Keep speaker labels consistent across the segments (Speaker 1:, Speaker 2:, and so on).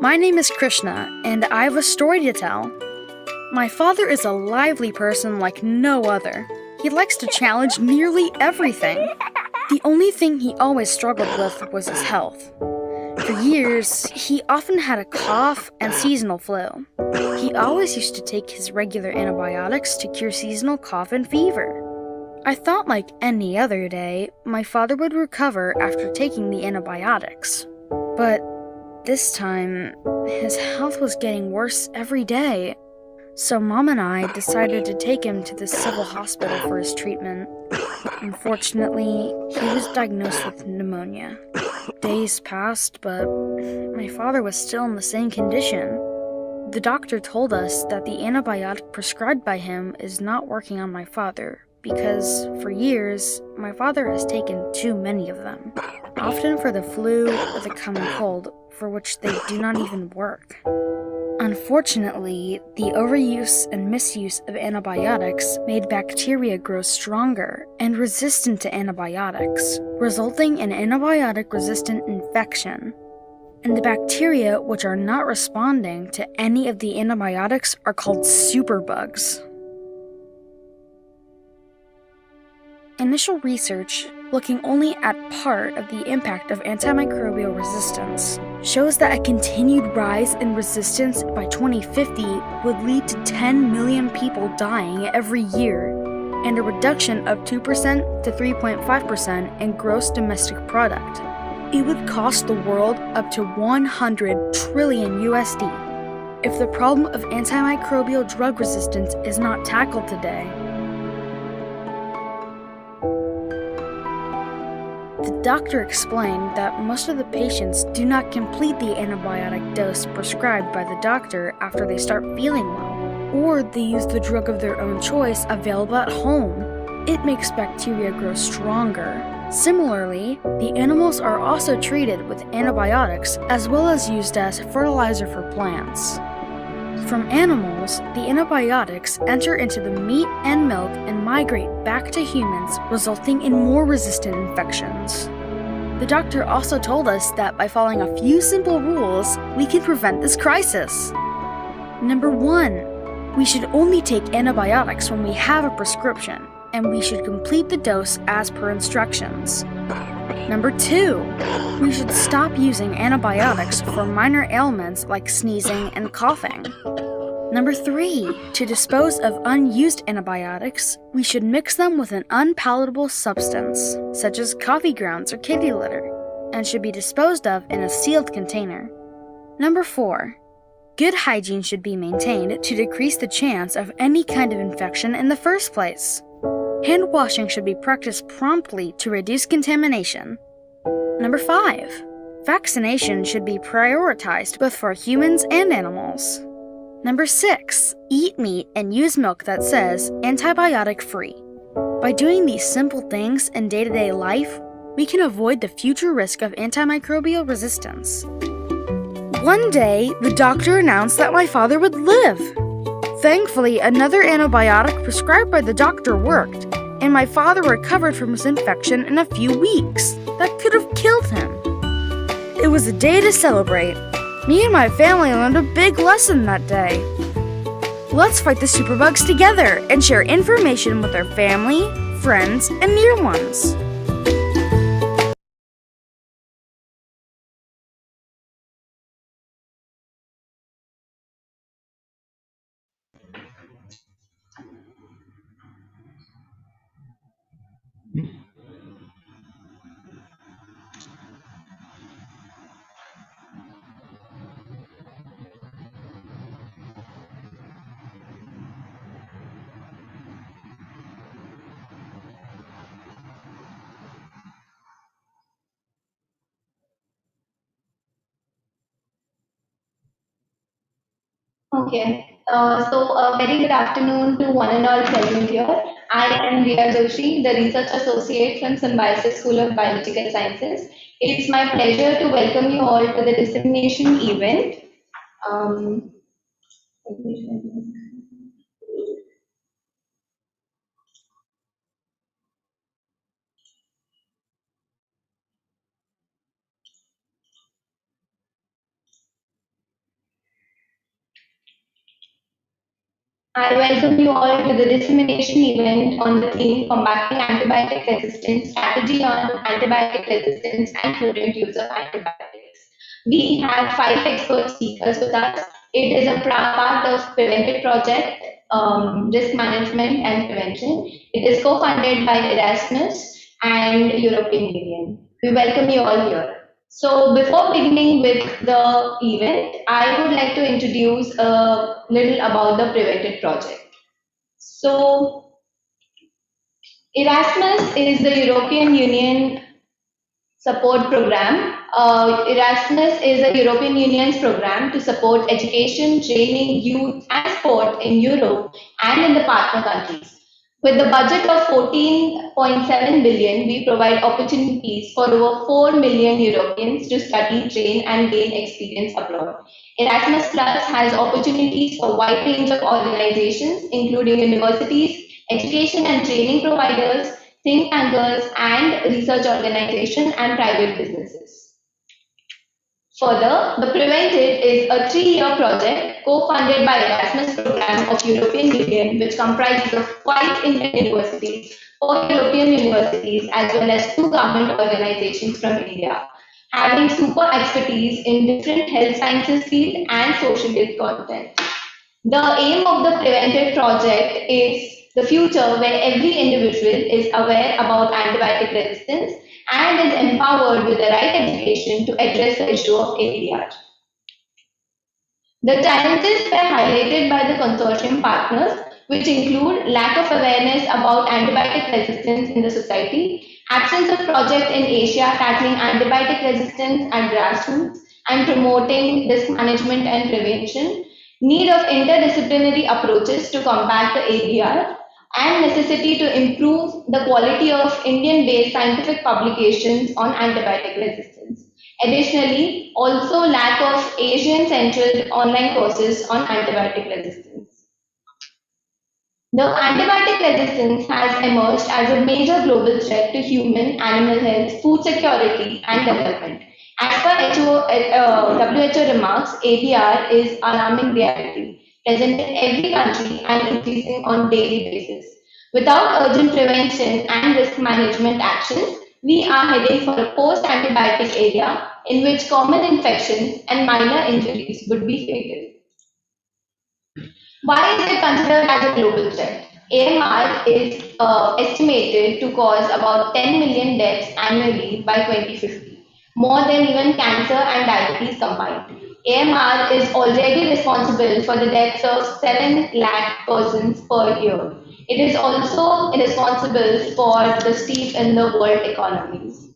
Speaker 1: My name is Krishna, and I have a story to tell. My father is a lively person like no other. He likes to challenge nearly everything. The only thing he always struggled with was his health. For years, he often had a cough and seasonal flu. He always used to take his regular antibiotics to cure seasonal cough and fever. I thought like any other day, my father would recover after taking the antibiotics. But this time, his health was getting worse every day. So Mom and I decided to take him to the civil hospital for his treatment. Unfortunately, he was diagnosed with pneumonia. Days passed, but my father was still in the same condition. The doctor told us that the antibiotic prescribed by him is not working on my father because, for years, my father has taken too many of them, often for the flu or the common cold, for which they do not even work. Unfortunately, the overuse and misuse of antibiotics made bacteria grow stronger and resistant to antibiotics, resulting in antibiotic-resistant infection. And the bacteria which are not responding to any of the antibiotics are called superbugs. Initial research, looking only at part of the impact of antimicrobial resistance, shows that a continued rise in resistance by 2050 would lead to 10 million people dying every year, and a reduction of 2% to 3.5% in gross domestic product. It would cost the world up to 100 trillion USD if the problem of antimicrobial drug resistance is not tackled today. The doctor explained that most of the patients do not complete the antibiotic dose prescribed by the doctor after they start feeling well, or they use the drug of their own choice available at home. It makes bacteria grow stronger. Similarly, the animals are also treated with antibiotics as well as used as fertilizer for plants. From animals, the antibiotics enter into the meat and milk and migrate back to humans, resulting in more resistant infections. The doctor also told us that by following a few simple rules, we can prevent this crisis. Number 1, we should only take antibiotics when we have a prescription, and we should complete the dose as per instructions. Number 2, we should stop using antibiotics for minor ailments like sneezing and coughing. Number 3, to dispose of unused antibiotics, we should mix them with an unpalatable substance, such as coffee grounds or kitty litter, and should be disposed of in a sealed container. Number 4, good hygiene should be maintained to decrease the chance of any kind of infection in the first place. Hand washing should be practiced promptly to reduce contamination. Number 5, vaccination should be prioritized both for humans and animals. Number 6, eat meat and use milk that says antibiotic-free. By doing these simple things in day-to-day life, we can avoid the future risk of antimicrobial resistance. One day, the doctor announced that my father would live. Thankfully, another antibiotic prescribed by the doctor worked, and my father recovered from his infection in a few weeks. That could have killed him. It was a day to celebrate. Me and my family learned a big lesson that day. Let's fight the superbugs together and share information with our family, friends, and near ones.
Speaker 2: Okay. Very good afternoon to one and all present here. I am Riya Joshi, the Research Associate from Symbiosis School of Biological Sciences. It's my pleasure to welcome you all to the dissemination event. Um, I welcome you all to the dissemination event on the theme Combating Antibiotic Resistance, Strategy on Antibiotic Resistance and Prudent Use of Antibiotics. We have five expert speakers with us. It is a part of Preventive Project, Risk Management and Prevention. It is co-funded by Erasmus and European Union. We welcome you all here. So before beginning with the event, I would like to introduce a little about the Prevented project. So Erasmus is the European Union support program. Erasmus is a European Union's program to support education, training, youth, and sport in Europe and in the partner countries. With the budget of 14.7 billion, we provide opportunities for over 4 million Europeans to study, train, and gain experience abroad. Erasmus Plus has opportunities for a wide range of organizations, including universities, education and training providers, think tankers, and research organizations and private businesses. Further, the Prevented is a 3-year project co-funded by Erasmus program of European Union, which comprises of 5 Indian universities, 4 European universities, as well as 2 government organizations from India, having super expertise in different health sciences field and social health content. The aim of the Prevented project is the future where every individual is aware about antibiotic resistance and is empowered with the right education to address the issue of APR. The challenges were highlighted by the consortium partners, which include lack of awareness about antibiotic resistance in the society, absence of projects in Asia tackling antibiotic resistance at grassroots and promoting risk management and prevention, need of interdisciplinary approaches to combat the ABR, and necessity to improve the quality of Indian-based scientific publications on antibiotic resistance. Additionally, also lack of Asian-centered online courses on antibiotic resistance. The antibiotic resistance has emerged as a major global threat to human, animal health, food security, and development. As per WHO remarks, ABR is alarming reality, present in every country and increasing on daily basis. Without urgent prevention and risk management actions, we are heading for a post-antibiotic era in which common infections and minor injuries would be fatal. Why is it considered as a global threat? AMR is estimated to cause about 10 million deaths annually by 2050, more than even cancer and diabetes combined. AMR is already responsible for the deaths of 7 lakh persons per year. It is also responsible for the steep in the world economies.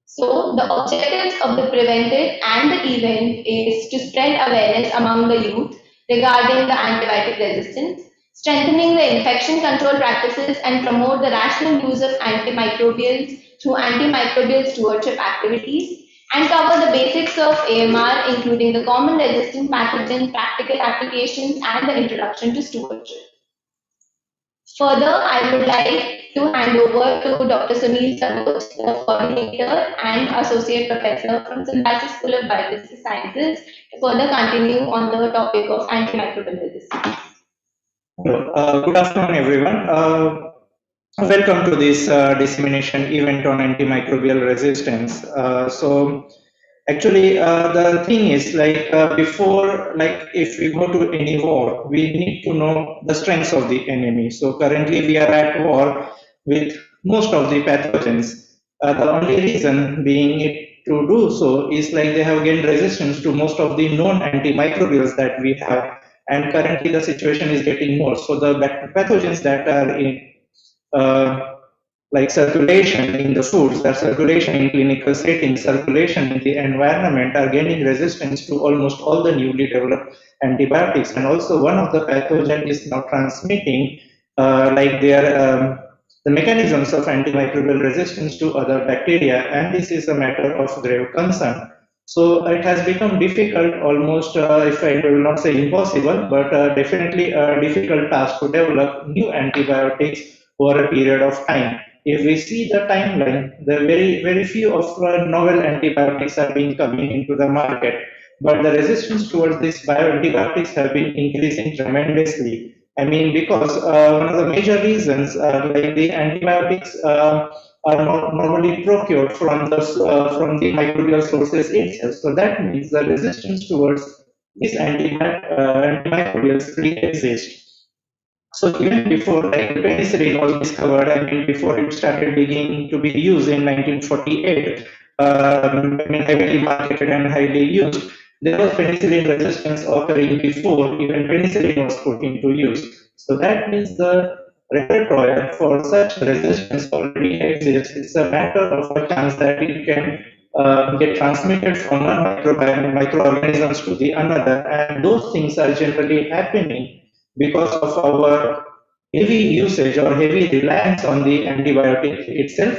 Speaker 2: So the objectives of the Prevented and the event is to spread awareness among the youth regarding the antibiotic resistance, strengthening the infection control practices and promote the rational use of antimicrobials through antimicrobial stewardship activities, and cover the basics of AMR, including the common resistant pathogens, practical applications, and the introduction to stewardship. Further, I would like to hand over to Dr. Sunil Saroj, the coordinator and associate professor from Symbiosis School of Biological Sciences, to further continue on the topic of antimicrobial resistance.
Speaker 3: Good afternoon, everyone. Welcome to this dissemination event on antimicrobial resistance. Actually, the thing is, before, if we go to any war, we need to know the strengths of the enemy. So currently we are at war with most of the pathogens. The only reason being it to do so is they have gained resistance to most of the known antimicrobials that we have, and currently the situation is getting more. So the pathogens that are in circulation in the foods, that circulation in clinical settings, circulation in the environment are gaining resistance to almost all the newly developed antibiotics. And also one of the pathogen is now transmitting the mechanisms of antimicrobial resistance to other bacteria, and this is a matter of grave concern. So it has become difficult, almost, if I will not say impossible, but definitely a difficult task to develop new antibiotics over a period of time. If we see the timeline, the very few of novel antibiotics are being coming into the market. but the resistance towards these bioantibiotics have been increasing tremendously. I mean, because one of the major reasons like the antibiotics are not normally procured from the microbial sources itself. So that means the resistance towards these antimicrobials pre-exist. So even before like penicillin was discovered, I mean before it started beginning to be used in 1948, I mean heavily marketed and highly used, there was penicillin resistance occurring before even penicillin was put into use. So that means the repertoire for such resistance already exists. It's a matter of a chance that it can get transmitted from one microorganisms to the another, and those things are generally happening because of our heavy usage or heavy reliance on the antibiotic itself,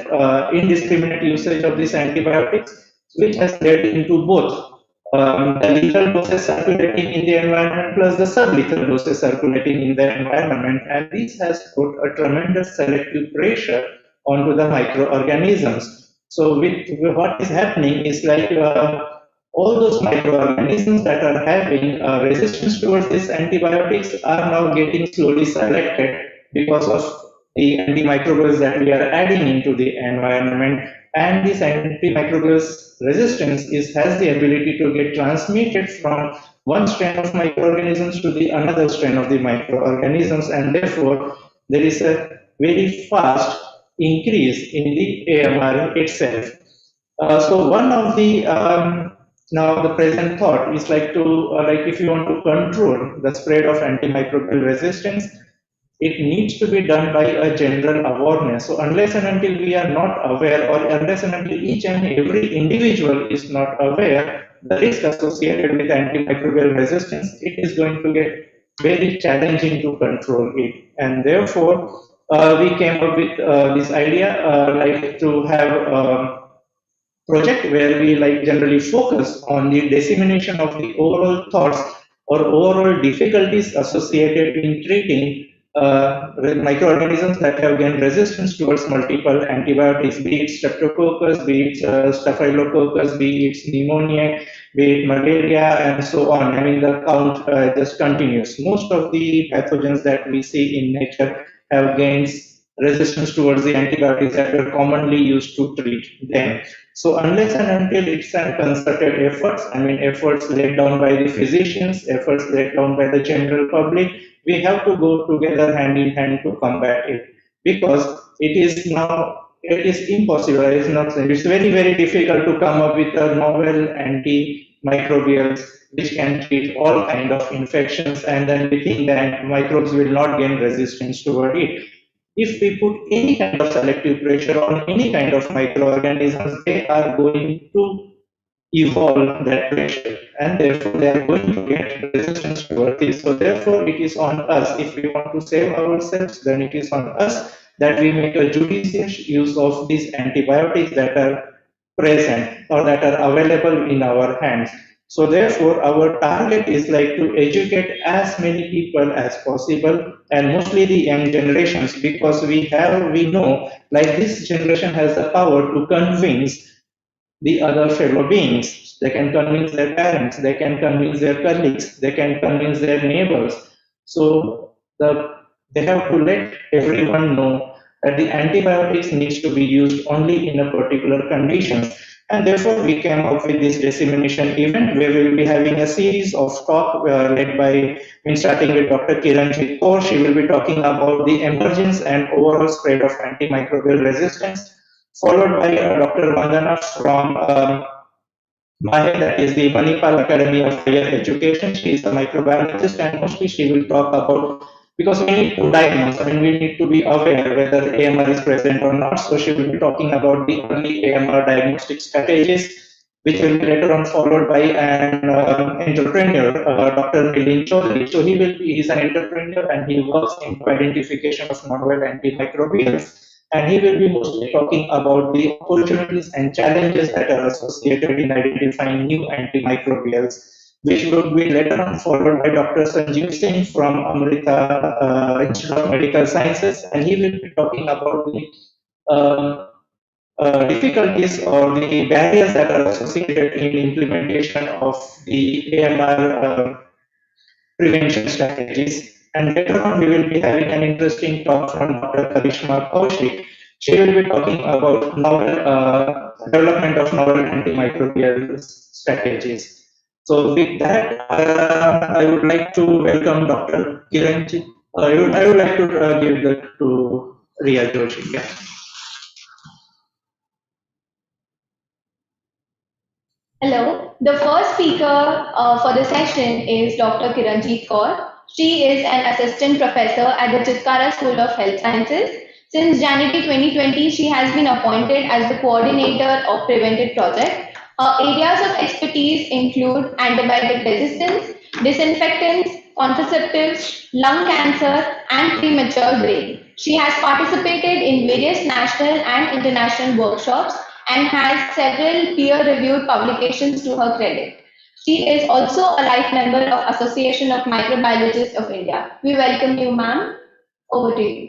Speaker 3: indiscriminate usage of these antibiotics, which has led into both the lethal doses circulating in the environment plus the sublethal doses circulating in the environment, and this has put a tremendous selective pressure onto the microorganisms. So, with what is happening is like all those microorganisms that are having resistance towards these antibiotics are now getting slowly selected because of the antimicrobials that we are adding into the environment. And this antimicrobials resistance has the ability to get transmitted from one strain of microorganisms to the another strain of the microorganisms, and therefore there is a very fast increase in the AMR itself. So one of the now the present thought is like to like if you want to control the spread of antimicrobial resistance, it needs to be done by a general awareness. So unless and until we are not aware, or unless and until each and every individual is not aware the risk associated with antimicrobial resistance, it is going to get very challenging to control it. And therefore, we came up with this idea like to have project where we like generally focus on the dissemination of the overall thoughts or overall difficulties associated in treating microorganisms that have gained resistance towards multiple antibiotics, be it streptococcus, be it staphylococcus, be it pneumonia, be it malaria, and so on. I mean, the count just continues. Most of the pathogens that we see in nature have gained resistance towards the antibiotics that were commonly used to treat them. So unless and until it's a concerted efforts, I mean efforts laid down by the physicians, efforts laid down by the general public, we have to go together hand in hand to combat it. Because it is impossible, it's very, very difficult to come up with a novel antimicrobials which can treat all kind of infections, and then we think that microbes will not gain resistance toward it. If we put any kind of selective pressure on any kind of microorganisms, they are going to evolve that pressure, and therefore they are going to get resistance towards it. So therefore it is on us. If we want to save ourselves, then it is on us that we make a judicious use of these antibiotics that are present or that are available in our hands. So therefore our target is like to educate as many people as possible, and mostly the young generations, because we know like this generation has the power to convince the other fellow beings. They can convince their parents, they can convince their colleagues, they can convince their neighbors. So they have to let everyone know that the antibiotics needs to be used only in a particular conditions. And therefore, we came up with this dissemination event where we will be having a series of talk led by, starting with Dr. Kiranjit Kaur. She will be talking about the emergence and overall spread of antimicrobial resistance, followed by Dr. Vandana from MAHE, that is the Manipal Academy of Higher Education. She is a microbiologist, and mostly she will talk about, because we need to diagnose, I mean, we need to be aware whether AMR is present or not. So she will be talking about the early AMR diagnostic strategies, which will be later on followed by an entrepreneur, Dr. Milind Chaudhary. So he's an entrepreneur and he works in identification of novel antimicrobials, and he will be mostly talking about the opportunities and challenges that are associated in identifying new antimicrobials, which will be later on followed by Dr. Sanjeev Singh from Amrita Institute of Medical Sciences, and he will be talking about the difficulties or the barriers that are associated in implementation of the AMR prevention strategies. And later on, we will be having an interesting talk from Dr. Karishma Kaushik. She will be talking about novel development of novel antimicrobial strategies. So with that, I would like to welcome Dr. Kiranji. I would like to give that to Riya Joshi. Yeah.
Speaker 2: Hello. The first speaker for the session is Dr. Kiranjeet Kaur. She is an assistant professor at the Chitkara School of Health Sciences. Since January 2020, she has been appointed as the coordinator of Prevented Project. Her areas of expertise include antibiotic resistance, disinfectants, contraceptives, lung cancer, and premature brain. She has participated in various national and international workshops and has several peer-reviewed publications to her credit. She is also a life member of Association of Microbiologists of India. We welcome you, ma'am. Over to you.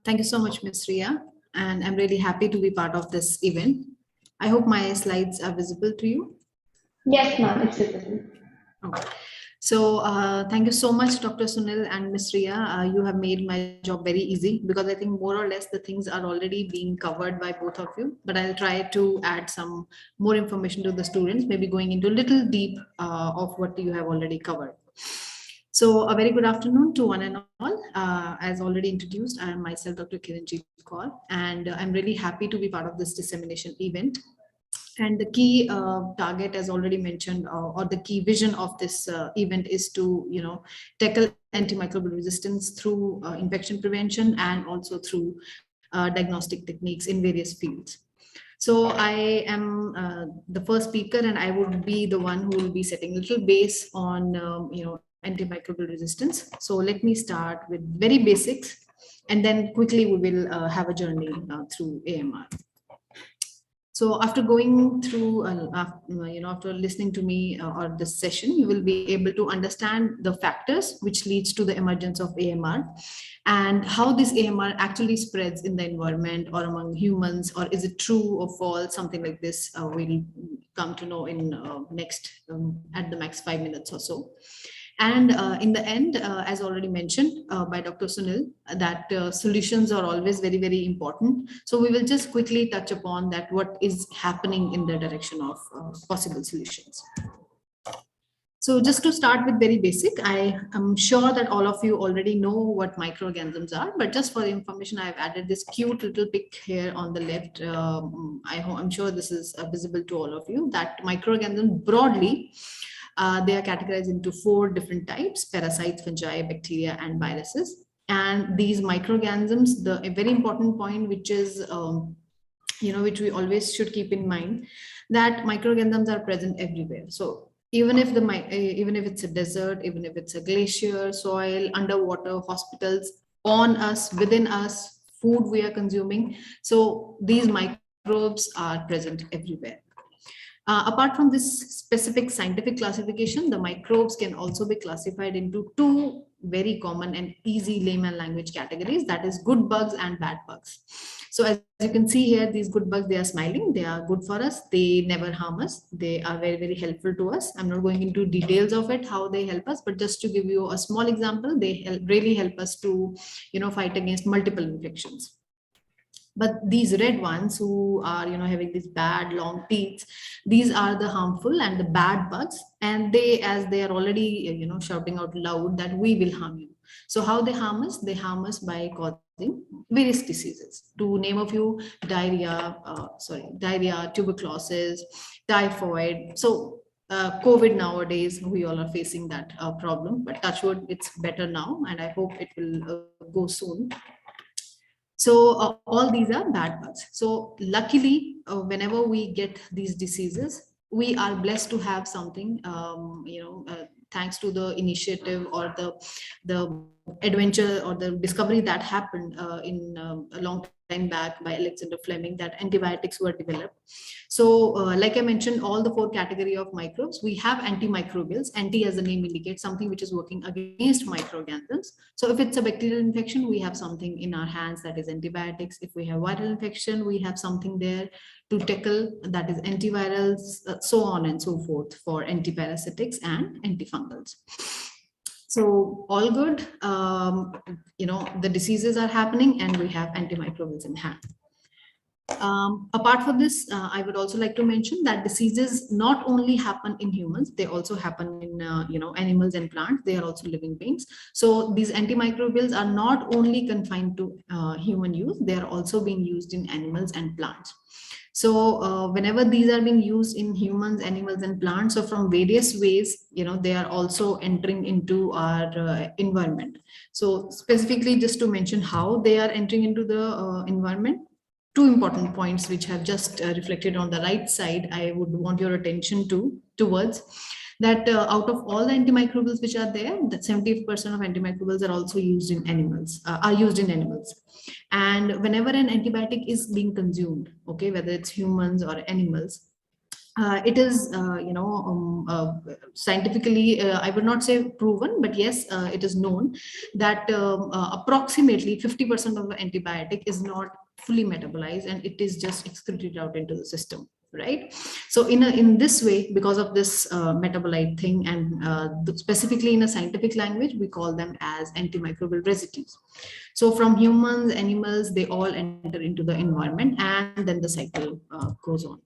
Speaker 4: Thank you so much, Ms. Ria, and I'm really happy to be part of this event. I hope my slides are visible to you.
Speaker 2: Yes, ma'am, it's visible.
Speaker 4: Okay. So thank you so much, Dr. Sunil and Ms. Ria. You have made my job very easy because I think more or less the things are already being covered by both of you, but I'll try to add some more information to the students, maybe going into a little deep of what you have already covered. So a very good afternoon to one and all. As already introduced, I am myself Dr. Kiranjeet Kaur, and I'm really happy to be part of this dissemination event. And the key target, as already mentioned, or the key vision of this event is to, tackle antimicrobial resistance through infection prevention and also through diagnostic techniques in various fields. So I am the first speaker, and I would be the one who will be setting a little base on, antimicrobial resistance. So let me start with very basics, and then quickly we will have a journey through AMR. So after going through, after listening to me or this session, you will be able to understand the factors which leads to the emergence of AMR and how this AMR actually spreads in the environment or among humans, or is it true or false, something like this we'll come to know in next, at the max 5 minutes or so. And in the end, as already mentioned by Dr. Sunil, that solutions are always very, very important. So we will just quickly touch upon that, what is happening in the direction of possible solutions. So just to start with very basic, I am sure that all of you already know what microorganisms are, but just for information, I've added this cute little pic here on the left. I'm sure this is visible to all of you, that microorganisms broadly, they are categorized into 4 different types: parasites, fungi, bacteria, and viruses. And these microorganisms, a very important point, which is, which we always should keep in mind, that microorganisms are present everywhere. So even if it's a desert, even if it's a glacier, soil, underwater, hospitals, on us, within us, food we are consuming, so these microbes are present everywhere. Apart from this specific scientific classification, the microbes can also be classified into 2 very common and easy layman language categories, that is good bugs and bad bugs. So as you can see here, these good bugs, they are smiling, they are good for us, they never harm us, they are very, very helpful to us. I'm not going into details of it, how they help us, but just to give you a small example, they really help us to, fight against multiple infections. But these red ones who are, having these bad long teeth, these are the harmful and the bad bugs. And as they are already, shouting out loud that we will harm you. So how they harm us? They harm us by causing various diseases. To name a few: diarrhea, tuberculosis, typhoid. So COVID nowadays, we all are facing that problem, but touch wood, it's better now. And I hope it will go soon. So all these are bad bugs. So luckily, whenever we get these diseases, we are blessed to have something, thanks to the initiative or the adventure or the discovery that happened in a long time back by Alexander Fleming, that antibiotics were developed. So like I mentioned, all the 4 category of microbes, we have antimicrobials. Anti, as the name indicates, something which is working against microorganisms. So if it's a bacterial infection, we have something in our hands, that is antibiotics. If we have viral infection, we have something there to tackle, that is antivirals, so on and so forth, for antiparasitics and antifungals. So all good, the diseases are happening and we have antimicrobials in hand. Apart from this, I would also like to mention that diseases not only happen in humans, they also happen in animals and plants. They are also living beings. So these antimicrobials are not only confined to human use, they are also being used in animals and plants. So whenever these are being used in humans, animals, and plants, so from various ways, they are also entering into our environment. So specifically, just to mention how they are entering into the environment, 2 important points which have just reflected on the right side, I would want your attention towards that. Out of all the antimicrobials which are there, that 70% of antimicrobials are also used in animals, And whenever an antibiotic is being consumed, okay, whether it's humans or animals, it is, scientifically, I would not say proven, but yes, it is known that approximately 50% of the antibiotic is not fully metabolized and it is just excreted out into the system, right? So in this way, because of this metabolite thing, and specifically in a scientific language, we call them as antimicrobial residues. So from humans, animals, they all enter into the environment, and then the cycle goes on.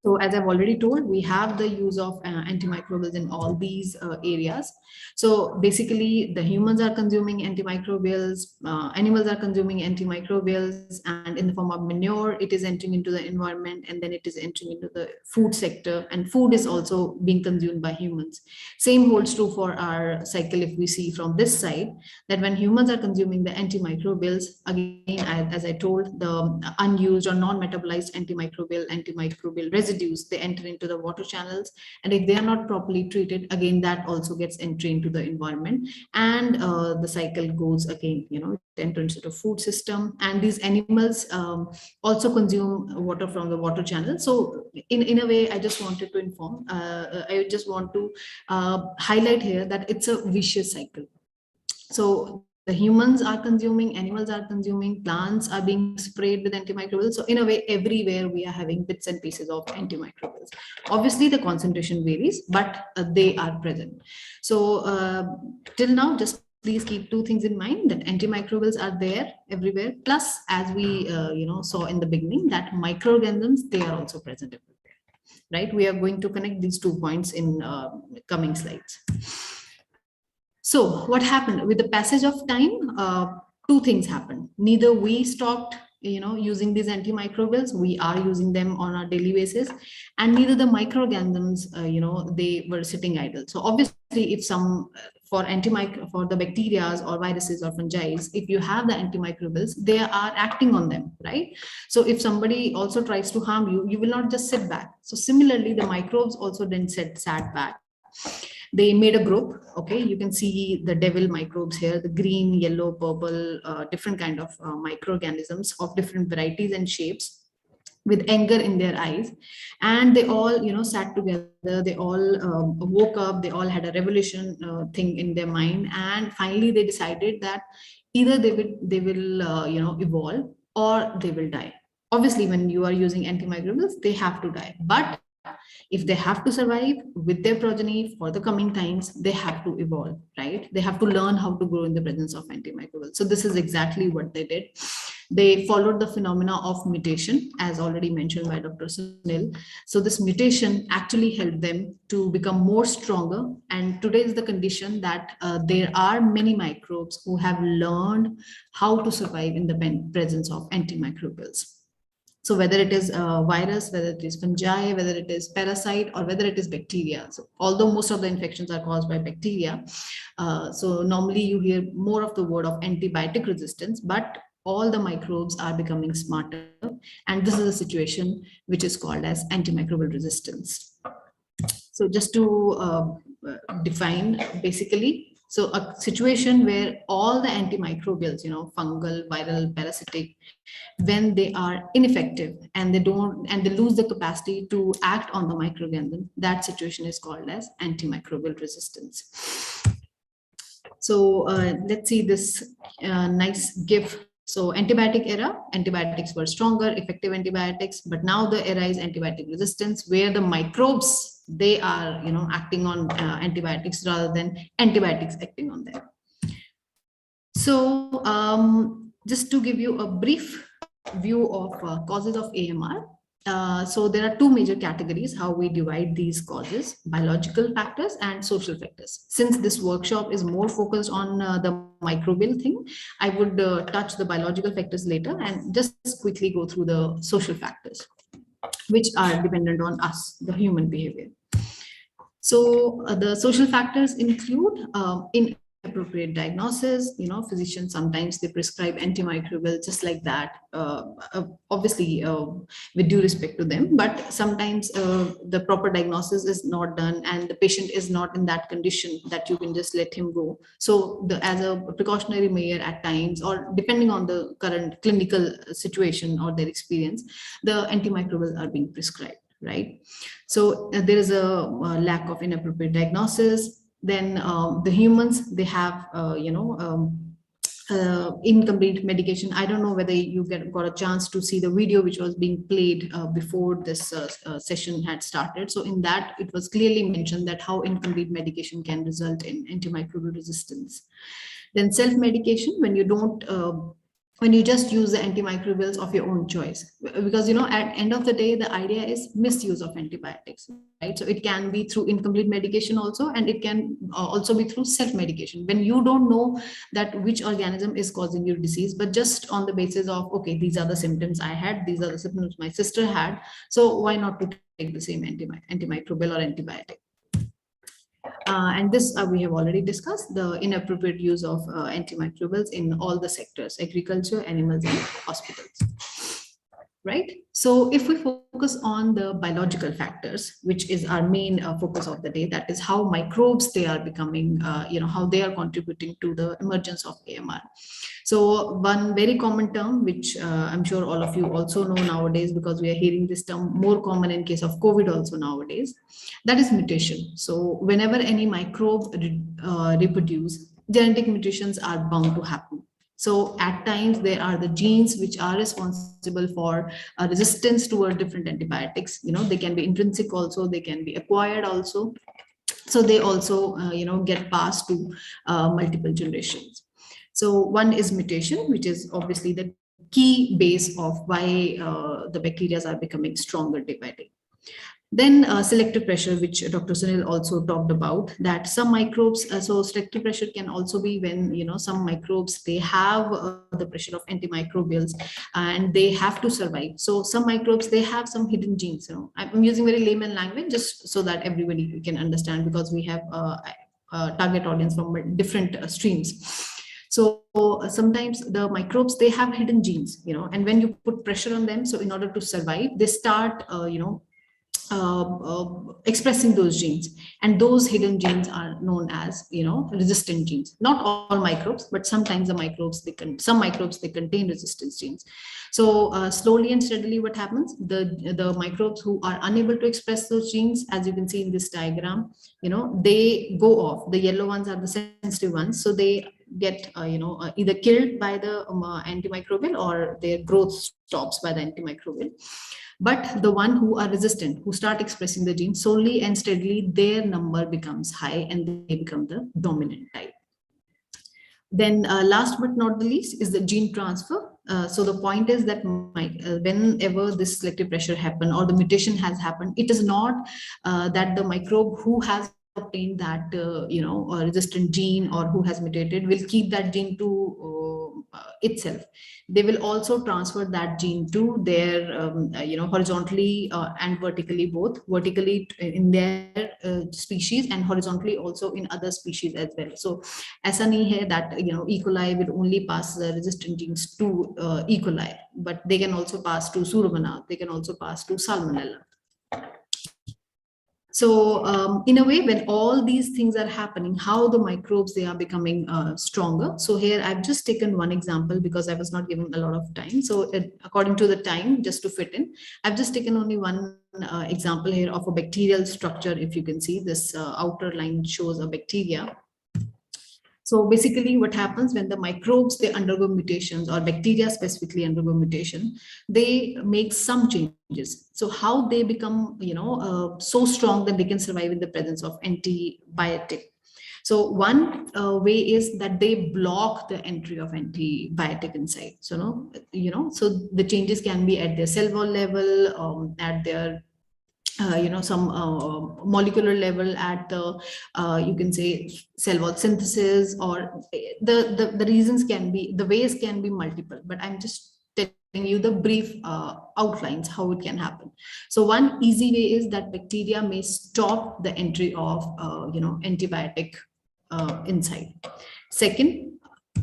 Speaker 4: So as I've already told, we have the use of antimicrobials in all these areas. So basically, the humans are consuming antimicrobials, animals are consuming antimicrobials, and in the form of manure, it is entering into the environment, and then it is entering into the food sector, and food is also being consumed by humans. Same holds true for our cycle. If we see from this side, that when humans are consuming the antimicrobials, again, as I told, the unused or non-metabolized antimicrobial residues, they enter into the water channels, and if they are not properly treated, again, that also gets entry into the environment, and the cycle goes again, it enters into the food system, and these animals also consume water from the water channel. So in a way, I just wanted to inform, I just want to highlight here that it's a vicious cycle. So the humans are consuming, animals are consuming, plants are being sprayed with antimicrobials. So in a way, everywhere we are having bits and pieces of antimicrobials. Obviously, the concentration varies, but they are present. So till now, just please keep 2 things in mind, that antimicrobials are there everywhere. Plus, as we saw in the beginning, that microorganisms, they are also present everywhere, right? We are going to connect these 2 points in coming slides. So what happened with the passage of time? 2 things happened. Neither we stopped, using these antimicrobials, we are using them on a daily basis, and neither the microorganisms, they were sitting idle. So obviously, if for the bacteria or viruses or fungi, if you have the antimicrobials, they are acting on them, right? So if somebody also tries to harm you, you will not just sit back. So similarly, the microbes also didn't sat back. They made a group. Okay, you can see the devil microbes here, the green, yellow, purple, different kind of microorganisms of different varieties and shapes, with anger in their eyes, and they all sat together. They all woke up. They all had a revolution thing in their mind, and finally they decided that either they will evolve, or they will die. Obviously, when you are using antimicrobials, they have to die, but if they have to survive with their progeny for the coming times, they have to evolve, right? They have to learn how to grow in the presence of antimicrobials. So this is exactly what they did. They followed the phenomena of mutation, as already mentioned by Dr. Sunil. So this mutation actually helped them to become more stronger. And today is the condition that there are many microbes who have learned how to survive in the presence of antimicrobials. So whether it is a virus, whether it is fungi, whether it is parasite, or whether it is bacteria. So although most of the infections are caused by bacteria, so normally you hear more of the word of antibiotic resistance, but all the microbes are becoming smarter. And this is a situation which is called as antimicrobial resistance. So just to define, basically, So a situation where all the antimicrobials, fungal, viral, parasitic, when they are ineffective and they lose the capacity to act on the microorganism, that situation is called as antimicrobial resistance. So let's see this nice GIF. So antibiotic era, antibiotics were stronger, effective antibiotics, but now the era is antibiotic resistance, where the microbes, they are acting on antibiotics rather than antibiotics acting on them. So just to give you a brief view of causes of AMR. So there are two major categories how we divide these causes: biological factors and social factors. Since this workshop is more focused on the microbial thing, I would touch the biological factors later and just quickly go through the social factors, which are dependent on us, the human behavior. So the social factors include inappropriate diagnosis. Physicians sometimes they prescribe antimicrobial just like that, obviously with due respect to them, but sometimes the proper diagnosis is not done and the patient is not in that condition that you can just let him go. So as a precautionary measure at times, or depending on the current clinical situation or their experience, the antimicrobials are being prescribed, right? So there is a lack of inappropriate diagnosis. Then the humans, they have incomplete medication. I don't know whether you got a chance to see the video which was being played before this session had started. So in that, it was clearly mentioned that how incomplete medication can result in antimicrobial resistance. Then self-medication, when you just use the antimicrobials of your own choice, because at end of the day, the idea is misuse of antibiotics, right? So it can be through incomplete medication also, and it can also be through self-medication when you don't know that which organism is causing your disease, but just on the basis of, okay, these are the symptoms I had, these are the symptoms my sister had, so why not to take the same antimicrobial or antibiotic? And this we have already discussed, the inappropriate use of antimicrobials in all the sectors: agriculture, animals, and hospitals. Right? So if we focus on the biological factors, which is our main focus of the day, that is how microbes they are becoming, how they are contributing to the emergence of AMR. So one very common term, which I'm sure all of you also know nowadays, because we are hearing this term more common in case of COVID also nowadays, that is mutation. So whenever any microbe reproduce, genetic mutations are bound to happen. So at times there are the genes which are responsible for resistance toward different antibiotics. They can be intrinsic also, they can be acquired also. So they also, get passed to multiple generations. So one is mutation, which is obviously the key base of why the bacteria are becoming stronger day by day. Then selective pressure, which Dr. Sunil also talked about, that some microbes, so selective pressure can also be when, some microbes, they have the pressure of antimicrobials and they have to survive. So some microbes, they have some hidden genes. I'm using very layman language just so that everybody can understand, because we have a target audience from different streams. So sometimes the microbes, they have hidden genes, and when you put pressure on them, so in order to survive, they start, expressing those genes, and those hidden genes are known as resistant genes. Not all microbes, but sometimes the microbes some microbes they contain resistance genes. So slowly and steadily what happens, the microbes who are unable to express those genes, as you can see in this diagram, they go off. The yellow ones are the sensitive ones, so they get either killed by the antimicrobial, or their growth stops by the antimicrobial. But the one who are resistant, who start expressing the gene, slowly and steadily their number becomes high and they become the dominant type. Then last but not the least is the gene transfer. So the point is that whenever this selective pressure happen or the mutation has happened, it is not that the microbe who has obtained that resistant gene or who has mutated will keep that gene to itself. They will also transfer that gene to their horizontally and vertically, both vertically in their species and horizontally also in other species as well. So ऐसा नहीं है that E. coli will only pass the resistant genes to E. coli, but they can also pass to Pseudomonas, they can also pass to Salmonella. So in a way, when all these things are happening, how the microbes, they are becoming stronger. So here I've just taken one example because I was not given a lot of time. So according to the time, just to fit in, I've just taken only one example here of a bacterial structure. If you can see this outer line shows a bacteria. So basically what happens when the microbes, they undergo mutations, or bacteria specifically undergo mutation, they make some changes. So how they become, so strong that they can survive in the presence of antibiotic. So one way is that they block the entry of antibiotic inside. So so the changes can be at their cell wall level, at their some molecular level, at the you can say cell wall synthesis, or the reasons can be, the ways can be multiple, but I'm just telling you the brief outlines how it can happen. So one easy way is that bacteria may stop the entry of antibiotic inside. Second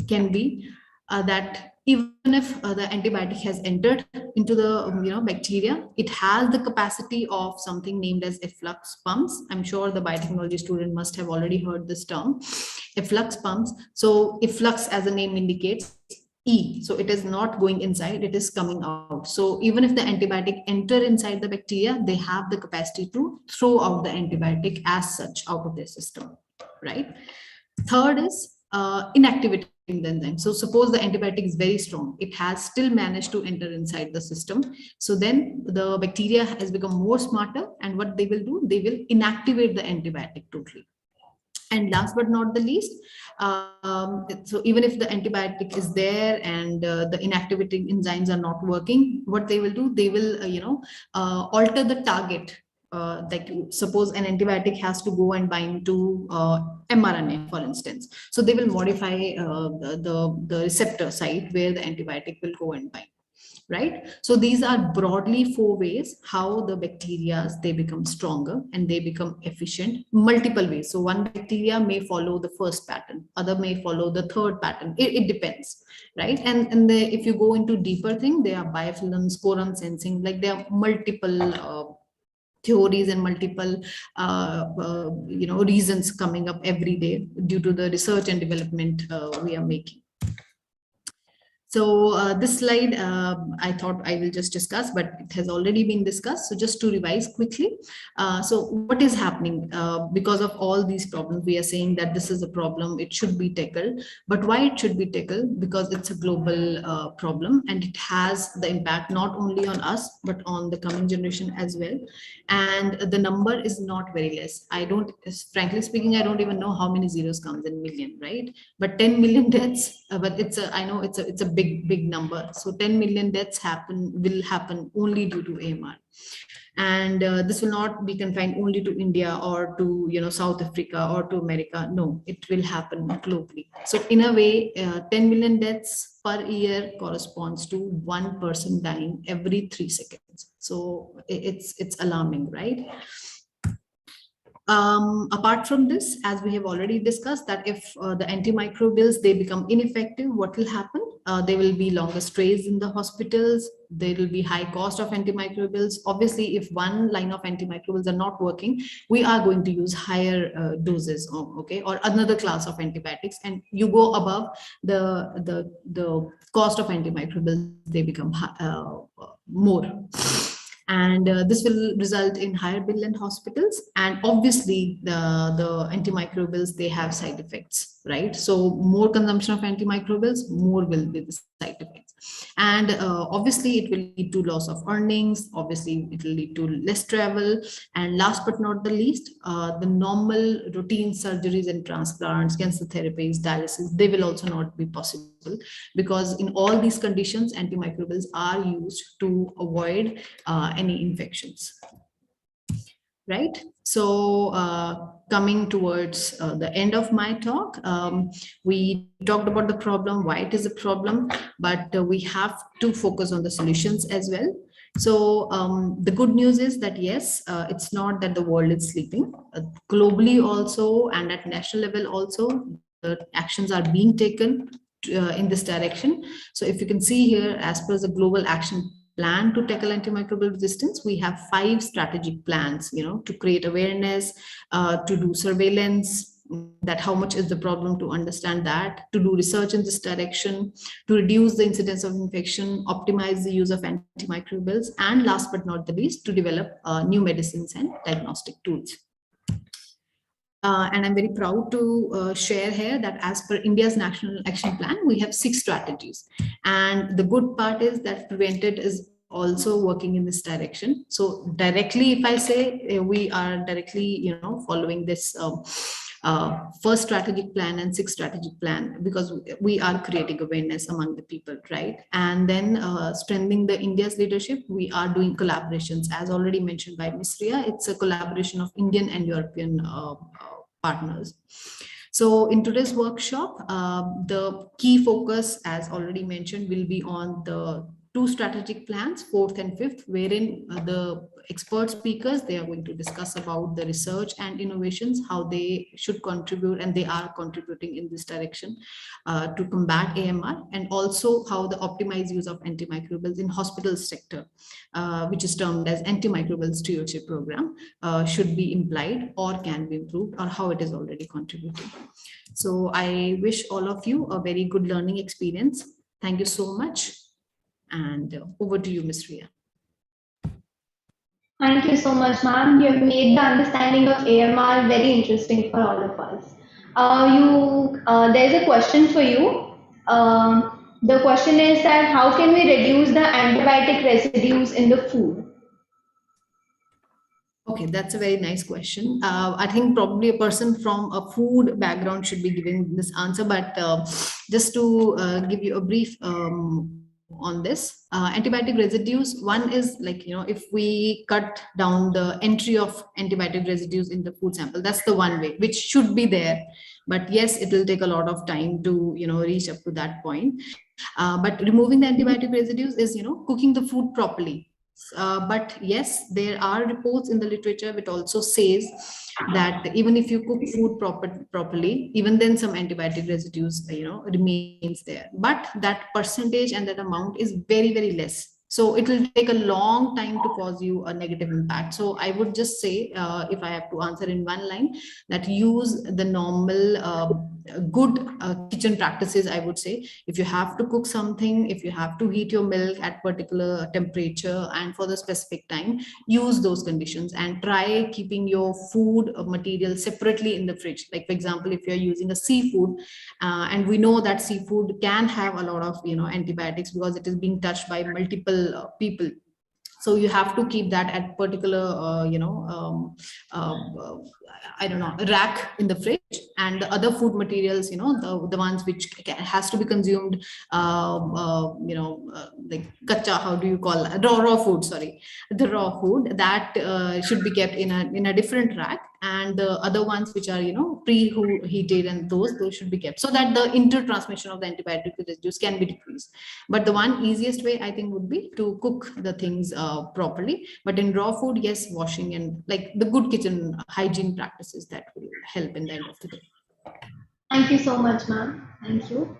Speaker 4: can be that even if the antibiotic has entered into the bacteria, it has the capacity of something named as efflux pumps. I'm sure the biotechnology student must have already heard this term, efflux pumps. So efflux, as the name indicates, E, so it is not going inside, it is coming out. So even if the antibiotic enter inside the bacteria, they have the capacity to throw out the antibiotic as such out of their system, right? Third is inactivating the enzyme. So suppose the antibiotic is very strong, it has still managed to enter inside the system. So then the bacteria has become more smarter, and what they will do, they will inactivate the antibiotic totally. And last but not the least, so even if the antibiotic is there and the inactivating enzymes are not working, what they will do, they will alter the target. Like suppose an antibiotic has to go and bind to mRNA, for instance. So they will modify the receptor site where the antibiotic will go and bind. Right? So these are broadly 4 ways how the bacteria, they become stronger and they become efficient, multiple ways. So one bacteria may follow the first pattern, other may follow the third pattern. It depends, right? And if you go into deeper thing, there are biofilms, quorum sensing, like there are multiple theories and multiple reasons coming up every day due to the research and development we are making. So this slide, I thought I will just discuss, but it has already been discussed. So just to revise quickly. So what is happening because of all these problems? We are saying that this is a problem, it should be tackled. But why it should be tackled? Because it's a global problem, and it has the impact not only on us, but on the coming generation as well. And the number is not very less. Frankly speaking, I don't even know how many zeros comes in million, right? But 10 million deaths, but I know it's a big number. So 10 million deaths will happen only due to AMR. And this will not be confined only to India or to South Africa or to America. No, it will happen globally. So in a way, 10 million deaths per year corresponds to one person dying every 3 seconds. So it's alarming, right? Apart from this, as we have already discussed, that if the antimicrobials, they become ineffective, what will happen? There will be longer stays in the hospitals. There will be high cost of antimicrobials. Obviously, if one line of antimicrobials are not working, we are going to use higher doses, or another class of antibiotics, and you go above the cost of antimicrobials, they become more. And this will result in higher bill in hospitals. And obviously the antimicrobials, they have side effects, right? So more consumption of antimicrobials, more will be the side effects. And obviously it will lead to loss of earnings. Obviously it will lead to less travel. And last but not the least, the normal routine surgeries and transplants, cancer therapies, dialysis, they will also not be possible, because in all these conditions, antimicrobials are used to avoid any infections, right? So coming towards the end of my talk, we talked about the problem, why it is a problem, but we have to focus on the solutions as well. So the good news is that yes, it's not that the world is sleeping. Globally also, and at national level also, the actions are being taken in this direction. So if you can see here, as per the global action plan to tackle antimicrobial resistance, we have 5 strategic plans, to create awareness, to do surveillance, that how much is the problem, to understand that, to do research in this direction, to reduce the incidence of infection, optimize the use of antimicrobials, and last but not the least, to develop new medicines and diagnostic tools. And I'm very proud to share here that as per India's National Action Plan, we have 6 strategies. And the good part is that Prevented is also working in this direction. So directly, if I say, we are directly, following this first strategic plan and 6th strategic plan, because we are creating awareness among the people, right? And then strengthening the India's leadership, we are doing collaborations, as already mentioned by Ms. Ria. It's a collaboration of Indian and European partners. So in today's workshop, the key focus, as already mentioned, will be on the 2 strategic plans, 4th and 5th, wherein the expert speakers, they are going to discuss about the research and innovations, how they should contribute, and they are contributing in this direction to combat AMR, and also how the optimized use of antimicrobials in hospital sector, which is termed as antimicrobial stewardship program, should be implied or can be improved, or how it is already contributing. So I wish all of you a very good learning experience. Thank you so much. And over to you, Ms. Ria.
Speaker 2: Thank you so much, ma'am. You have made the understanding of AMR very interesting for all of us. There's a question for you. The question is that how can we reduce the antibiotic residues in the food?
Speaker 4: Okay, that's a very nice question. I think probably a person from a food background should be giving this answer, but just to give you a brief on this, antibiotic residues, one is like, if we cut down the entry of antibiotic residues in the food sample, that's the one way, which should be there. But yes, it will take a lot of time to, reach up to that point. But removing the antibiotic residues is, cooking the food properly. But yes, there are reports in the literature which also says that even if you cook food properly, even then some antibiotic residues, remains there. But that percentage and that amount is very, very less. So it will take a long time to cause you a negative impact. So I would just say, if I have to answer in one line, that use the normal good kitchen practices. I would say, if you have to cook something, if you have to heat your milk at particular temperature and for the specific time, use those conditions and try keeping your food material separately in the fridge. Like, for example, if you're using a seafood, and we know that seafood can have a lot of antibiotics because it is being touched by multiple people. So you have to keep that at particular I don't know, rack in the fridge, and the other food materials, the ones which has to be consumed, like kacha, how do you call it? Raw food, sorry, the raw food that should be kept in a different rack, and the other ones which are preheated, and those should be kept so that the intertransmission of the antibiotic residues can be decreased. But the one easiest way, I think, would be to cook the things properly. But in raw food, yes, washing and like the good kitchen hygiene practices, that will help in the end of the day.
Speaker 2: Thank you so much, ma'am. Thank you.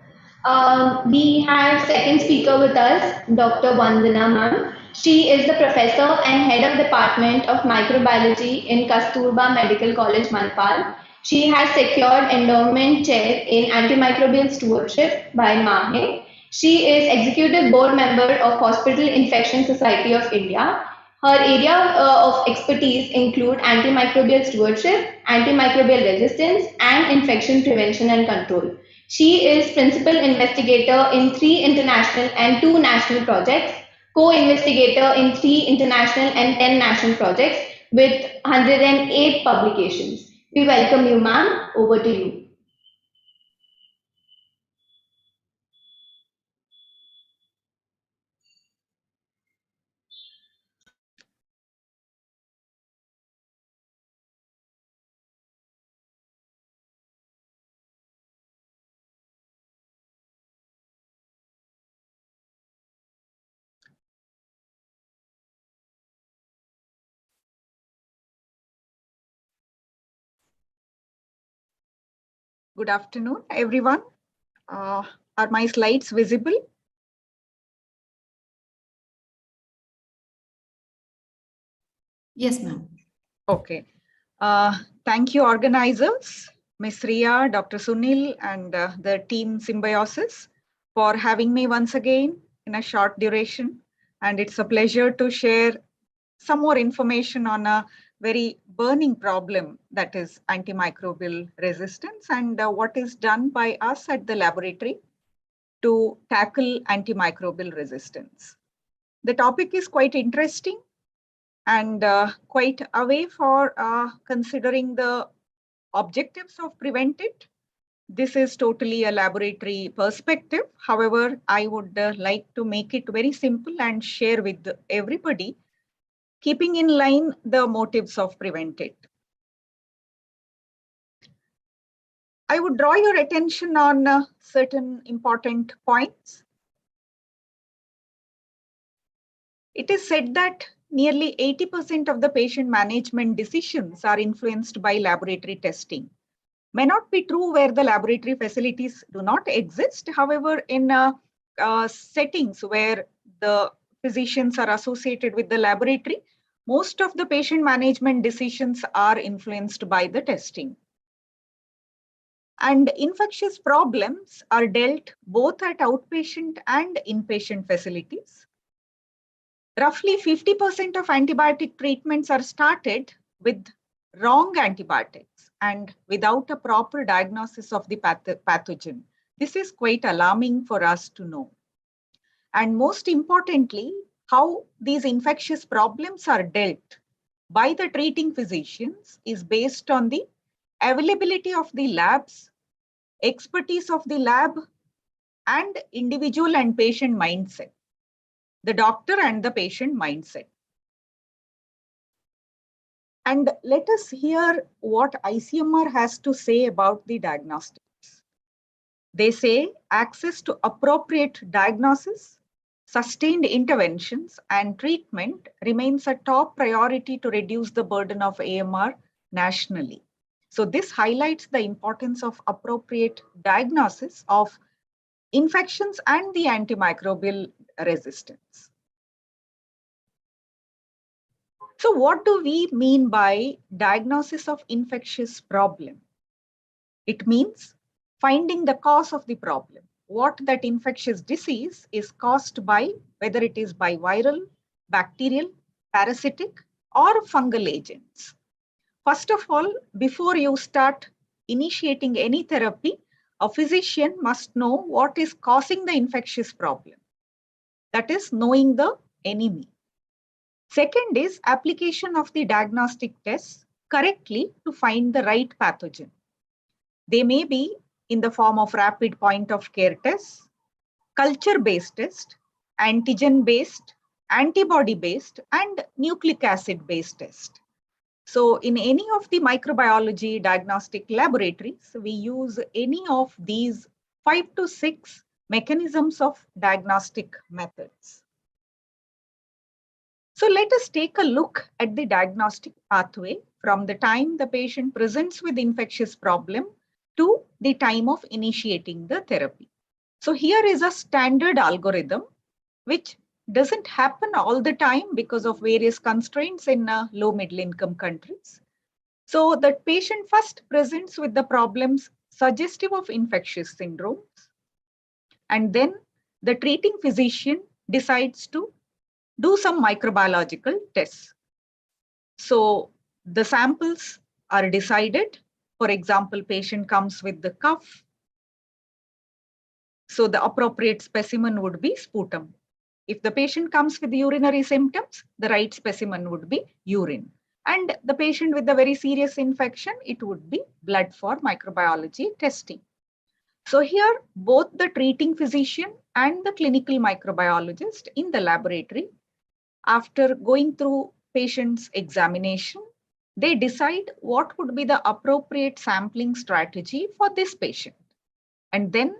Speaker 2: We have second speaker with us, Dr. Vandana ma'am. She is the professor and head of department of microbiology in Kasturba Medical College, Manipal. She has secured endowment chair in antimicrobial stewardship by MAHE. She is executive board member of Hospital Infection Society of India. Her area of expertise include antimicrobial stewardship, antimicrobial resistance, and infection prevention and control. She is principal investigator in 3 international and 2 national projects, co-investigator in 3 international and 10 national projects with 108 publications. We welcome you, ma'am. Over to you.
Speaker 5: Good afternoon, everyone. Are my slides visible?
Speaker 4: Yes, ma'am.
Speaker 5: Okay. Thank you, organizers, Ms. Ria, Dr. Sunil, and the team Symbiosis for having me once again in a short duration. And it's a pleasure to share some more information on a very burning problem, that is antimicrobial resistance, and what is done by us at the laboratory to tackle antimicrobial resistance. The topic is quite interesting and quite away for considering the objectives of Prevent It. This is totally a laboratory perspective. However, I would like to make it very simple and share with everybody, keeping in line the motives of Prevent It. I would draw your attention on certain important points. It is said that nearly 80% of the patient management decisions are influenced by laboratory testing. May not be true where the laboratory facilities do not exist. However, in settings where the physicians are associated with the laboratory, most of the patient management decisions are influenced by the testing. And infectious problems are dealt both at outpatient and inpatient facilities. Roughly 50% of antibiotic treatments are started with wrong antibiotics and without a proper diagnosis of the pathogen. This is quite alarming for us to know. And most importantly, how these infectious problems are dealt by the treating physicians is based on the availability of the labs, expertise of the lab, and individual and patient mindset, the doctor and the patient mindset. And let us hear what ICMR has to say about the diagnostics. They say access to appropriate diagnosis, sustained interventions, and treatment remains a top priority to reduce the burden of AMR nationally. So this highlights the importance of appropriate diagnosis of infections and the antimicrobial resistance. So what do we mean by diagnosis of infectious problem? It means finding the cause of the problem, what that infectious disease is caused by, whether it is by viral, bacterial, parasitic, or fungal agents. First of all, before you start initiating any therapy, a physician must know what is causing the infectious problem. That is knowing the enemy. Second is application of the diagnostic tests correctly to find the right pathogen. They may be in the form of rapid point of care tests, culture-based test, antigen-based, antibody-based, and nucleic acid-based test. So in any of the microbiology diagnostic laboratories, we use any of these 5 to 6 mechanisms of diagnostic methods. So let us take a look at the diagnostic pathway from the time the patient presents with infectious problem to the time of initiating the therapy. So here is a standard algorithm which doesn't happen all the time because of various constraints in low middle income countries. So the patient first presents with the problems suggestive of infectious syndromes, and then the treating physician decides to do some microbiological tests. So the samples are decided. For example, patient comes with the cough. So the appropriate specimen would be sputum. If the patient comes with urinary symptoms, the right specimen would be urine. And the patient with a very serious infection, it would be blood for microbiology testing. So here, both the treating physician and the clinical microbiologist in the laboratory, after going through patient's examination, they decide what would be the appropriate sampling strategy for this patient. And then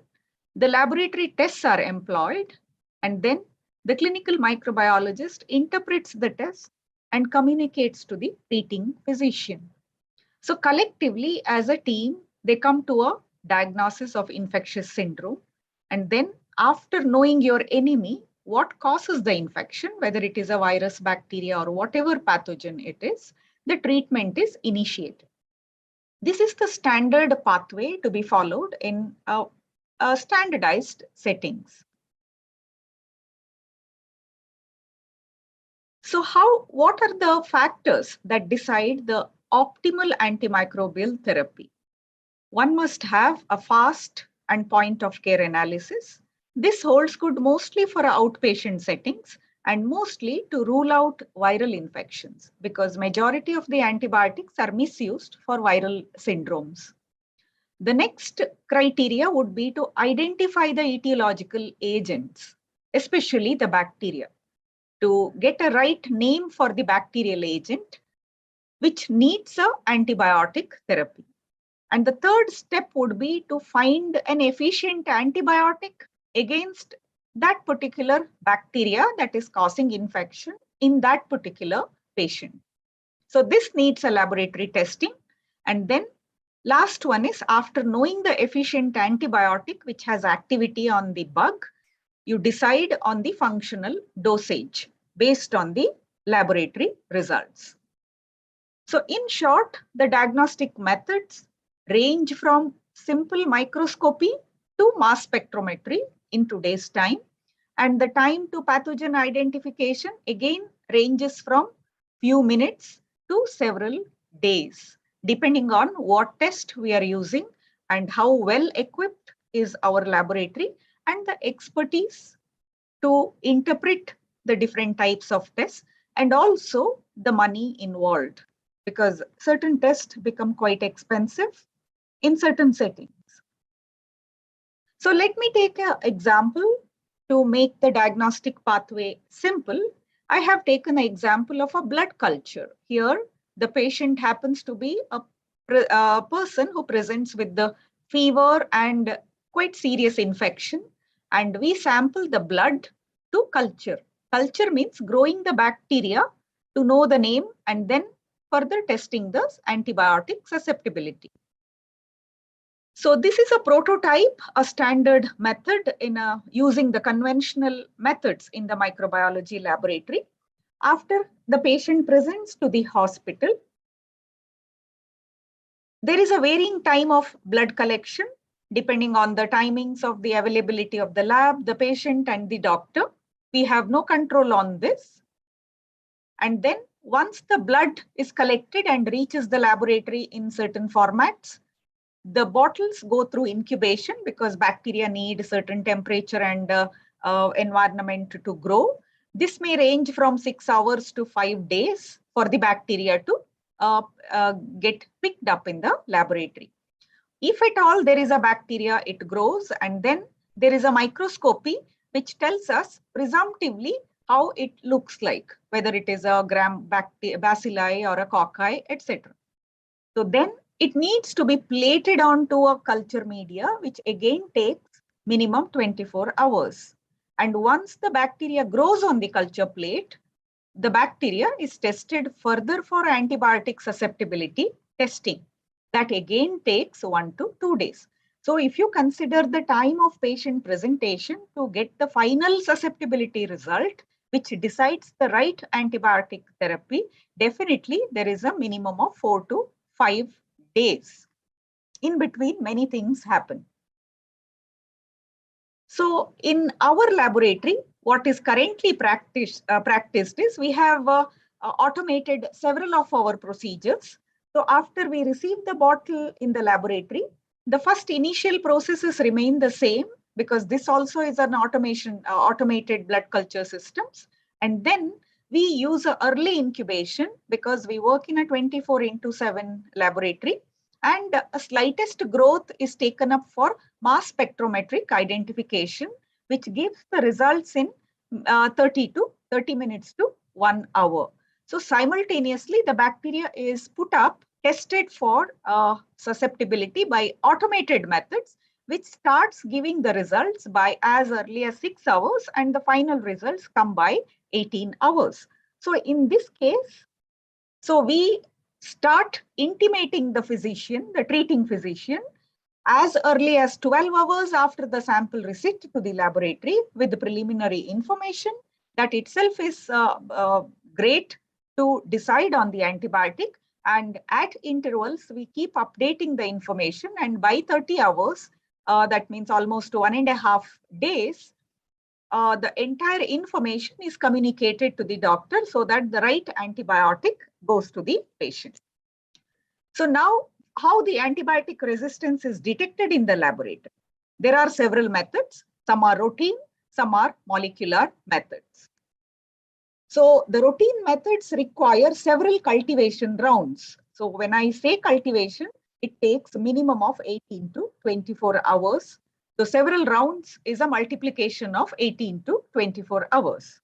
Speaker 5: the laboratory tests are employed, and then the clinical microbiologist interprets the test and communicates to the treating physician. So collectively, as a team, they come to a diagnosis of infectious syndrome. And then after knowing your enemy, what causes the infection, whether it is a virus, bacteria, or whatever pathogen it is, the treatment is initiated. This is the standard pathway to be followed in standardized settings. So what are the factors that decide the optimal antimicrobial therapy? One must have a fast and point of care analysis. This holds good mostly for outpatient settings and mostly to rule out viral infections, because majority of the antibiotics are misused for viral syndromes. The next criteria would be to identify the etiological agents, especially the bacteria, to get a right name for the bacterial agent which needs an antibiotic therapy. And the third step would be to find an efficient antibiotic against that particular bacteria that is causing infection in that particular patient. So this needs a laboratory testing. And then last one is, after knowing the efficient antibiotic which has activity on the bug, you decide on the functional dosage based on the laboratory results. So in short, the diagnostic methods range from simple microscopy to mass spectrometry in today's time. And the time to pathogen identification again ranges from few minutes to several days, depending on what test we are using and how well equipped is our laboratory and the expertise to interpret the different types of tests, and also the money involved, because certain tests become quite expensive in certain settings. So let me take an example to make the diagnostic pathway simple. I have taken an example of a blood culture. Here, the patient happens to be a person who presents with the fever and quite serious infection, and we sample the blood to culture. Culture means growing the bacteria to know the name and then further testing the antibiotic susceptibility. So this is a prototype, a standard method in using the conventional methods in the microbiology laboratory. After the patient presents to the hospital, there is a varying time of blood collection depending on the timings of the availability of the lab, the patient and the doctor. We have no control on this. And then once the blood is collected and reaches the laboratory in certain formats, the bottles go through incubation because bacteria need a certain temperature and environment to grow. This may range from 6 hours to 5 days for the bacteria to get picked up in the laboratory. If at all there is a bacteria, it grows, and then there is a microscopy which tells us presumptively how it looks like, whether it is a gram bacilli or a cocci, etc. So then it needs to be plated onto a culture media, which again takes minimum 24 hours. And once the bacteria grows on the culture plate, the bacteria is tested further for antibiotic susceptibility testing. That again takes 1 to 2 days. So if you consider the time of patient presentation to get the final susceptibility result, which decides the right antibiotic therapy, definitely there is a minimum of 4 to 5 days. In between, many things happen. So in our laboratory, what is currently practiced is we have automated several of our procedures. So after we receive the bottle in the laboratory, the first initial processes remain the same because this also is an automated blood culture systems. And then we use early incubation because we work in a 24/7 laboratory, and a slightest growth is taken up for mass spectrometric identification, which gives the results in 30 minutes to 1 hour. So simultaneously, the bacteria is put up, tested for susceptibility by automated methods, which starts giving the results by as early as 6 hours, and the final results come by 18 hours. So in this case, so we start intimating the physician, the treating physician, as early as 12 hours after the sample receipt to the laboratory with the preliminary information. That itself is great to decide on the antibiotic. And at intervals, we keep updating the information. And by 30 hours, that means almost 1.5 days, the entire information is communicated to the doctor so that the right antibiotic goes to the patient. So now, how the antibiotic resistance is detected in the laboratory. There are several methods. Some are routine, some are molecular methods. So the routine methods require several cultivation rounds. So when I say cultivation, it takes a minimum of 18 to 24 hours. So several rounds is a multiplication of 18 to 24 hours.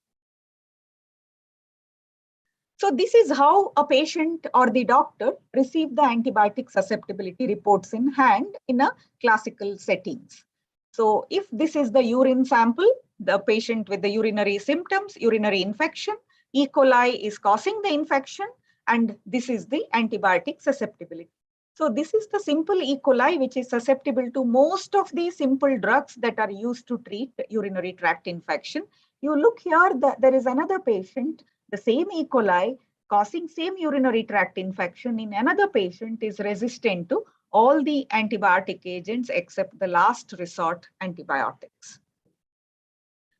Speaker 5: So this is how a patient or the doctor receive the antibiotic susceptibility reports in hand in a classical settings. So if this is the urine sample, the patient with the urinary symptoms, urinary infection, E. coli is causing the infection, and this is the antibiotic susceptibility. So this is the simple E. coli, which is susceptible to most of the simple drugs that are used to treat urinary tract infection. You look here, there is another patient, the same E. coli causing same urinary tract infection in another patient is resistant to all the antibiotic agents except the last resort antibiotics.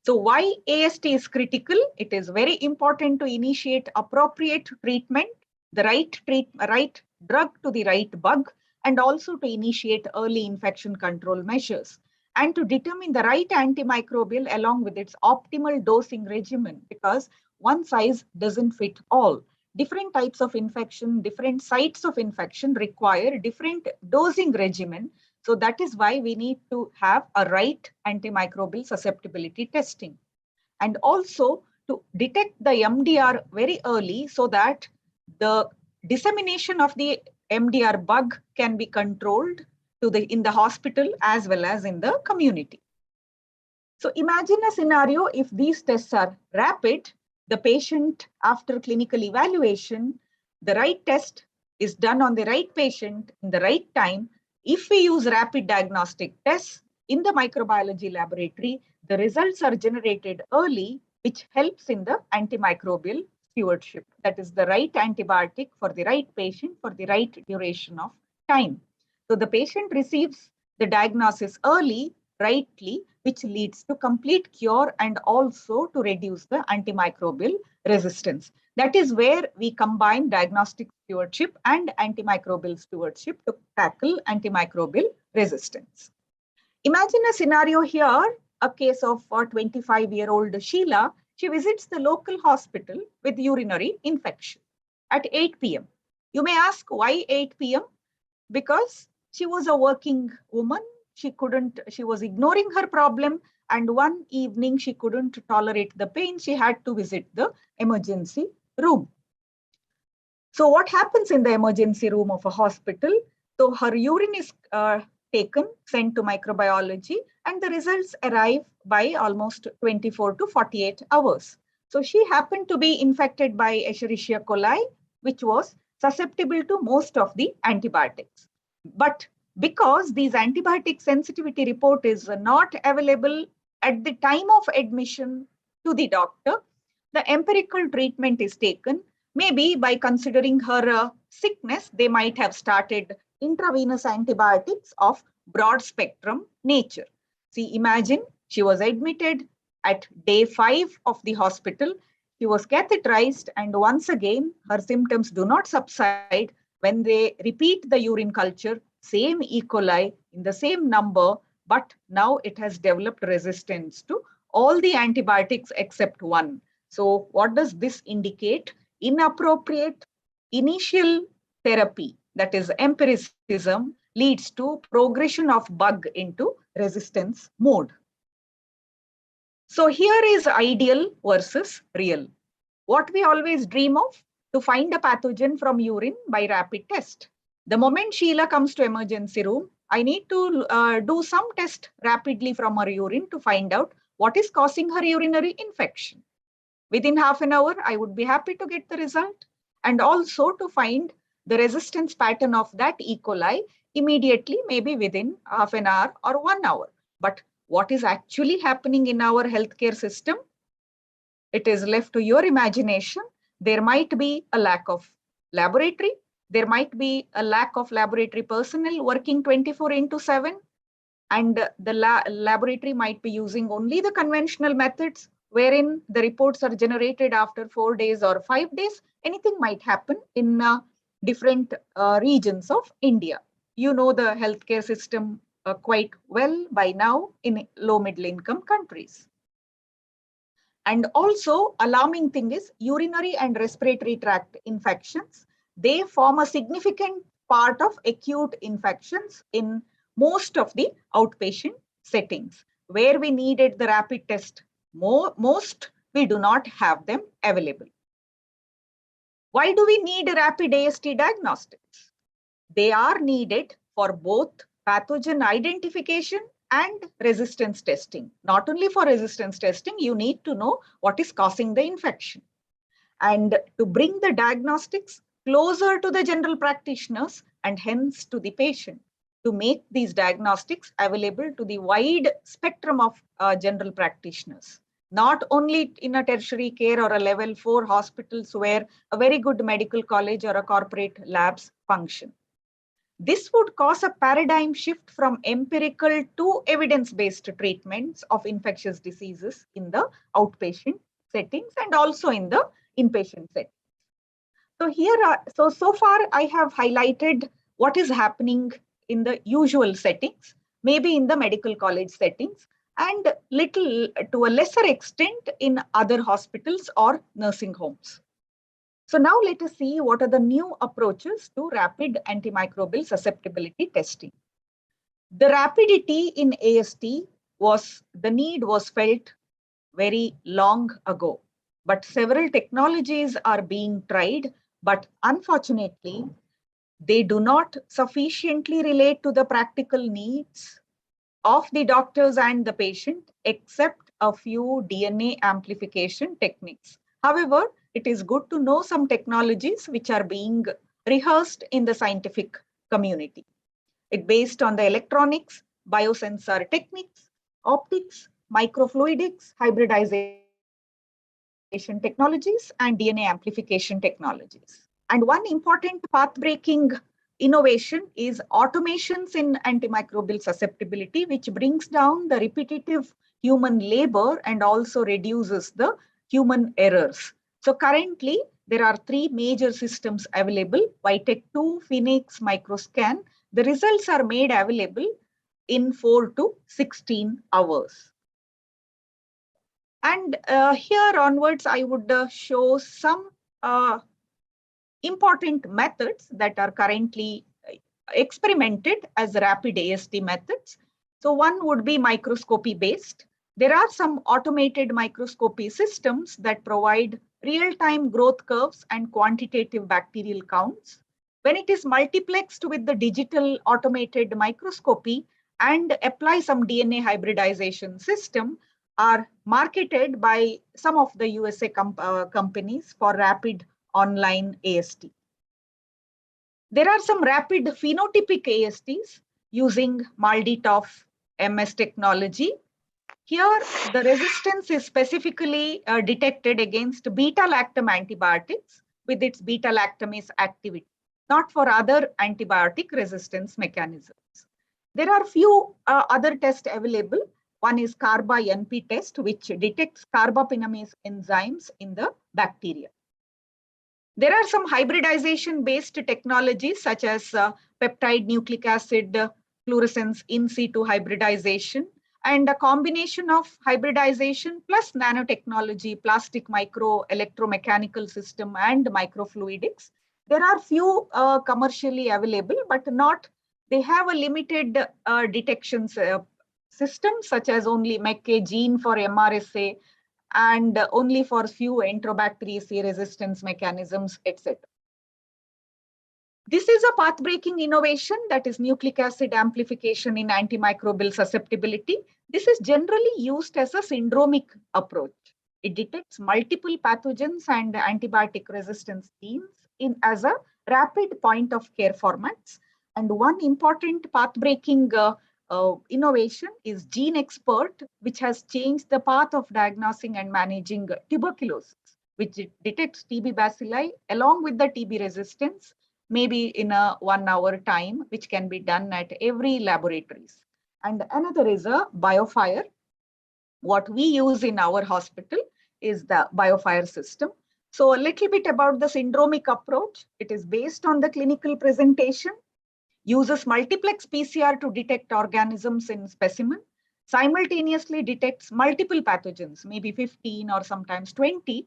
Speaker 5: So why AST is critical? It is very important to initiate appropriate treatment, the right drug to the right bug, and also to initiate early infection control measures, and to determine the right antimicrobial along with its optimal dosing regimen, because one size doesn't fit all. Different types of infection, different sites of infection require different dosing regimen. So that is why we need to have a right antimicrobial susceptibility testing. And also to detect the MDR very early so that the dissemination of the MDR bug can be controlled in the hospital as well as in the community. So imagine a scenario if these tests are rapid, the patient after clinical evaluation, the right test is done on the right patient in the right time. If we use rapid diagnostic tests in the microbiology laboratory, the results are generated early, which helps in the antimicrobial stewardship. That is the right antibiotic for the right patient for the right duration of time. So the patient receives the diagnosis early, rightly, which leads to complete cure and also to reduce the antimicrobial resistance. That is where we combine diagnostic stewardship and antimicrobial stewardship to tackle antimicrobial resistance. Imagine a scenario here, a case of a 25-year-old Sheila. She visits the local hospital with urinary infection at 8 p.m. You may ask why 8 p.m.? Because she was a working woman. She was ignoring her problem, and one evening she couldn't tolerate the pain. She had to visit the emergency room. So what happens in the emergency room of a hospital? So her urine is taken, sent to microbiology, and the results arrive by almost 24 to 48 hours. So she happened to be infected by Escherichia coli, which was susceptible to most of the antibiotics. But because these antibiotic sensitivity report is not available at the time of admission to the doctor, the empirical treatment is taken. Maybe by considering her sickness, they might have started intravenous antibiotics of broad spectrum nature. See, imagine she was admitted at day 5 of the hospital. She was catheterized, and once again, her symptoms do not subside. When they repeat the urine culture, same E. coli in the same number, but now it has developed resistance to all the antibiotics except one. So what does this indicate? Inappropriate initial therapy, that is empiricism, leads to progression of bug into resistance mode. So here is ideal versus real. What we always dream of, to find a pathogen from urine by rapid test. The moment Sheila comes to emergency room, I need to do some test rapidly from her urine to find out what is causing her urinary infection. Within half an hour, I would be happy to get the result, and also to find the resistance pattern of that E. coli immediately, maybe within half an hour or 1 hour. But what is actually happening in our healthcare system? It is left to your imagination. There might be a lack of laboratory. There might be a lack of laboratory personnel working 24/7. And the laboratory might be using only the conventional methods, wherein the reports are generated after 4 days or 5 days. Anything might happen in different regions of India. You know the healthcare system quite well by now in low middle income countries. And also, alarming thing is urinary and respiratory tract infections. They form a significant part of acute infections in most of the outpatient settings. Where we needed the rapid test most, we do not have them available. Why do we need rapid AST diagnostics? They are needed for both pathogen identification and resistance testing. Not only for resistance testing, you need to know what is causing the infection. And to bring the diagnostics closer to the general practitioners and hence to the patient, to make these diagnostics available to the wide spectrum of general practitioners. Not only in a tertiary care or a level 4 hospitals where a very good medical college or a corporate labs function. This would cause a paradigm shift from empirical to evidence-based treatments of infectious diseases in the outpatient settings and also in the inpatient settings. So here, so far I have highlighted what is happening in the usual settings, maybe in the medical college settings, and little to a lesser extent in other hospitals or nursing homes. So now let us see what are the new approaches to rapid antimicrobial susceptibility testing. The rapidity in AST the need was felt very long ago, but several technologies are being tried, but unfortunately, they do not sufficiently relate to the practical needs of the doctors and the patient, except a few DNA amplification techniques. However, it is good to know some technologies which are being rehearsed in the scientific community. It based on the electronics, biosensor techniques, optics, microfluidics, hybridization technologies, and DNA amplification technologies. And one important path-breaking innovation is automations in antimicrobial susceptibility, which brings down the repetitive human labor and also reduces the human errors. So currently, there are 3 major systems available: Vitek 2, Phoenix, Microscan. The results are made available in 4 to 16 hours. And here onwards, I would show some important methods that are currently experimented as rapid AST methods. So one would be microscopy based. There are some automated microscopy systems that provide real-time growth curves and quantitative bacterial counts. When it is multiplexed with the digital automated microscopy and apply some DNA hybridization system, are marketed by some of the USA companies for rapid online AST. There are some rapid phenotypic ASTs using MALDI-TOF MS technology. Here, the resistance is specifically detected against beta-lactam antibiotics with its beta-lactamase activity, not for other antibiotic resistance mechanisms. There are few other tests available. One is CARBA-NP test, which detects carbapinamase enzymes in the bacteria. There are some hybridization-based technologies such as peptide nucleic acid fluorescence in situ hybridization, and a combination of hybridization plus nanotechnology, plastic micro electromechanical system, and microfluidics. There are few commercially available, but not, they have a limited detection system, such as only MEK gene for MRSA, and only for few Enterobacteriaceae resistance mechanisms, etc. This is a path-breaking innovation, that is nucleic acid amplification in antimicrobial susceptibility. This is generally used as a syndromic approach. It detects multiple pathogens and antibiotic resistance genes as a rapid point of care formats. And one important path-breaking innovation is Gene Expert, which has changed the path of diagnosing and managing tuberculosis, which detects TB bacilli along with the TB resistance, maybe in a 1 hour time, which can be done at every laboratories. And another is a BioFire. What we use in our hospital is the BioFire system. So a little bit about the syndromic approach. It is based on the clinical presentation, uses multiplex PCR to detect organisms in specimen, simultaneously detects multiple pathogens, maybe 15 or sometimes 20,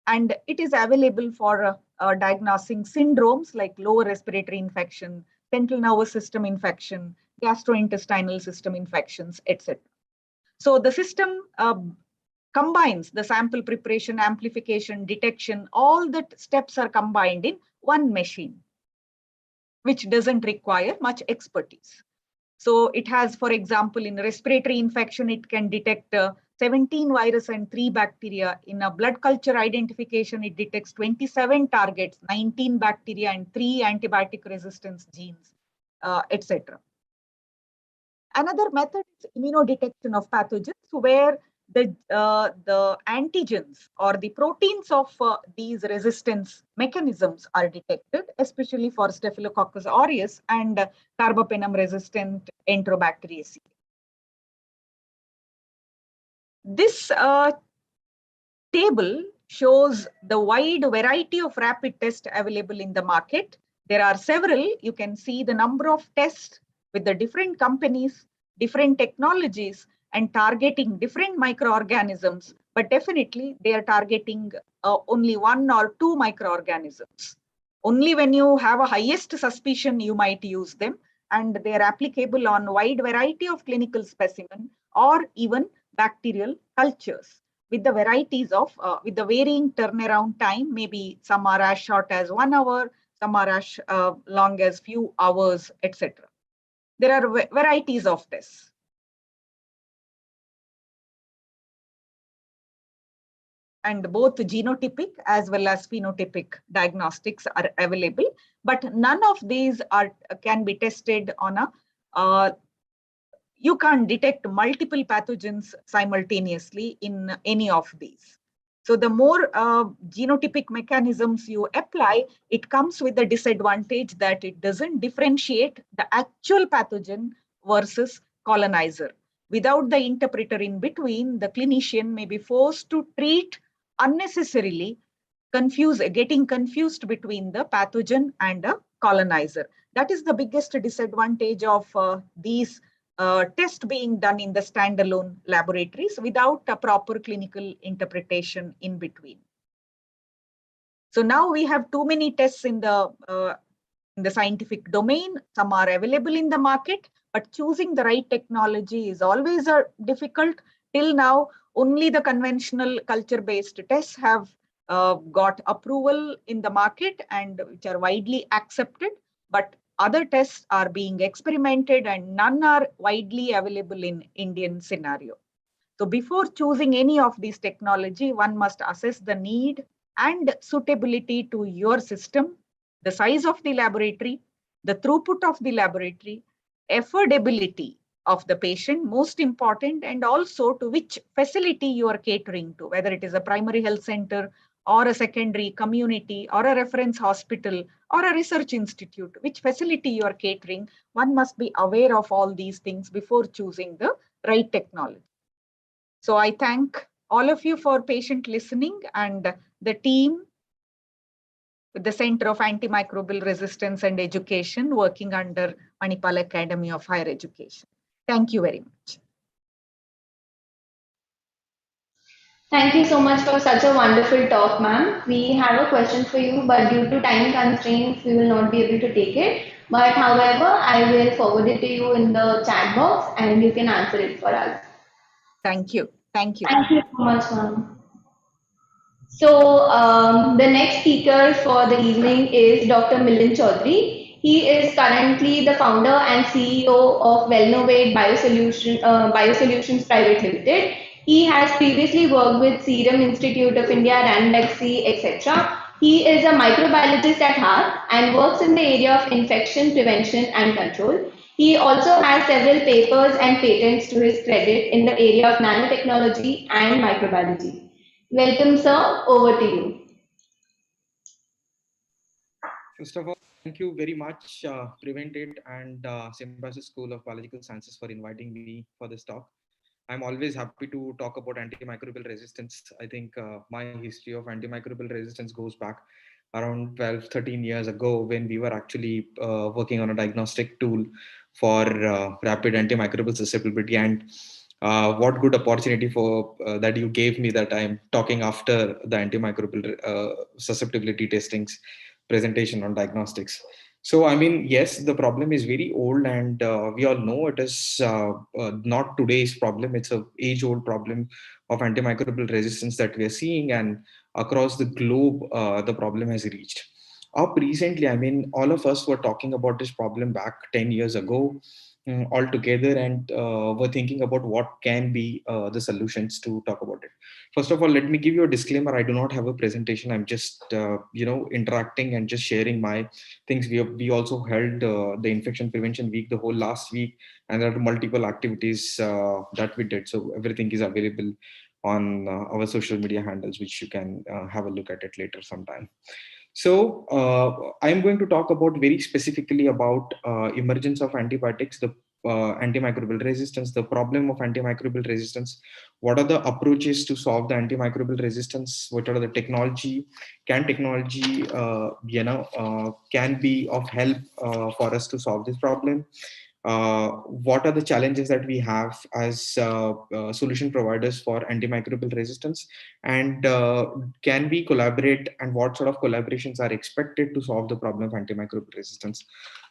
Speaker 5: and it is available for diagnosing syndromes like lower respiratory infection, central nervous system infection, gastrointestinal system infections, etc. So the system combines the sample preparation, amplification, detection, all the steps are combined in one machine, which doesn't require much expertise. So it has, for example, in respiratory infection, it can detect 17 virus and 3 bacteria. In a blood culture identification, it detects 27 targets, 19 bacteria and 3 antibiotic resistance genes, etc. Another method is immunodetection of pathogens, where the antigens or the proteins of these resistance mechanisms are detected, especially for Staphylococcus aureus and carbapenem resistant Enterobacteriaceae. This table shows the wide variety of rapid tests available in the market. There are several. You can see the number of tests with the different companies, different technologies, and targeting different microorganisms, but definitely they are targeting only 1 or 2 microorganisms. Only when you have a highest suspicion, you might use them, and they are applicable on wide variety of clinical specimen or even bacterial cultures with the varieties of, with the varying turnaround time. Maybe some are as short as 1 hour, some are as long as few hours, etc. There are varieties of tests. And both genotypic as well as phenotypic diagnostics are available, but none of these can be tested on a, you can't detect multiple pathogens simultaneously in any of these. So the more genotypic mechanisms you apply, it comes with the disadvantage that it doesn't differentiate the actual pathogen versus colonizer. Without the interpreter in between, the clinician may be forced to treat unnecessarily, getting confused between the pathogen and a colonizer. That is the biggest disadvantage of these tests being done in the standalone laboratories without a proper clinical interpretation in between. So now we have too many tests in the scientific domain. Some are available in the market, but choosing the right technology is always difficult. Till now, only the conventional culture-based tests have got approval in the market and which are widely accepted, but other tests are being experimented and none are widely available in Indian scenario. So before choosing any of these technology, one must assess the need and suitability to your system, the size of the laboratory, the throughput of the laboratory, affordability of the patient, most important, and also to which facility you are catering to, whether it is a primary health center or a secondary community or a reference hospital or a research institute, which facility you are catering. One must be aware of all these things before choosing the right technology. So I thank all of you for patient listening and the team with the Center of Antimicrobial Resistance and Education working under Manipal Academy of Higher Education. Thank you very much.
Speaker 2: Thank you so much for such a wonderful talk, ma'am. We have a question for you, but due to time constraints, we will not be able to take it. But however, I will forward it to you in the chat box and you can answer it for us.
Speaker 5: Thank you. Thank you.
Speaker 2: Thank you so much, ma'am. So the next speaker for the evening is Dr. Milind Chaudhary. He is currently the founder and CEO of Wellnovate Biosolutions Private Limited. He has previously worked with Serum Institute of India, Ranbaxy, etc. He is a microbiologist at heart and works in the area of infection prevention and control. He also has several papers and patents to his credit in the area of nanotechnology and microbiology. Welcome, sir. Over to you.
Speaker 6: First of all, thank you very much, Prevented and Symbiosis School of Biological Sciences for inviting me for this talk. I'm always happy to talk about antimicrobial resistance. I think my history of antimicrobial resistance goes back around 12, 13 years ago when we were actually working on a diagnostic tool for rapid antimicrobial susceptibility. And what good opportunity for that you gave me that I'm talking after the antimicrobial susceptibility testings presentation on diagnostics. So, I mean, yes, the problem is very old, and we all know it is not today's problem. It's a age-old problem of antimicrobial resistance that we are seeing, and across the globe, the problem has reached. Up recently, I mean, all of us were talking about this problem back 10 years ago all together, and were thinking about what can be the solutions to talk about it. First of all, let me give you a disclaimer. I do not have a presentation. I'm just, interacting and just sharing my things. We also held the infection prevention week the whole last week, and there are multiple activities that we did. So everything is available on our social media handles, which you can have a look at it later sometime. So I'm going to talk about very specifically about emergence of antibiotics, the antimicrobial resistance, the problem of antimicrobial resistance. What are the approaches to solve the antimicrobial resistance? What are the technology? Can technology, can be of help for us to solve this problem? What are the challenges that we have as solution providers for antimicrobial resistance, and can we collaborate, and what sort of collaborations are expected to solve the problem of antimicrobial resistance?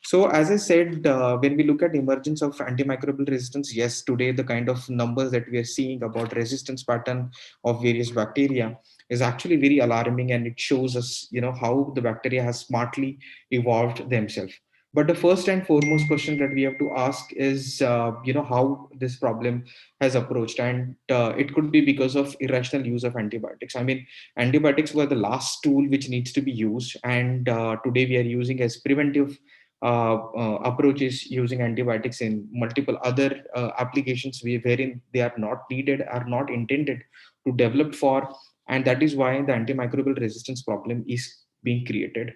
Speaker 6: So as I said, when we look at emergence of antimicrobial resistance, yes, today the kind of numbers that we are seeing about resistance pattern of various bacteria is actually very alarming, and it shows us, how the bacteria has smartly evolved themselves. But the first and foremost question that we have to ask is, how this problem has approached, and it could be because of irrational use of antibiotics. I mean, antibiotics were the last tool which needs to be used, and today we are using as preventive approaches using antibiotics in multiple other applications wherein they are not needed, are not intended to develop for, and that is why the antimicrobial resistance problem is being created.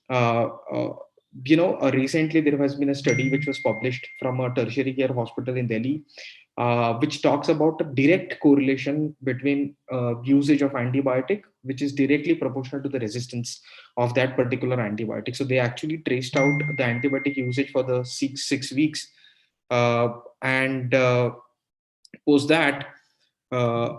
Speaker 6: Uh, uh, Recently there has been a study which was published from a tertiary care hospital in Delhi, which talks about a direct correlation between usage of antibiotic, which is directly proportional to the resistance of that particular antibiotic. So they actually traced out the antibiotic usage for the six weeks, and post that. Uh,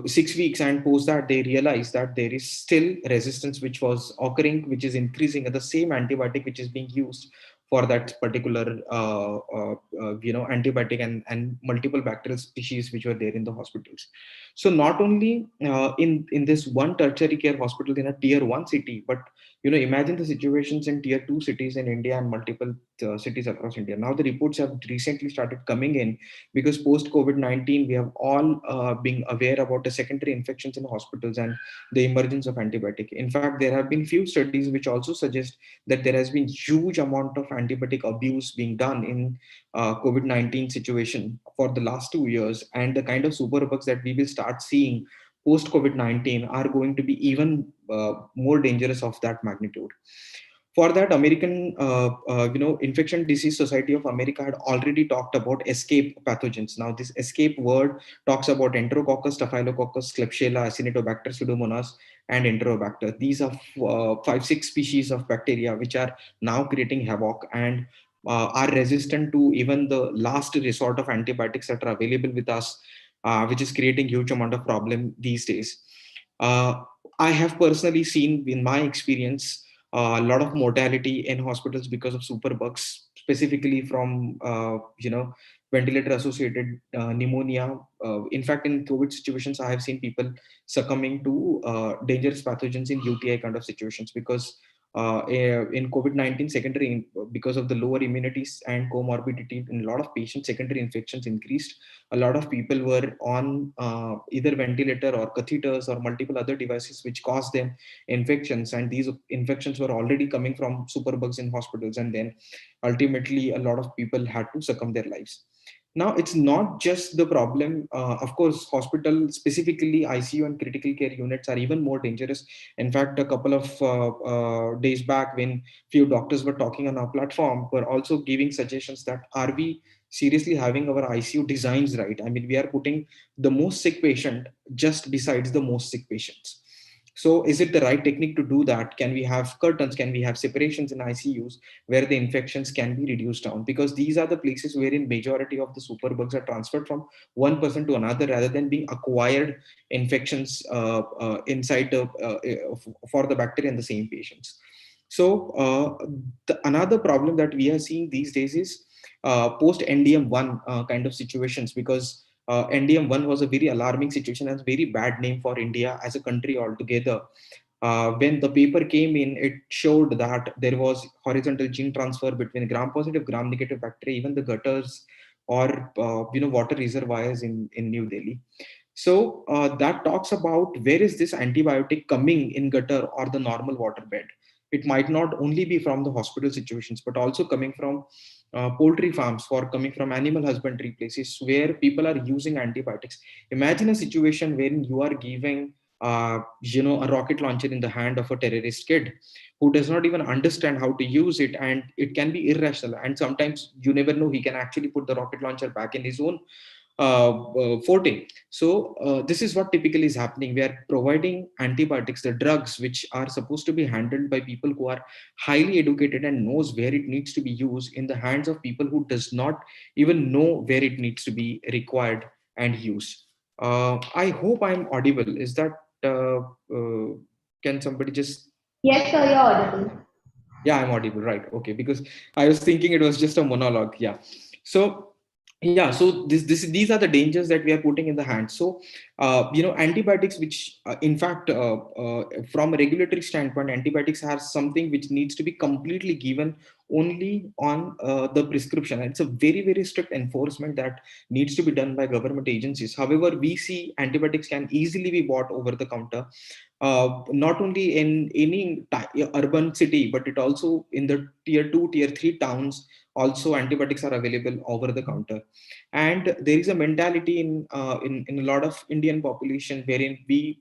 Speaker 6: 6 weeks, and post that they realized that there is still resistance which was occurring, which is increasing at the same antibiotic which is being used for that particular antibiotic, and multiple bacterial species which were there in the hospitals. So not only in this one tertiary care hospital in a tier 1 city, but imagine the situations in tier 2 cities in India and multiple cities across India. Now the reports have recently started coming in, because post COVID-19 we have all been aware about the secondary infections in hospitals and the emergence of antibiotic. In fact, there have been few studies which also suggest that there has been huge amount of antibiotic abuse being done in COVID-19 situation for the last 2 years, and the kind of superbugs that we will start seeing post COVID-19 are going to be even more dangerous of that magnitude. For that, American, Infection Disease Society of America had already talked about escape pathogens. Now, this escape word talks about Enterococcus, Staphylococcus, Klebsiella, Acinetobacter, Pseudomonas, and Enterobacter. These are 5, 6 species of bacteria which are now creating havoc, and are resistant to even the last resort of antibiotics that are available with us, which is creating huge amount of problem these days. Uh, I have personally seen in my experience a lot of mortality in hospitals because of superbugs, specifically from ventilator associated pneumonia. In fact, in COVID situations, I have seen people succumbing to dangerous pathogens in UTI kind of situations, because in COVID-19 secondary, because of the lower immunities and comorbidity in a lot of patients, secondary infections increased. A lot of people were on either ventilator or catheters or multiple other devices which caused them infections, and these infections were already coming from superbugs in hospitals, and then ultimately a lot of people had to succumb their lives. Now it's not just the problem. Of course, hospital, specifically ICU and critical care units, are even more dangerous. In fact, a couple of days back, when few doctors were talking on our platform, were also giving suggestions that are we seriously having our ICU designs right? I mean, we are putting the most sick patient just besides the most sick patients. So is it the right technique to do that? Can we have curtains? Can we have separations in ICUs where the infections can be reduced down? Because these are the places wherein majority of the superbugs are transferred from one person to another, rather than being acquired infections inside for the bacteria in the same patients. So another problem that we are seeing these days is post NDM1 kind of situations, because NDM1 was a very alarming situation and very bad name for India as a country altogether. When the paper came in, it showed that there was horizontal gene transfer between gram-positive, gram-negative bacteria, even the gutters or water reservoirs in New Delhi. So that talks about where is this antibiotic coming in gutter or the normal water bed. It might not only be from the hospital situations, but also coming from poultry farms, for coming from animal husbandry places where people are using antibiotics. Imagine a situation wherein you are giving a rocket launcher in the hand of a terrorist kid who does not even understand how to use it, and it can be irrational, and sometimes you never know, he can actually put the rocket launcher back in his own forte. So this is what typically is happening. We are providing antibiotics, the drugs which are supposed to be handled by people who are highly educated and knows where it needs to be used, in the hands of people who does not even know where it needs to be required and used. I hope I'm audible. Is that can somebody just?
Speaker 2: Yes, sir, you're audible.
Speaker 6: Yeah, I'm audible, right? Okay, because I was thinking it was just a monologue. Yeah. So yeah, so these are the dangers that we are putting in the hands. So antibiotics, which in fact from a regulatory standpoint, antibiotics are something which needs to be completely given only on the prescription, and it's a very strict enforcement that needs to be done by government agencies. However, we see antibiotics can easily be bought over the counter, not only in any urban city, but it also in the tier 2, tier 3 towns. Also antibiotics are available over the counter, and there is a mentality in a lot of Indian population wherein we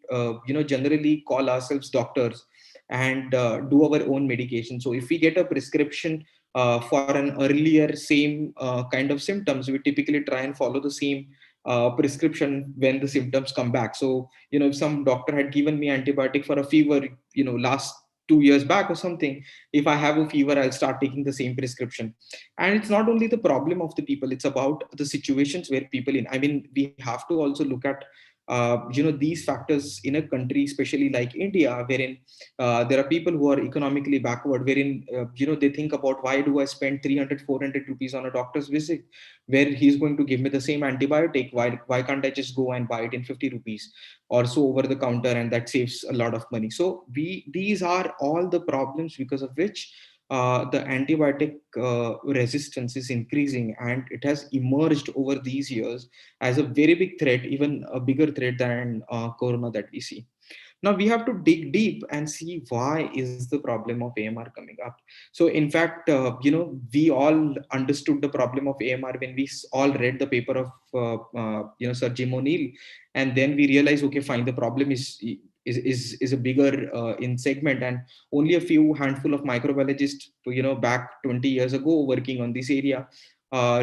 Speaker 6: generally call ourselves doctors and do our own medication. So if we get a prescription for an earlier same kind of symptoms, we typically try and follow the same prescription when the symptoms come back. So if some doctor had given me antibiotic for a fever last 2 years back or something, if I have a fever, I'll start taking the same prescription. And it's not only the problem of the people, it's about the situations where people in. I mean, we have to also look at these factors in a country especially like India, wherein there are people who are economically backward, wherein they think about, why do I spend 300-400 rupees on a doctor's visit where he's going to give me the same antibiotic? Why can't I just go and buy it in 50 rupees or so over the counter, and that saves a lot of money? So these are all the problems because of which the antibiotic resistance is increasing, and it has emerged over these years as a very big threat, even a bigger threat than corona that we see. Now we have to dig deep and see why is the problem of AMR coming up. So in fact, we all understood the problem of AMR when we all read the paper of Sir Jim O'Neill, and then we realized, okay, fine, the problem is a bigger in segment, and only a few handful of microbiologists, back 20 years ago working on this area,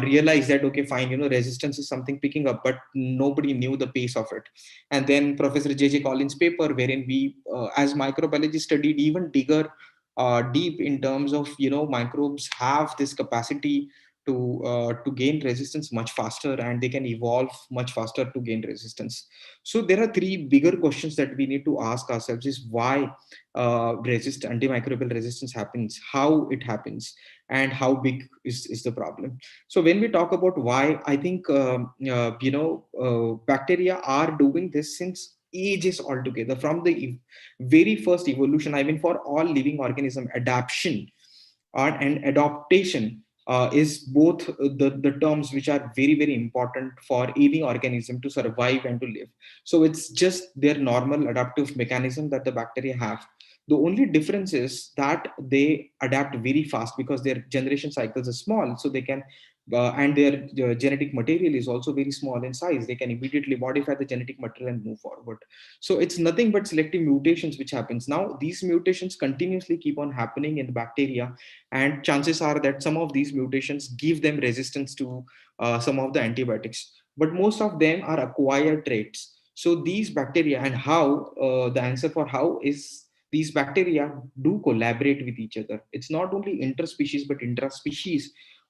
Speaker 6: realized that, okay, fine, resistance is something picking up, but nobody knew the pace of it. And then Professor J.J. Collins' paper, wherein we, as microbiologists, studied even deep in terms of, microbes have this capacity to gain resistance much faster, and they can evolve much faster to gain resistance. So there are three bigger questions that we need to ask ourselves: is why antimicrobial resistance happens, how it happens, and how big is the problem. So when we talk about why, I think bacteria are doing this since ages altogether. From the very first evolution, I mean, for all living organism, adaptation and adaptation is both the terms which are very, very important for any organism to survive and to live. So it's just their normal adaptive mechanism that the bacteria have. The only difference is that they adapt very fast because their generation cycles are small, so they can and their genetic material is also very small in size. They can immediately modify the genetic material and move forward. So it's nothing but selective mutations which happens. Now these mutations continuously keep on happening in the bacteria, and chances are that some of these mutations give them resistance to some of the antibiotics, but most of them are acquired traits. So these bacteria, and how, the answer for how is, these bacteria do collaborate with each other. It's not only interspecies but intraspecies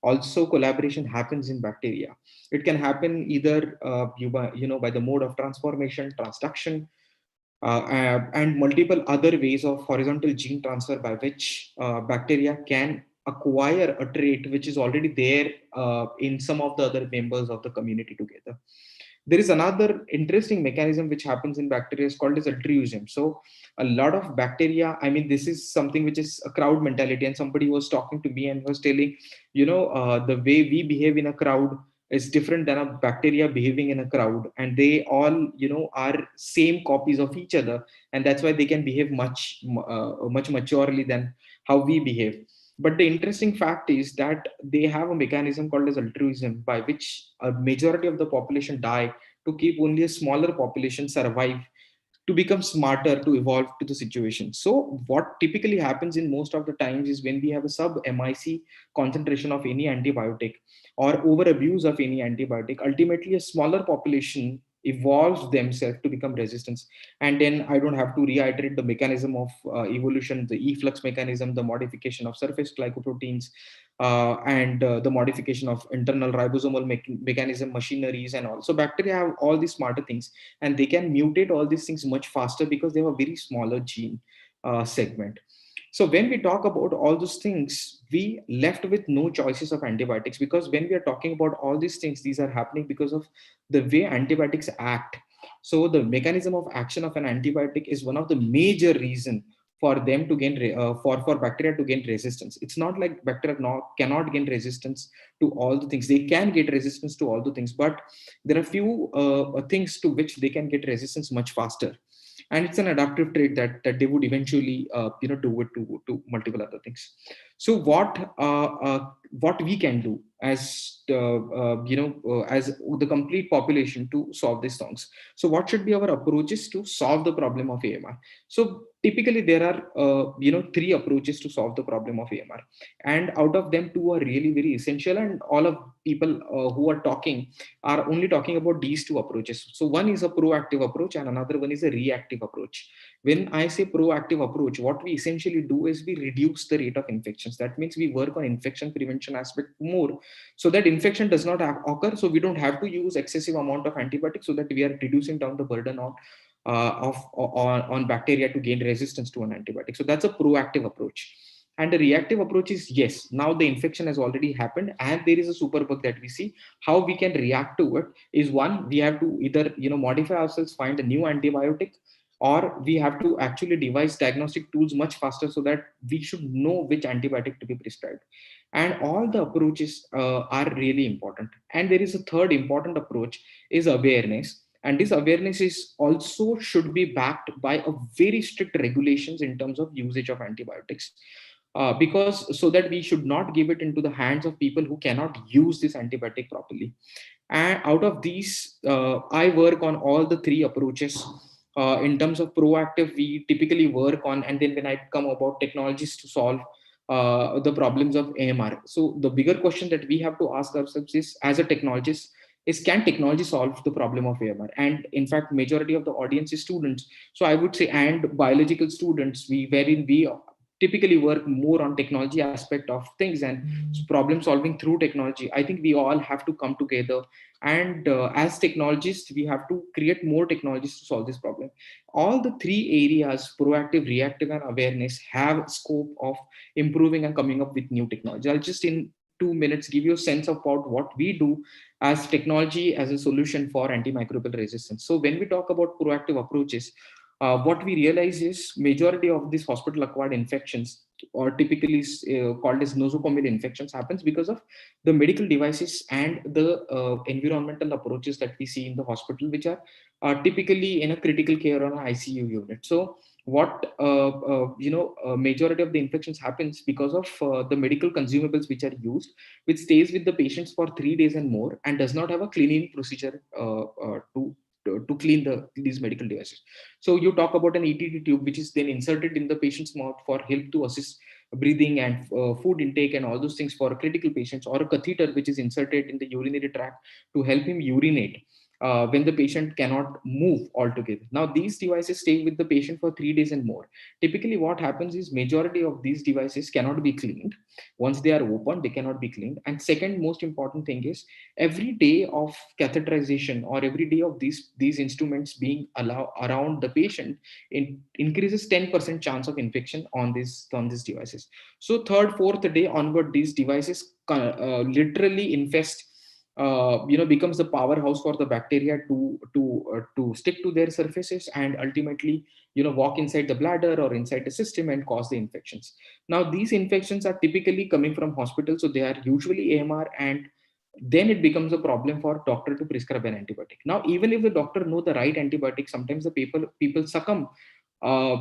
Speaker 6: also collaboration happens in bacteria. It can happen either by the mode of transformation, transduction, and multiple other ways of horizontal gene transfer by which bacteria can acquire a trait which is already there in some of the other members of the community together. There is another interesting mechanism which happens in bacteria is called as altruism. So a lot of bacteria, I mean, this is something which is a crowd mentality, and somebody was talking to me and was telling, the way we behave in a crowd is different than a bacteria behaving in a crowd, and they all are same copies of each other, and that's why they can behave much maturely than how we behave. But the interesting fact is that they have a mechanism called as altruism, by which a majority of the population die to keep only a smaller population survive, to become smarter, to evolve to the situation. So what typically happens in most of the times is when we have a sub MIC concentration of any antibiotic or over abuse of any antibiotic, ultimately a smaller population evolves themselves to become resistant. And then I don't have to reiterate the mechanism of evolution, the efflux mechanism, the modification of surface glycoproteins, and the modification of internal ribosomal mechanism machineries and all. So bacteria have all these smarter things, and they can mutate all these things much faster because they have a very smaller gene segment. So when we talk about all those things, we left with no choices of antibiotics, because when we are talking about all these things, these are happening because of the way antibiotics act. So the mechanism of action of an antibiotic is one of the major reason for them to gain for bacteria to gain resistance. It's not like bacteria cannot gain resistance to all the things. They can get resistance to all the things, but there are few things to which they can get resistance much faster, and it's an adaptive trait that they would eventually do it to multiple other things. So what we can do as as the complete population to solve these things. So what should be our approaches to solve the problem of AMR? So typically there are three approaches to solve the problem of AMR, and out of them two are really very essential, and all of people who are talking are only talking about these two approaches. So one is a proactive approach and another one is a reactive approach. When I say proactive approach, what we essentially do is we reduce the rate of infections. That means we work on infection prevention aspect more, so that infection does not occur, so we don't have to use excessive amount of antibiotics, so that we are reducing down the burden on bacteria to gain resistance to an antibiotic. So that's a proactive approach. And the reactive approach is, yes, now the infection has already happened and there is a superbug that we see. How we can react to it is, one, we have to either modify ourselves, find a new antibiotic, or we have to actually devise diagnostic tools much faster, so that we should know which antibiotic to be prescribed. And all the approaches are really important. And there is a third important approach, is awareness. And this awareness is also should be backed by a very strict regulations in terms of usage of antibiotics, because so that we should not give it into the hands of people who cannot use this antibiotic properly. And out of these, I work on all the three approaches. In terms of proactive, we typically work on, and then when I come about technologies to solve the problems of AMR. So the bigger question that we have to ask ourselves is, as a technologist, is, can technology solve the problem of AMR? And in fact, majority of the audience is students. So I would say, and biological students, wherein we typically work more on technology aspect of things and problem solving through technology. I think we all have to come together, and as technologists we have to create more technologies to solve this problem. All the three areas, proactive, reactive and awareness, have scope of improving and coming up with new technology. I'll just 2 minutes give you a sense about what we do as technology as a solution for antimicrobial resistance. So when we talk about proactive approaches, what we realize is majority of these hospital acquired infections, or typically called as nosocomial infections, happens because of the medical devices and the environmental approaches that we see in the hospital, which are typically in a critical care or an ICU unit. So what majority of the infections happens because of the medical consumables which are used, which stays with the patients for 3 days and more, and does not have a cleaning procedure to clean these medical devices. So you talk about an ETT tube, which is then inserted in the patient's mouth for help to assist breathing and food intake and all those things for critical patients, or a catheter which is inserted in the urinary tract to help him urinate when the patient cannot move altogether. Now, these devices stay with the patient for 3 days and more. Typically, what happens is majority of these devices cannot be cleaned. Once they are opened, they cannot be cleaned. And second most important thing is every day of catheterization or every day of these instruments being allowed around the patient increases 10% chance of infection on these devices. So third, fourth day onward, these devices literally infest, becomes the powerhouse for the bacteria to stick to their surfaces and ultimately walk inside the bladder or inside the system and cause the infections. Now these infections are typically coming from hospitals, so they are usually AMR, and then it becomes a problem for doctor to prescribe an antibiotic. Now even if the doctor know the right antibiotic, sometimes the people succumb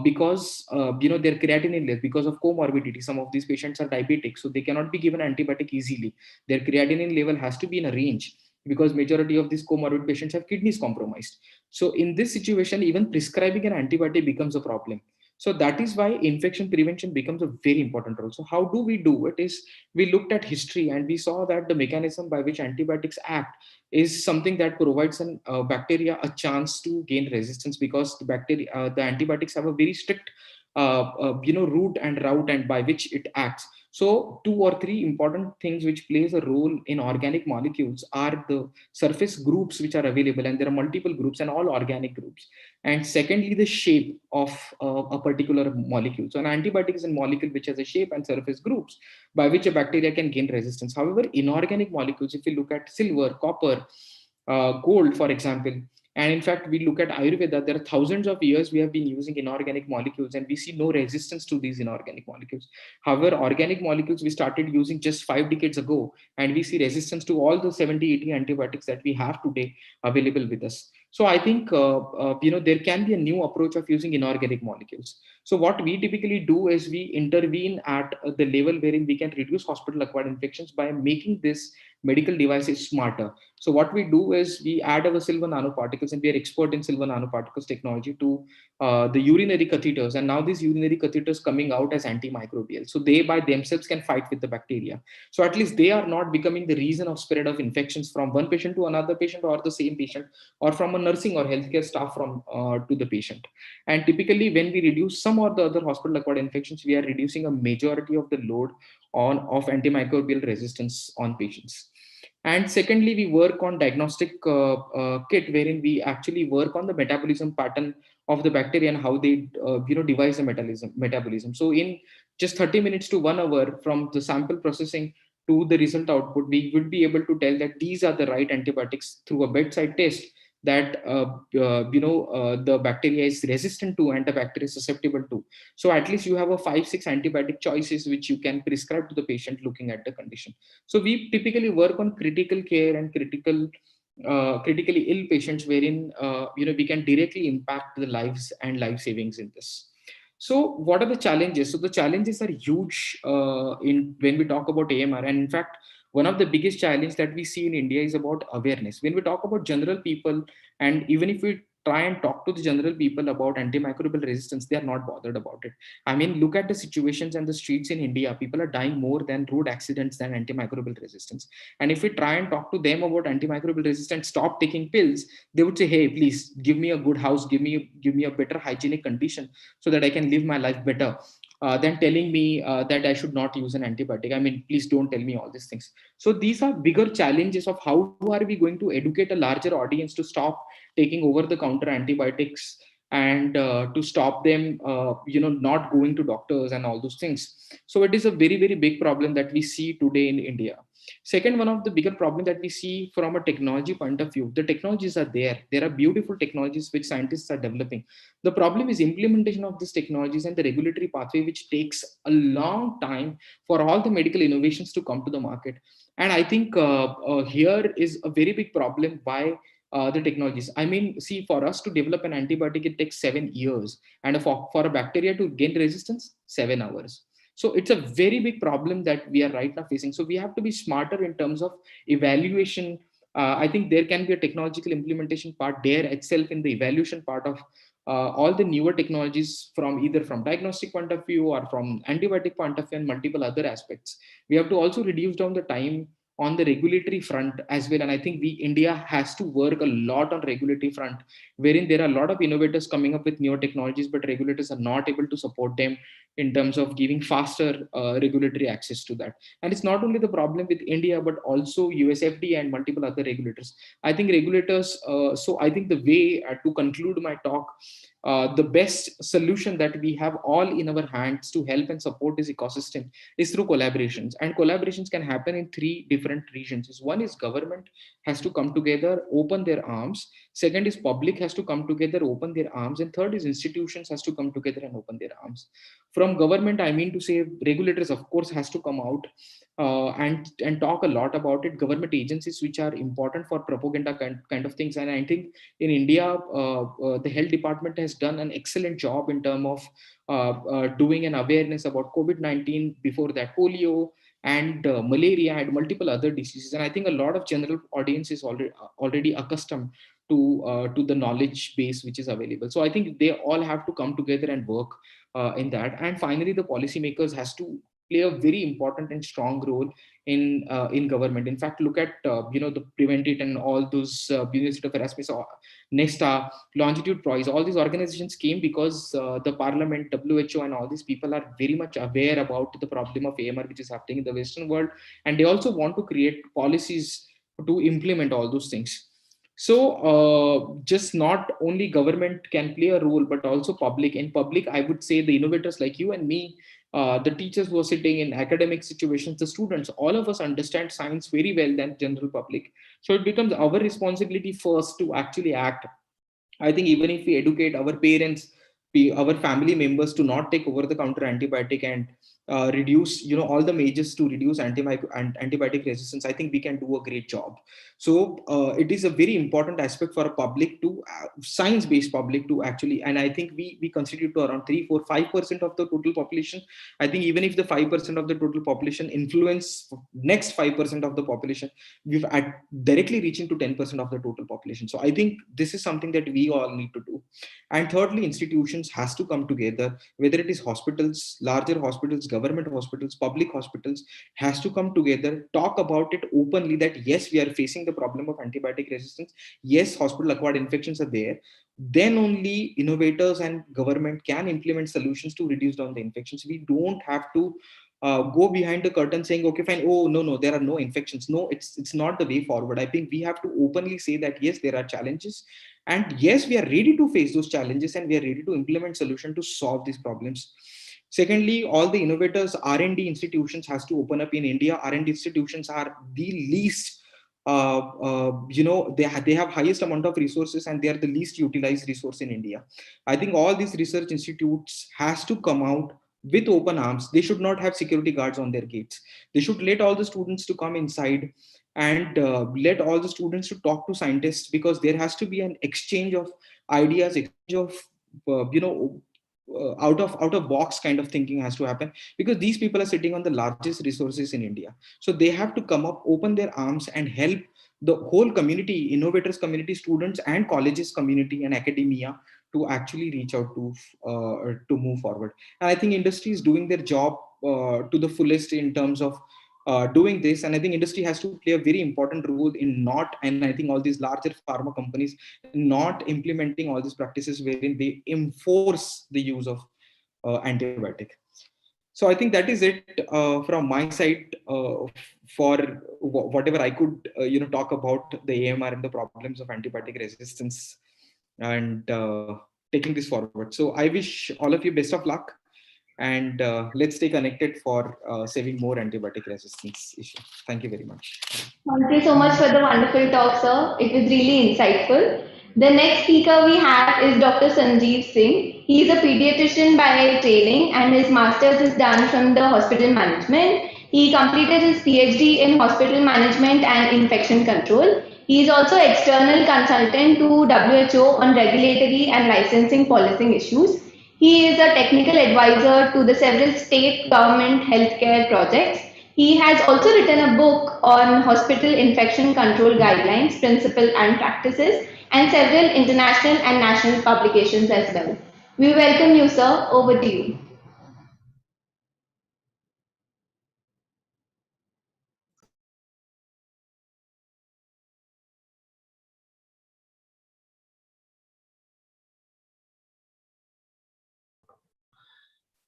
Speaker 6: because their creatinine less because of comorbidity. Some of these patients are diabetic, so they cannot be given antibiotic easily. Their creatinine level has to be in a range because majority of these comorbid patients have kidneys compromised. So in this situation, even prescribing an antibiotic becomes a problem. So that is why infection prevention becomes a very important role. So how do we do it is, we looked at history and we saw that the mechanism by which antibiotics act is something that provides an bacteria a chance to gain resistance, because the antibiotics have a very strict route and route and by which it acts. So two or three important things which plays a role in organic molecules are the surface groups which are available, and there are multiple groups and all organic groups. And secondly, the shape of a particular molecule. So an antibiotic is a molecule which has a shape and surface groups by which a bacteria can gain resistance. However, inorganic molecules, if we look at silver, copper, gold, for example, and in fact, we look at Ayurveda, there are thousands of years we have been using inorganic molecules and we see no resistance to these inorganic molecules. However, organic molecules we started using just 5 decades ago, and we see resistance to all the 70, 80 antibiotics that we have today available with us. So I think, there can be a new approach of using inorganic molecules. So what we typically do is we intervene at the level wherein we can reduce hospital acquired infections by making this medical devices smarter. So what we do is we add our silver nanoparticles, and we are expert in silver nanoparticles technology, to the urinary catheters. And now these urinary catheters coming out as antimicrobial. So they by themselves can fight with the bacteria. So at least they are not becoming the reason of spread of infections from one patient to another patient, or the same patient, or from a nursing or healthcare staff to the patient. And typically when we reduce some or the other hospital acquired infections, we are reducing a majority of the load of antimicrobial resistance on patients. And secondly, we work on diagnostic kit, wherein we actually work on the metabolism pattern of the bacteria and how they devise the metabolism. So in just 30 minutes to 1 hour from the sample processing to the result output, we would be able to tell that these are the right antibiotics through a bedside test, that the bacteria is resistant to and the bacteria is susceptible to. So at least you have a 5-6 antibiotic choices which you can prescribe to the patient looking at the condition. So we typically work on critical care and critically ill patients, wherein we can directly impact the lives and life savings in this. So what are the challenges? So the challenges are huge in when we talk about AMR, and in fact, one of the biggest challenges that we see in India is about awareness. When we talk about general people, and even if we try and talk to the general people about antimicrobial resistance, they are not bothered about it. I mean, look at the situations and the streets in India. People are dying more than road accidents than antimicrobial resistance. And if we try and talk to them about antimicrobial resistance, stop taking pills, they would say, hey, please give me a good house, give me a better hygienic condition so that I can live my life better. Than telling me that I should not use an antibiotic. I mean, please don't tell me all these things. So these are bigger challenges of how are we going to educate a larger audience to stop taking over the counter antibiotics, and to stop them not going to doctors and all those things. So it is a very, very big problem that we see today in India. Second, one of the bigger problem that we see from a technology point of view, the technologies are there. There are beautiful technologies which scientists are developing. The problem is implementation of these technologies and the regulatory pathway, which takes a long time for all the medical innovations to come to the market. And I think here is a very big problem by the technologies. I mean, see, for us to develop an antibiotic, it takes 7 years, and for a bacteria to gain resistance, 7 hours. So it's a very big problem that we are right now facing. So we have to be smarter in terms of evaluation. I think there can be a technological implementation part there itself in the evaluation part of all the newer technologies, from either from diagnostic point of view or from antibiotic point of view and multiple other aspects. We have to also reduce down the time on the regulatory front as well. And I think India has to work a lot on regulatory front, wherein there are a lot of innovators coming up with newer technologies, but regulators are not able to support them in terms of giving faster regulatory access to that. And it's not only the problem with India, but also USFD and multiple other regulators. I think regulators, so I think the way to conclude my talk, the best solution that we have all in our hands to help and support this ecosystem is through collaborations. And collaborations can happen in three different regions. One is government has to come together, open their arms. Second is public has to come together, open their arms. And third is institutions has to come together and open their arms. From government, I mean to say regulators, of course, has to come out and talk a lot about it. Government agencies which are important for propaganda kind of things. And I think in India, the health department has done an excellent job in terms of doing an awareness about COVID-19, before that polio and malaria and multiple other diseases. And I think a lot of general audience is already accustomed to the knowledge base which is available. So I think they all have to come together and work in that. And finally, the policymakers has to play a very important and strong role in government. In fact, look at the Prevent It and all those University of Erasmus, or Nesta, Longitude Prize. All these organizations came because the Parliament, WHO, and all these people are very much aware about the problem of AMR which is happening in the Western world, and they also want to create policies to implement all those things. So just not only government can play a role, but also public. In public, I would say the innovators like you and me, the teachers who are sitting in academic situations, the students, all of us understand science very well than general public. So it becomes our responsibility first to actually act. I think even if we educate our parents, our family members to not take over the counter antibiotic and reduce, all the measures to reduce antibiotic resistance, I think we can do a great job. So it is a very important aspect for a public to science-based public to actually, and I think we constitute to around 3, 4, 5% of the total population. I think even if the 5% of the total population influence next 5% of the population, we've directly reaching to 10% of the total population. So I think this is something that we all need to do. And thirdly, institutions has to come together, whether it is hospitals, larger hospitals, government hospitals, public hospitals, has to come together, talk about it openly, that yes, we are facing the problem of antibiotic resistance. Yes, hospital acquired infections are there. Then only innovators and government can implement solutions to reduce down the infections. We don't have to go behind the curtain saying, okay, fine, oh no, there are no infections. No, it's not the way forward. I think we have to openly say that yes, there are challenges, and yes, we are ready to face those challenges, and we are ready to implement solution to solve these problems. Secondly, all the innovators, R&D institutions has to open up in India. R&D institutions are the least they have highest amount of resources, and they are the least utilized resource in India. I think all these research institutes has to come out with open arms. They should not have security guards on their gates. They should let all the students to come inside, and let all the students to talk to scientists, because there has to be an exchange of ideas, exchange of out of box kind of thinking has to happen, because these people are sitting on the largest resources in India. So they have to come up, open their arms, and help the whole community, innovators community, students and colleges community and academia, to actually reach out to move forward. And I think industry is doing their job to the fullest in terms of doing this. And I think industry has to play a very important role in not, and I think all these larger pharma companies not implementing all these practices wherein they enforce the use of antibiotic. So I think that is it from my side for whatever I could talk about the AMR and the problems of antibiotic resistance, and taking this forward. So I wish all of you best of luck, And let's stay connected for saving more antibiotic resistance issue. Thank you very much.
Speaker 2: Thank you so much for the wonderful talk, sir. It was really insightful. The next speaker we have is Dr. Sanjeev Singh. He is a pediatrician by training and his master's is done from the hospital management. He completed his PhD in hospital management and infection control. He is also external consultant to WHO on regulatory and licensing policy issues. He is a technical advisor to the several state government healthcare projects. He has also written a book on hospital infection control guidelines, principles and practices, and several international and national publications as well. We welcome you, sir. Over to you.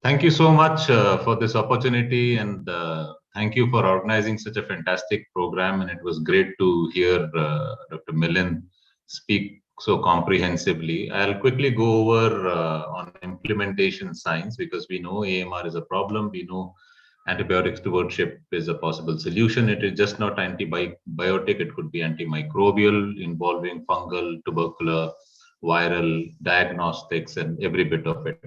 Speaker 7: Thank you so much for this opportunity, and thank you for organizing such a fantastic program. And it was great to hear Dr. Milind speak so comprehensively. I'll quickly go over on implementation science, because we know AMR is a problem. We know antibiotic stewardship is a possible solution. It is just not antibiotic, it could be antimicrobial, involving fungal, tubercular, viral, diagnostics, and every bit of it.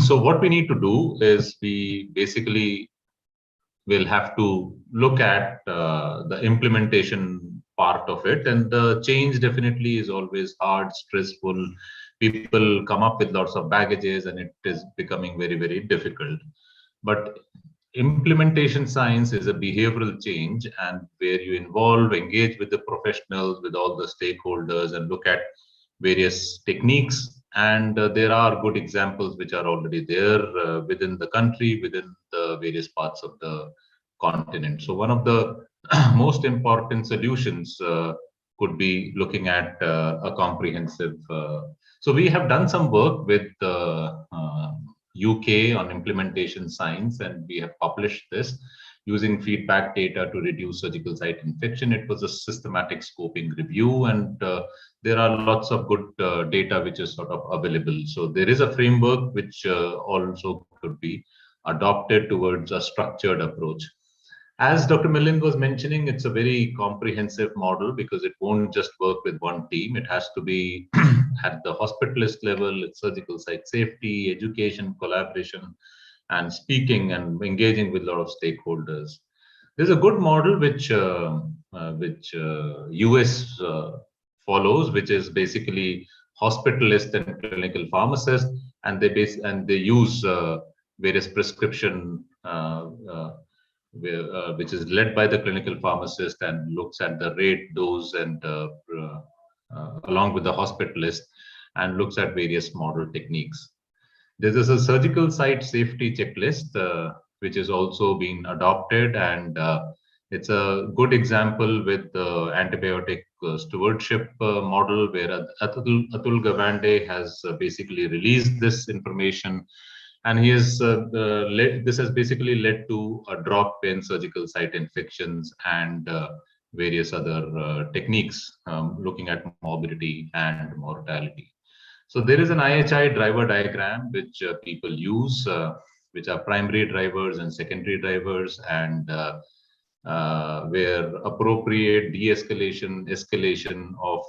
Speaker 7: So what we need to do is we basically will have to look at the implementation part of it, and the change definitely is always hard, stressful. People come up with lots of baggages and it is becoming very, very difficult. But implementation science is a behavioral change, and where you engage with the professionals, with all the stakeholders, and look at various techniques. And there are good examples which are already there within the country, within the various parts of the continent. So one of the most important solutions could be looking at a comprehensive. So we have done some work with UK on implementation science, and we have published this using feedback data to reduce surgical site infection. It was a systematic scoping review, and there are lots of good data which is sort of available. So there is a framework which also could be adopted towards a structured approach. As Dr. Milind was mentioning, it's a very comprehensive model because it won't just work with one team. It has to be at the hospitalist level, it's surgical site safety, education, collaboration, and speaking and engaging with a lot of stakeholders. There's a good model which US follows, which is basically hospitalist and clinical pharmacist, and they use various prescription which is led by the clinical pharmacist and looks at the rate, dose, and along with the hospitalist, and looks at various model techniques. There is a surgical site safety checklist which is also being adopted, and it's a good example with the antibiotic stewardship model, where Atul Gawande has basically released this information. And he has this has basically led to a drop in surgical site infections and various other techniques looking at morbidity and mortality. So there is an IHI driver diagram which people use, which are primary drivers and secondary drivers, and where appropriate de-escalation, escalation of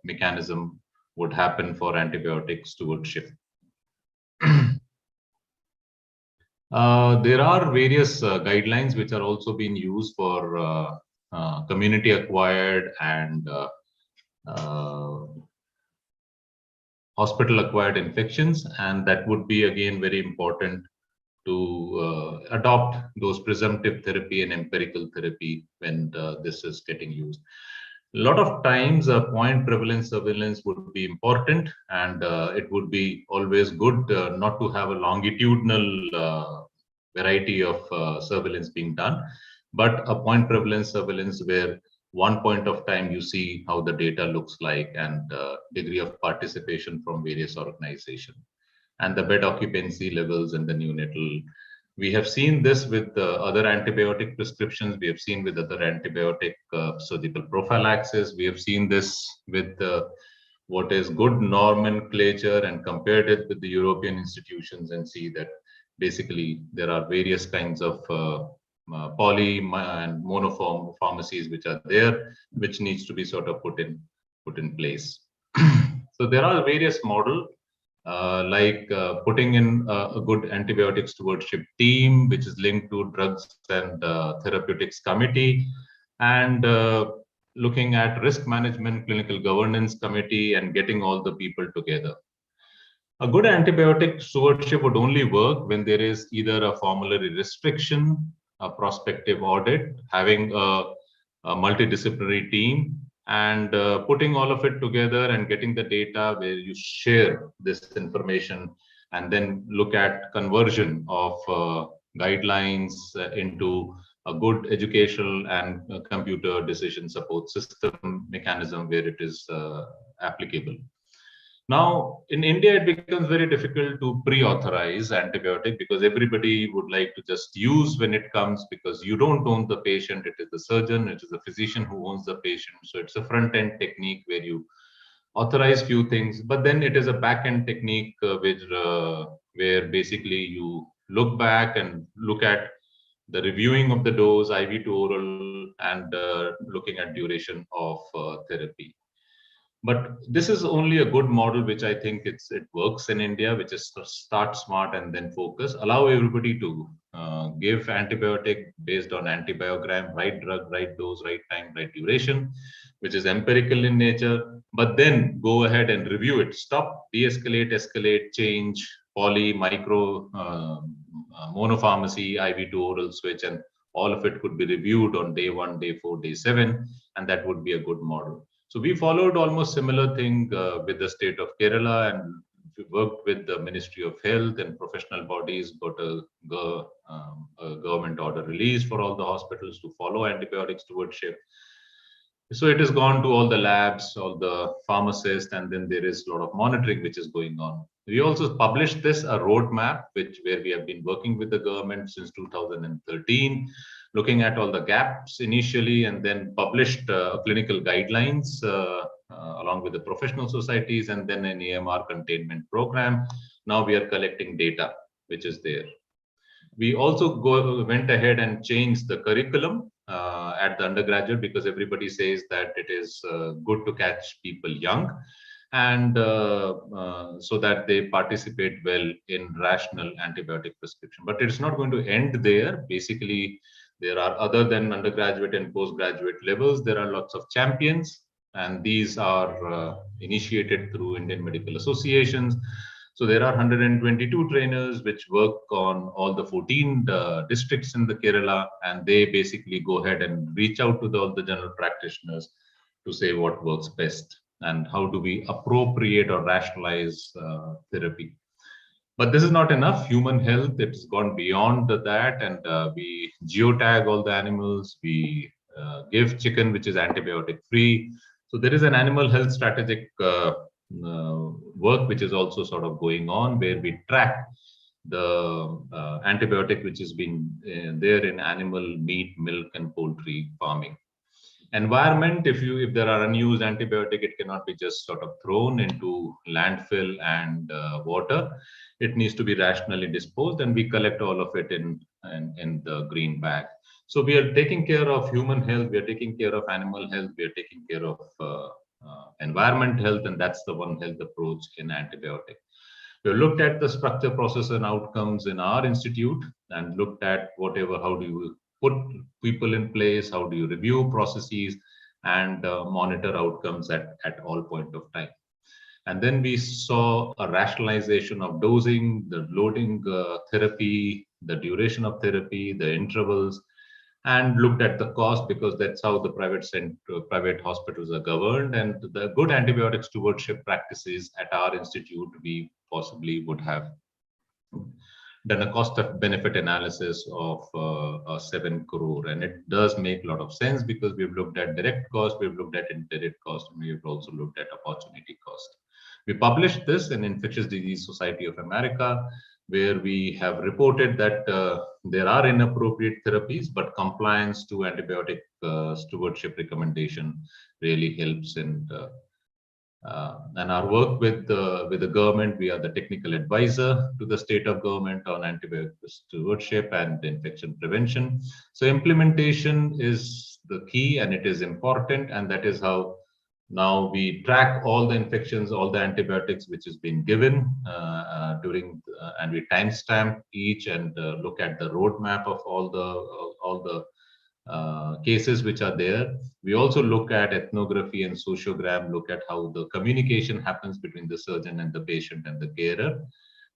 Speaker 7: mechanism would happen for antibiotic stewardship. There are various guidelines which are also being used for community acquired and hospital acquired infections, and that would be again very important to adopt those presumptive therapy and empirical therapy when this is getting used. A lot of times point prevalence surveillance would be important, and it would be always good not to have a longitudinal variety of surveillance being done, but a point prevalence surveillance where one point of time you see how the data looks like, and degree of participation from various organizations, and the bed occupancy levels and the neonatal. We have seen this with other antibiotic prescriptions. We have seen with other antibiotic surgical prophylaxis. We have seen this with what is good nomenclature, and compared it with the European institutions, and see that basically there are various kinds of poly and monoform pharmacies which are there, which needs to be sort of put in place. So there are various models like putting in a good antibiotic stewardship team, which is linked to drugs and therapeutics committee, and looking at risk management, clinical governance committee, and getting all the people together. A good antibiotic stewardship would only work when there is either a formulary restriction, a prospective audit, having a multidisciplinary team, and putting all of it together and getting the data where you share this information and then look at conversion of guidelines into a good educational and computer decision support system mechanism where it is applicable. Now, in India, it becomes very difficult to pre-authorize antibiotic because everybody would like to just use when it comes, because you don't own the patient, it is the surgeon, it is the physician who owns the patient. So it's a front-end technique where you authorize few things, but then it is a back-end technique where basically you look back and look at the reviewing of the dose, IV to oral, and looking at duration of therapy. But this is only a good model, which I think it works in India, which is start smart and then focus. Allow everybody to give antibiotic based on antibiogram, right drug, right dose, right time, right duration, which is empirical in nature. But then go ahead and review it. Stop, de-escalate, escalate, change, poly, micro, monopharmacy, IV to oral switch, and all of it could be reviewed on day 1, day 4, day 7, and that would be a good model. So we followed almost similar thing with the state of Kerala, and we worked with the Ministry of Health and professional bodies, got a government order released for all the hospitals to follow antibiotic stewardship. So it has gone to all the labs, all the pharmacists, and then there is a lot of monitoring which is going on. We also published this, a roadmap, where we have been working with the government since 2013, looking at all the gaps initially, and then published clinical guidelines along with the professional societies, and then an EMR containment program. Now we are collecting data, which is there. We also went ahead and changed the curriculum at the undergraduate, because everybody says that it is good to catch people young, and so that they participate well in rational antibiotic prescription. But it's not going to end there. Basically, there are, other than undergraduate and postgraduate levels, there are lots of champions, and these are initiated through Indian medical associations. So there are 122 trainers which work on all the 14 districts in the Kerala, and they basically go ahead and reach out to all the general practitioners to say what works best and how do we appropriate or rationalize therapy. But this is not enough. Human health, it's gone beyond that, and we geotag all the animals. We give chicken, which is antibiotic free. So there is an animal health strategic work which is also sort of going on, where we track the antibiotic which has been there in animal meat, milk, and poultry farming. Environment, if there are unused antibiotic, it cannot be just sort of thrown into landfill and water. It needs to be rationally disposed, and we collect all of it in the green bag. So we are taking care of human health, we are taking care of animal health, we are taking care of environment health, and that's the One Health approach in antibiotic. We looked at the structure, process, and outcomes in our institute, and looked at how do you put people in place, how do you review processes, and monitor outcomes at all point of time. And then we saw a rationalization of dosing, the loading therapy, the duration of therapy, the intervals, and looked at the cost, because that's how the private hospitals are governed. And the good antibiotic stewardship practices at our institute, we possibly would have done a cost of benefit analysis of 7 crore. And it does make a lot of sense, because we've looked at direct cost, we've looked at indirect cost, and we've also looked at opportunity cost. We published this in Infectious Disease Society of America, where we have reported that there are inappropriate therapies, but compliance to antibiotic stewardship recommendation really helps. And And our work with the government, we are the technical advisor to the state of government on antibiotic stewardship and infection prevention. So implementation is the key and it is important, and that is how now we track all the infections, all the antibiotics which has been given and we timestamp each and look at the roadmap of all the cases which are there. We also look at ethnography and sociogram, look at how the communication happens between the surgeon and the patient and the carer.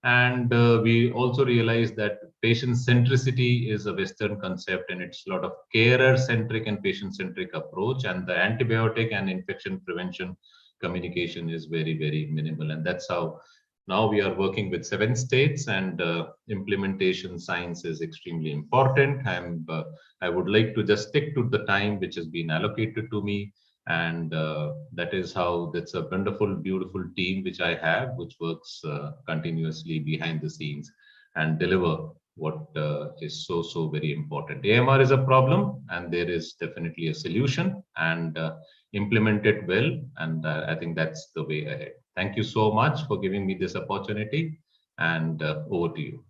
Speaker 7: And we also realize that patient centricity is a Western concept, and it's a lot of carer centric and patient centric approach. And the antibiotic and infection prevention communication is very, very minimal. And that's how now we are working with 7 states, and implementation science is extremely important. I would like to just stick to the time which has been allocated to me. And that is how that's a wonderful, beautiful team which I have, which works continuously behind the scenes and deliver what is so very important. AMR is a problem, and there is definitely a solution, and implement it well. And I think that's the way ahead. Thank you so much for giving me this opportunity, and over to you.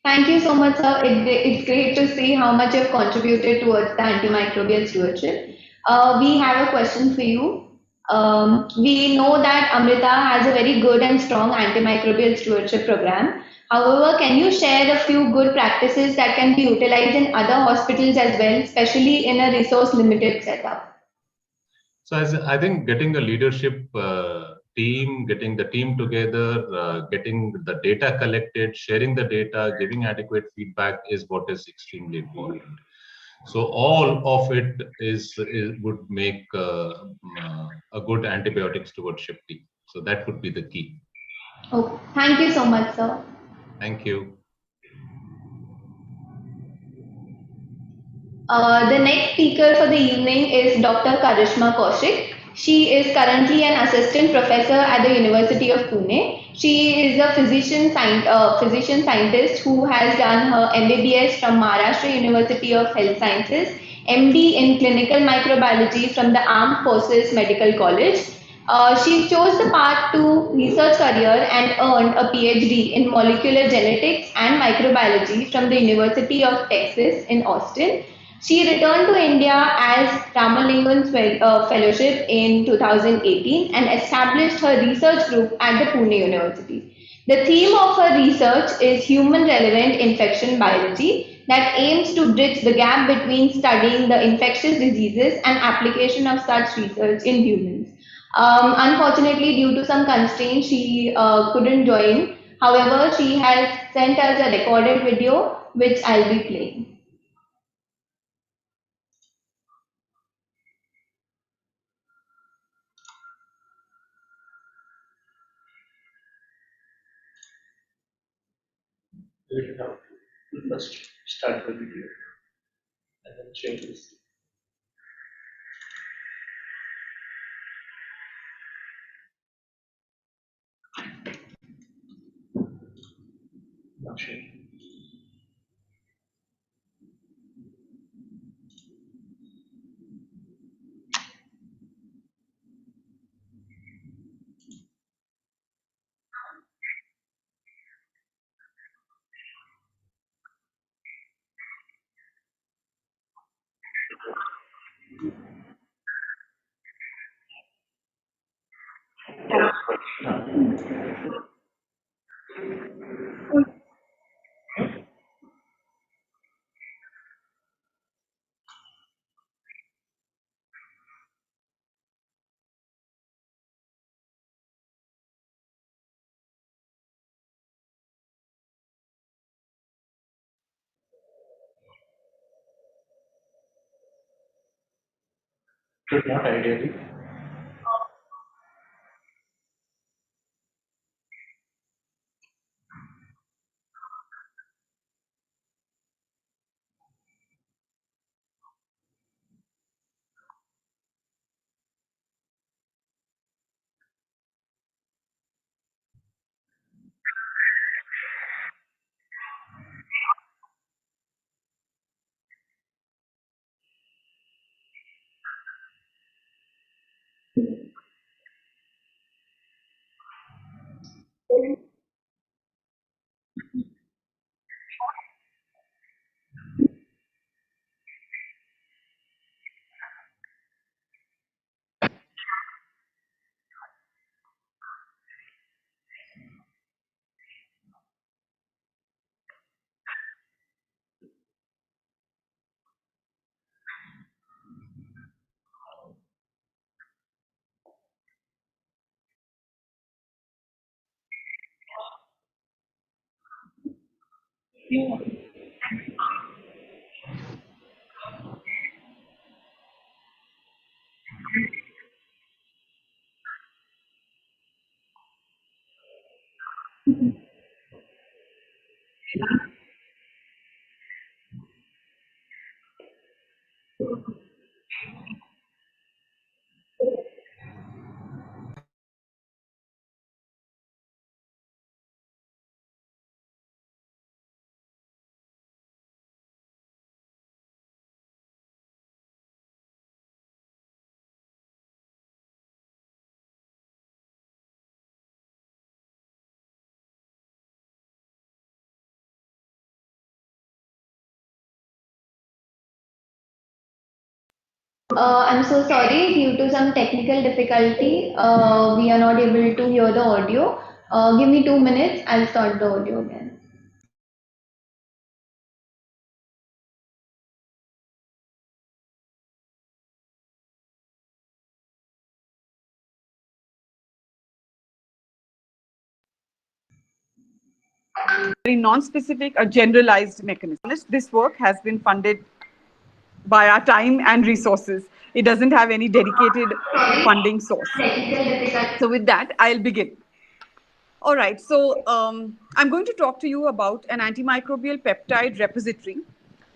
Speaker 2: Thank you so much, sir. It's great to see how much you've contributed towards the antimicrobial stewardship. We have a question for you. We know that Amrita has a very good and strong antimicrobial stewardship program. However, can you share a few good practices that can be utilized in other hospitals as well, especially in a resource limited setup?
Speaker 7: So I think getting a leadership team, getting the team together, getting the data collected, sharing the data, giving adequate feedback is what is extremely important. So all of it would make a good antibiotic stewardship team. So that would be the key.
Speaker 2: Oh, thank you so much, sir.
Speaker 7: Thank you.
Speaker 2: The next speaker for the evening is Dr. Karishma Kaushik. She is currently an assistant professor at the University of Pune. She is a physician scientist who has done her MBBS from Maharashtra University of Health Sciences, MD in clinical microbiology from the Armed Forces Medical College. She chose the path to research career and earned a PhD in molecular genetics and microbiology from the University of Texas in Austin. She returned to India as Ramalingan Fellowship in 2018 and established her research group at the Pune University. The theme of her research is human relevant infection biology that aims to bridge the gap between studying the infectious diseases and application of such research in humans. Unfortunately, due to some constraints, she couldn't join. However, she has sent us a recorded video which I'll be playing.
Speaker 3: First, start the video and then change this. Not sharing. Should not ideally.
Speaker 2: I'm so sorry, due to some technical difficulty, we are not able to hear the audio. Give me 2 minutes, I'll start the audio again.
Speaker 5: Very non-specific, a generalized mechanism. This work has been funded by our time and resources. It doesn't have any dedicated funding source. So with that, I'll begin. All right, so I'm going to talk to you about an antimicrobial peptide repository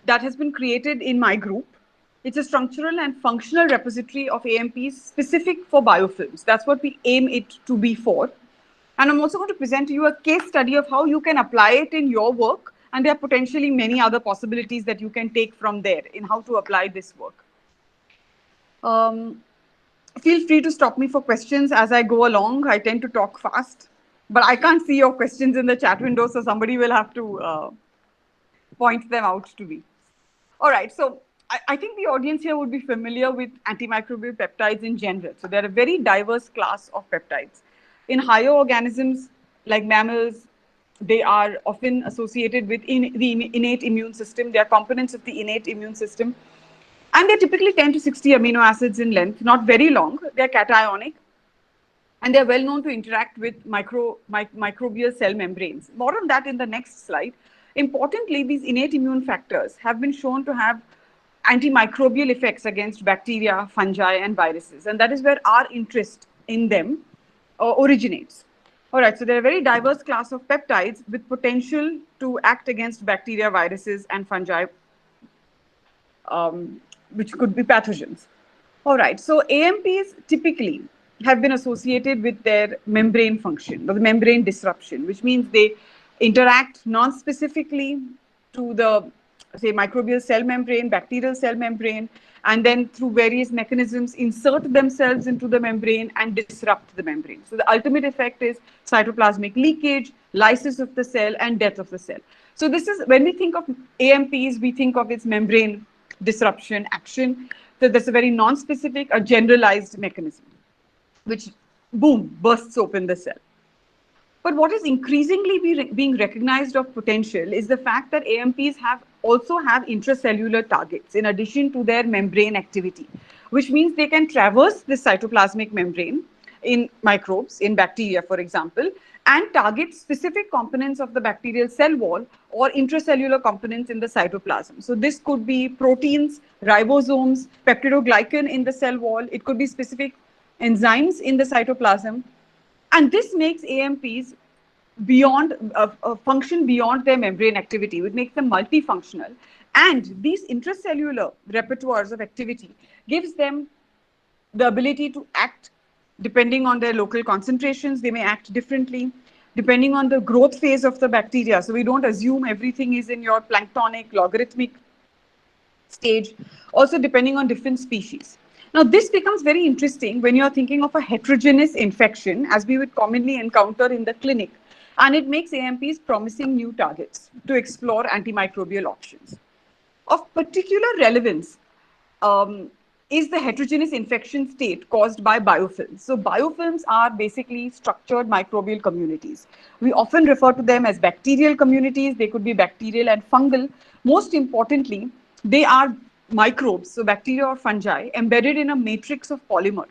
Speaker 5: that has been created in my group. It's a structural and functional repository of AMPs specific for biofilms. That's what we aim it to be for. And I'm also going to present to you a case study of how you can apply it in your work. And there are potentially many other possibilities that you can take from there in how to apply this work. Feel free to stop me for questions as I go along. I tend to talk fast, but I can't see your questions in the chat window, so somebody will have to point them out to me. All right, so I think the audience here would be familiar with antimicrobial peptides in general. So they're a very diverse class of peptides. In higher organisms like mammals, they are often associated with the innate immune system. They are components of the innate immune system. And they're typically 10 to 60 amino acids in length, not very long. They're cationic. And they're well known to interact with microbial cell membranes. More on that in the next slide. Importantly, these innate immune factors have been shown to have antimicrobial effects against bacteria, fungi, and viruses. And that is where our interest in them originates. All right, so they're a very diverse class of peptides with potential to act against bacteria, viruses, and fungi, which could be pathogens. All right, so AMPs typically have been associated with their membrane function, or the membrane disruption, which means they interact non-specifically to the, say, microbial cell membrane, bacterial cell membrane, and then through various mechanisms insert themselves into the membrane and disrupt the membrane. So the ultimate effect is cytoplasmic leakage, lysis of the cell, and death of the cell. So this is, when we think of AMPs, we think of its membrane disruption action. So that's a very non-specific, a generalized mechanism, which, boom, bursts open the cell. But what is increasingly being recognized of potential is the fact that AMPs also have intracellular targets in addition to their membrane activity, which means they can traverse the cytoplasmic membrane in microbes, in bacteria, for example, and target specific components of the bacterial cell wall or intracellular components in the cytoplasm. So this could be proteins, ribosomes, peptidoglycan in the cell wall. It could be specific enzymes in the cytoplasm. And this makes AMPs function beyond their membrane activity, which makes them multifunctional. And these intracellular repertoires of activity gives them the ability to act depending on their local concentrations. They may act differently depending on the growth phase of the bacteria. So we don't assume everything is in your planktonic, logarithmic stage, also depending on different species. Now, this becomes very interesting when you're thinking of a heterogeneous infection, as we would commonly encounter in the clinic, and it makes AMPs promising new targets to explore antimicrobial options. Of particular relevance is the heterogeneous infection state caused by biofilms. So biofilms are basically structured microbial communities. We often refer to them as bacterial communities. They could be bacterial and fungal. Most importantly, they are microbes, so bacteria or fungi, embedded in a matrix of polymer,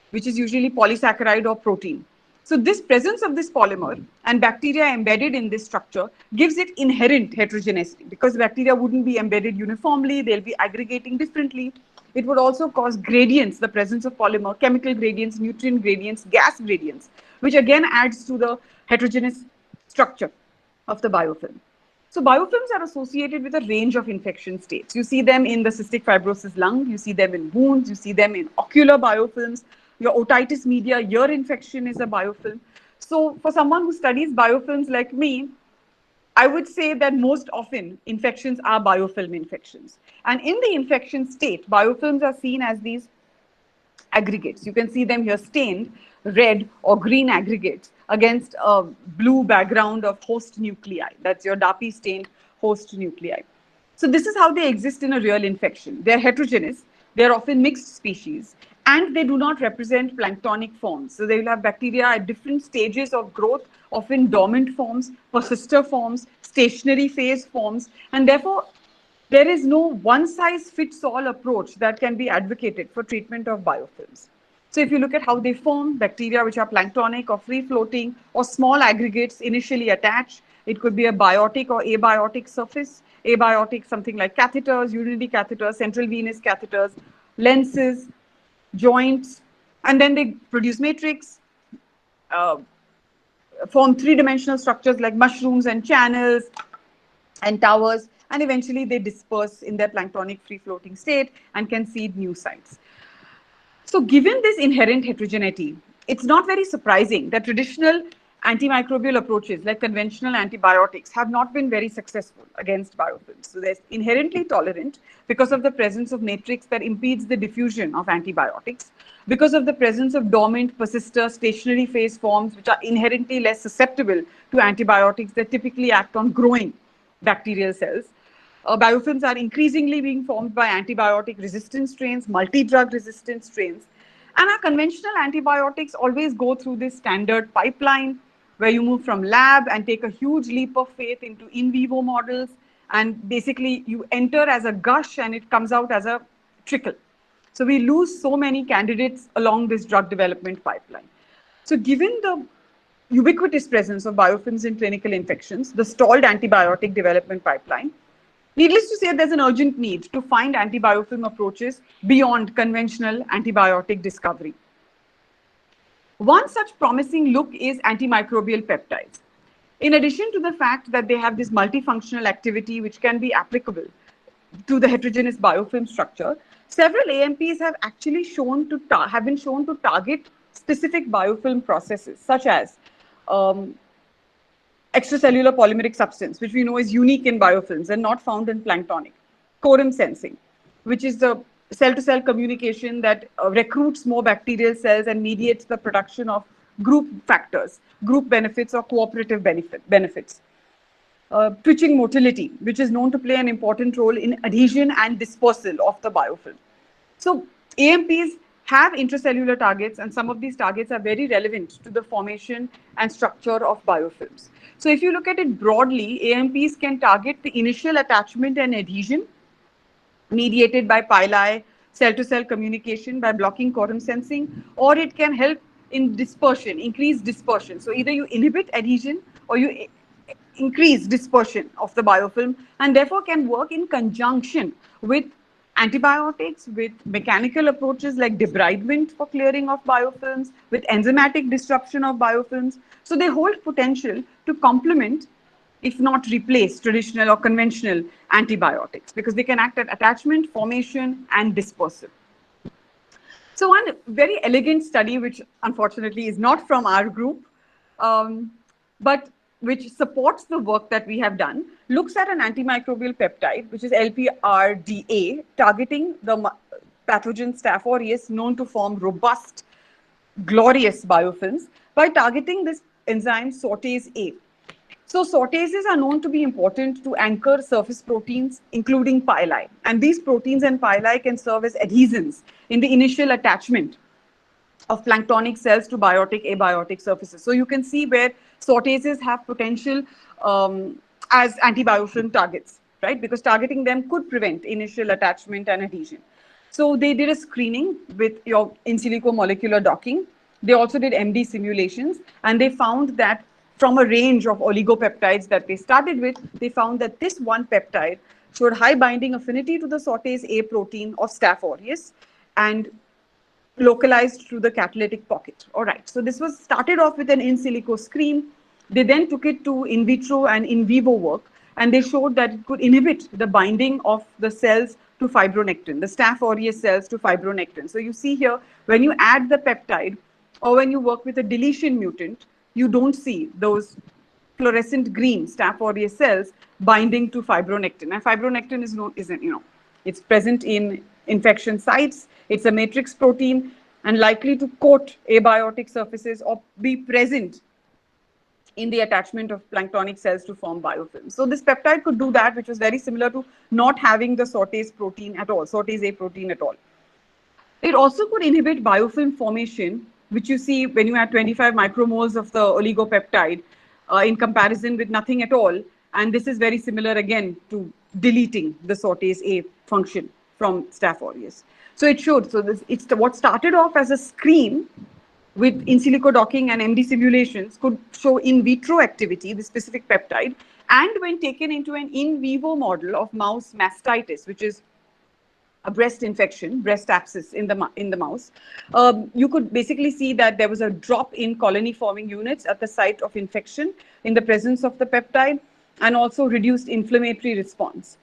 Speaker 5: which is usually polysaccharide or protein.
Speaker 8: So this presence of this polymer and bacteria embedded in this structure gives it inherent heterogeneity, because bacteria wouldn't be embedded uniformly, they'll be aggregating differently. It would also cause gradients, the presence of polymer, chemical gradients, nutrient gradients, gas gradients, which again adds to the heterogeneous structure of the biofilm. So biofilms are associated with a range of infection states. You see them in the cystic fibrosis lung, you see them in wounds, you see them in ocular biofilms. Your otitis media ear infection is a biofilm. So for someone who studies biofilms like me, I would say that most often infections are biofilm infections. And in the infection state, biofilms are seen as these aggregates. You can see them here stained red or green aggregates against a blue background of host nuclei. That's your DAPI stained host nuclei. So this is how they exist in a real infection. They're heterogeneous, they're often mixed species, and they do not represent planktonic forms. So they will have bacteria at different stages of growth, often dormant forms, persister forms, stationary phase forms, and therefore there is no one-size-fits-all approach that can be advocated for treatment of biofilms. So if you look at how they form, bacteria which are planktonic or free-floating or small aggregates initially attach, it could be a biotic or abiotic surface. Abiotic, something like catheters, urinary catheters, central venous catheters, lenses, joints, and then they produce matrix, form three-dimensional structures like mushrooms and channels and towers, and eventually they disperse in their planktonic free-floating state and can seed new sites. So given this inherent heterogeneity, it's not very surprising that traditional antimicrobial approaches like conventional antibiotics have not been very successful against biofilms. So they're inherently tolerant because of the presence of matrix that impedes the diffusion of antibiotics, because of the presence of dormant, persister, stationary phase forms which are inherently less susceptible to antibiotics that typically act on growing bacterial cells. Biofilms are increasingly being formed by antibiotic resistant strains, multi-drug resistant strains. And our conventional antibiotics always go through this standard pipeline where you move from lab and take a huge leap of faith into in vivo models. And basically you enter as a gush and it comes out as a trickle. So we lose so many candidates along this drug development pipeline. So given the ubiquitous presence of biofilms in clinical infections, the stalled antibiotic development pipeline, needless to say, there's an urgent need to find antibiofilm approaches beyond conventional antibiotic discovery. One such promising look is antimicrobial peptides. In addition to the fact that they have this multifunctional activity which can be applicable to the heterogeneous biofilm structure, several AMPs have actually been shown to target specific biofilm processes, such as extracellular polymeric substance, which we know is unique in biofilms and not found in planktonic. Quorum sensing, which is the cell-to-cell communication that recruits more bacterial cells and mediates the production of group factors, group benefits or cooperative benefits. Twitching motility, which is known to play an important role in adhesion and dispersal of the biofilm. So AMPs have intracellular targets, and some of these targets are very relevant to the formation and structure of biofilms. So if you look at it broadly, AMPs can target the initial attachment and adhesion mediated by pili, cell-to-cell communication by blocking quorum sensing, or it can help in dispersion, increase dispersion. So either you inhibit adhesion or you increase dispersion of the biofilm, and therefore can work in conjunction with antibiotics, with mechanical approaches like debridement for clearing of biofilms, with enzymatic disruption of biofilms. So they hold potential to complement, if not replace, traditional or conventional antibiotics, because they can act at attachment, formation, and dispersal. So one very elegant study, which unfortunately is not from our group, but which supports the work that we have done, looks at an antimicrobial peptide, which is LPRDA, targeting the pathogen Staph aureus, known to form robust, glorious biofilms, by targeting this enzyme sortase A. So sortases are known to be important to anchor surface proteins, including pili. And these proteins and pili can serve as adhesins in the initial attachment of planktonic cells to biotic, abiotic surfaces. So you can see where sortases have potential as antibiofilm targets, right? Because targeting them could prevent initial attachment and adhesion. So they did a screening with your in silico molecular docking They also did MD simulations, and they found that from a range of oligopeptides that they started with, they found that this one peptide showed high binding affinity to the sortase A protein of Staph aureus and localized to the catalytic pocket. All right, so this was started off with an in silico screen. They then took it to in vitro and in vivo work, and they showed that it could inhibit the binding of the cells to fibronectin, the Staph aureus cells to fibronectin. So you see here, when you add the peptide or when you work with a deletion mutant, you don't see those fluorescent green Staph aureus cells binding to fibronectin. And fibronectin it's present in infection sites. It's a matrix protein and likely to coat abiotic surfaces or be present in the attachment of planktonic cells to form biofilms. So this peptide could do that, which was very similar to not having the sortase protein at all, sortase A protein at all. It also could inhibit biofilm formation, which you see when you add 25 micromoles of the oligopeptide in comparison with nothing at all. And this is very similar again to deleting the sortase A function from Staph aureus. So it showed, so it's what started off as a screen with in silico docking and MD simulations could show in vitro activity, the specific peptide, and when taken into an in vivo model of mouse mastitis, which is a breast infection, breast abscess in the mouse, you could basically see that there was a drop in colony forming units at the site of infection in the presence of the peptide, and also reduced inflammatory response.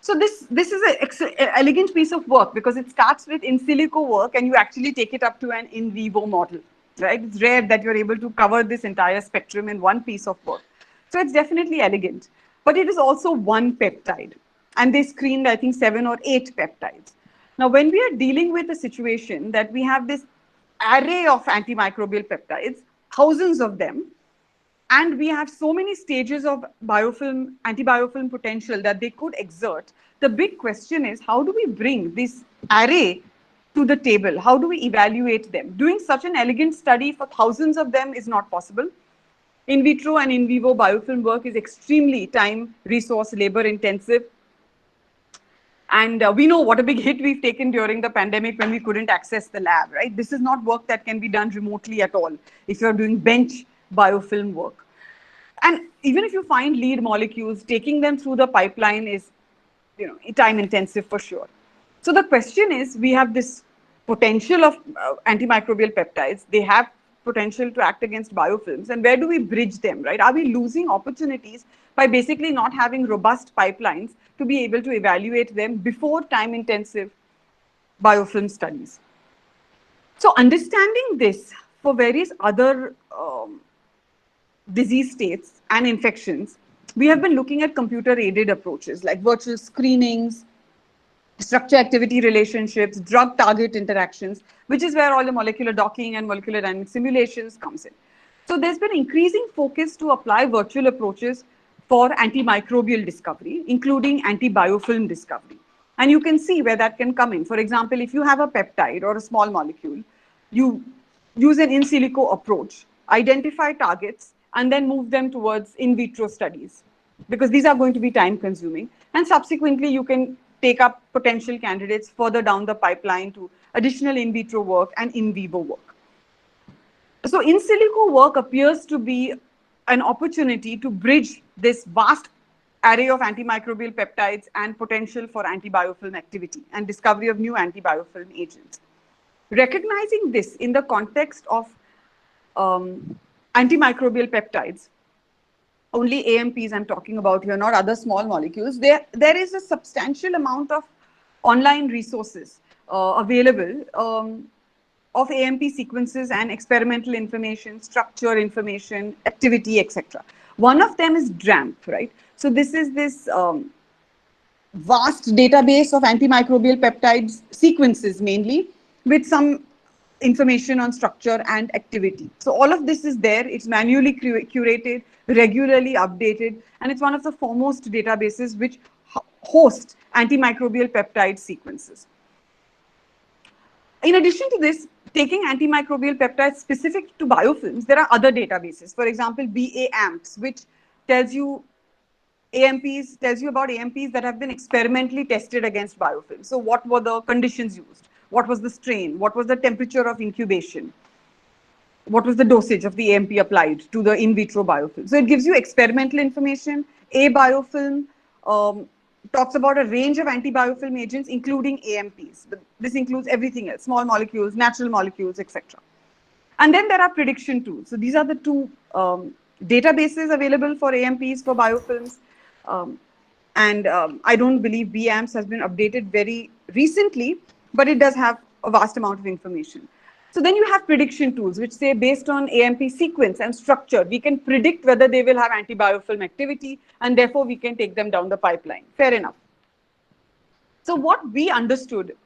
Speaker 8: So this is an elegant piece of work because it starts with in silico work and you actually take it up to an in vivo model, right? It's rare that you're able to cover this entire spectrum in one piece of work. So it's definitely elegant, but it is also one peptide. And they screened, I think, 7 or 8 peptides. Now, when we are dealing with a situation that we have this array of antimicrobial peptides, thousands of them, and we have so many stages of biofilm, antibiofilm potential that they could exert, the big question is, how do we bring this array to the table? How do we evaluate them? Doing such an elegant study for thousands of them is not possible. In vitro and in vivo biofilm work is extremely time, resource, labor intensive. And we know what a big hit we've taken during the pandemic when we couldn't access the lab, right? This is not work that can be done remotely at all if you're doing bench biofilm work. And even if you find lead molecules, taking them through the pipeline is, time intensive for sure. So the question is, we have this potential of antimicrobial peptides. They have potential to act against biofilms. And where do we bridge them, right? Are we losing opportunities by basically not having robust pipelines to be able to evaluate them before time-intensive biofilm studies? So understanding this for various other disease states and infections, we have been looking at computer-aided approaches like virtual screenings, structure-activity relationships, drug-target interactions, which is where all the molecular docking and molecular dynamic simulations comes in. So there's been increasing focus to apply virtual approaches for antimicrobial discovery, including antibiofilm discovery. And you can see where that can come in. For example, if you have a peptide or a small molecule, you use an in silico approach, identify targets, and then move them towards in vitro studies, because these are going to be time consuming. And subsequently, you can take up potential candidates further down the pipeline to additional in vitro work and in vivo work. So in silico work appears to be an opportunity to bridge this vast array of antimicrobial peptides and potential for antibiofilm activity and discovery of new antibiofilm agents. Recognizing this in the context of antimicrobial peptides, only AMPs I'm talking about here, not other small molecules, there is a substantial amount of online resources available of AMP sequences and experimental information, structure information, activity, etc. One of them is DRAMP, right? So this is this vast database of antimicrobial peptides sequences mainly, with some information on structure and activity. So all of this is there. It's manually curated, regularly updated, and it's one of the foremost databases which host antimicrobial peptide sequences. In addition to this, taking antimicrobial peptides specific to biofilms, there are other databases. For example, BAAMPS, which tells you about AMPs that have been experimentally tested against biofilms. So what were the conditions used? What was the strain? What was the temperature of incubation? what was the dosage of the AMP applied to the in vitro biofilm. So it gives you experimental information. A biofilm talks about a range of antibiofilm agents, including AMPs. But this includes everything else, small molecules, natural molecules, etc. And then there are prediction tools. So these are the two databases available for AMPs for biofilms. I don't believe BAMS has been updated very recently, but it does have a vast amount of information. So then you have prediction tools, which say based on AMP sequence and structure, we can predict whether they will have antibiofilm activity, and therefore we can take them down the pipeline. Fair enough. So what we understood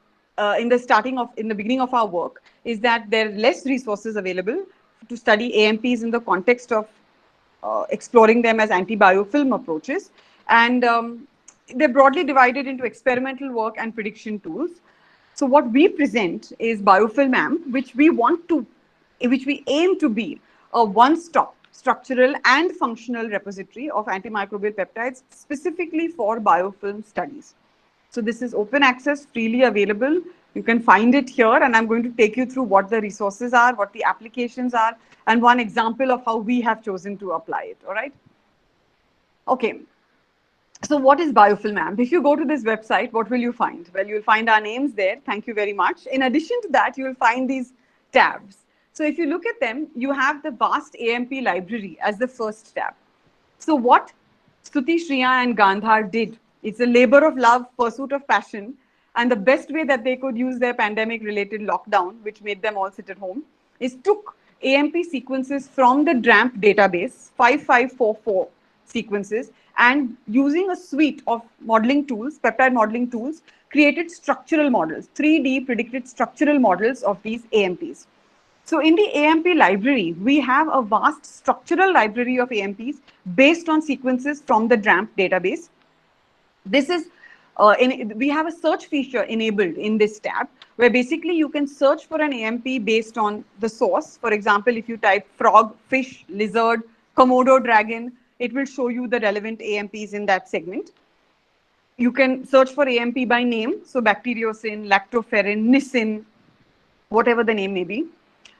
Speaker 8: in the beginning of our work is that there are less resources available to study AMPs in the context of exploring them as antibiofilm approaches, and they're broadly divided into experimental work and prediction tools. So what we present is biofilm AMP, which we aim to be a one-stop structural and functional repository of antimicrobial peptides specifically for biofilm studies. So this is open access, freely available. You can find it here, and I'm going to take you through what the resources are, what the applications are, and one example of how we have chosen to apply it, all right? Okay. So what is biofilm AMP? If you go to this website, what will you find? Well, you'll find our names there. Thank you very much. In addition to that, you'll find these tabs. So if you look at them, you have the vast AMP library as the first tab. So what Stuti, Shriya, and Gandhar did, it's a labor of love, pursuit of passion, and the best way that they could use their pandemic-related lockdown, which made them all sit at home, is took AMP sequences from the DRAMP database, 5544 sequences, and using a suite of modeling tools, peptide modeling tools, created structural models, 3D predicted structural models of these AMPs. So in the AMP library, we have a vast structural library of AMPs based on sequences from the DRAMP database. This is, we have a search feature enabled in this tab, where basically you can search for an AMP based on the source. For example, if you type frog, fish, lizard, Komodo dragon, it will show you the relevant AMPs in that segment. You can search for AMP by name, so bacteriocin, lactoferrin, nisin, whatever the name may be.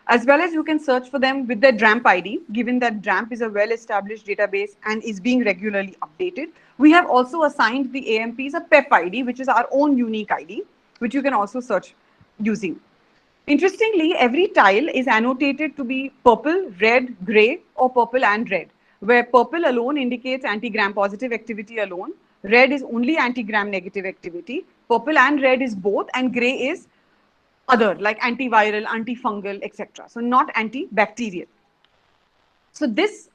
Speaker 8: As well as you can search for them with their DRAMP ID, given that DRAMP is a well-established database and is being regularly updated. We have also assigned the AMPs a PEP ID, which is our own unique ID, which you can also search using. Interestingly, every tile is annotated to be purple, red, gray, or purple and red, where purple alone indicates anti-gram positive activity alone, red is only anti-gram negative activity, purple and red is both, and gray is other, like antiviral, antifungal, etc. So not antibacterial. So this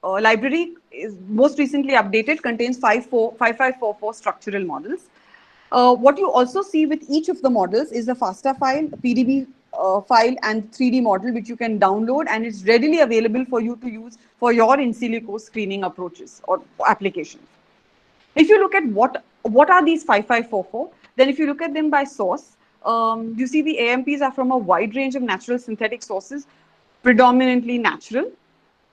Speaker 8: library is most recently updated, contains 5544 structural models. What you also see with each of the models is a FASTA file, a PDB file, and 3D model, which you can download, and it's readily available for you to use for your in silico screening approaches or applications. If you look at what are these 5544, then if you look at them by source, you see the AMPs are from a wide range of natural synthetic sources, predominantly natural.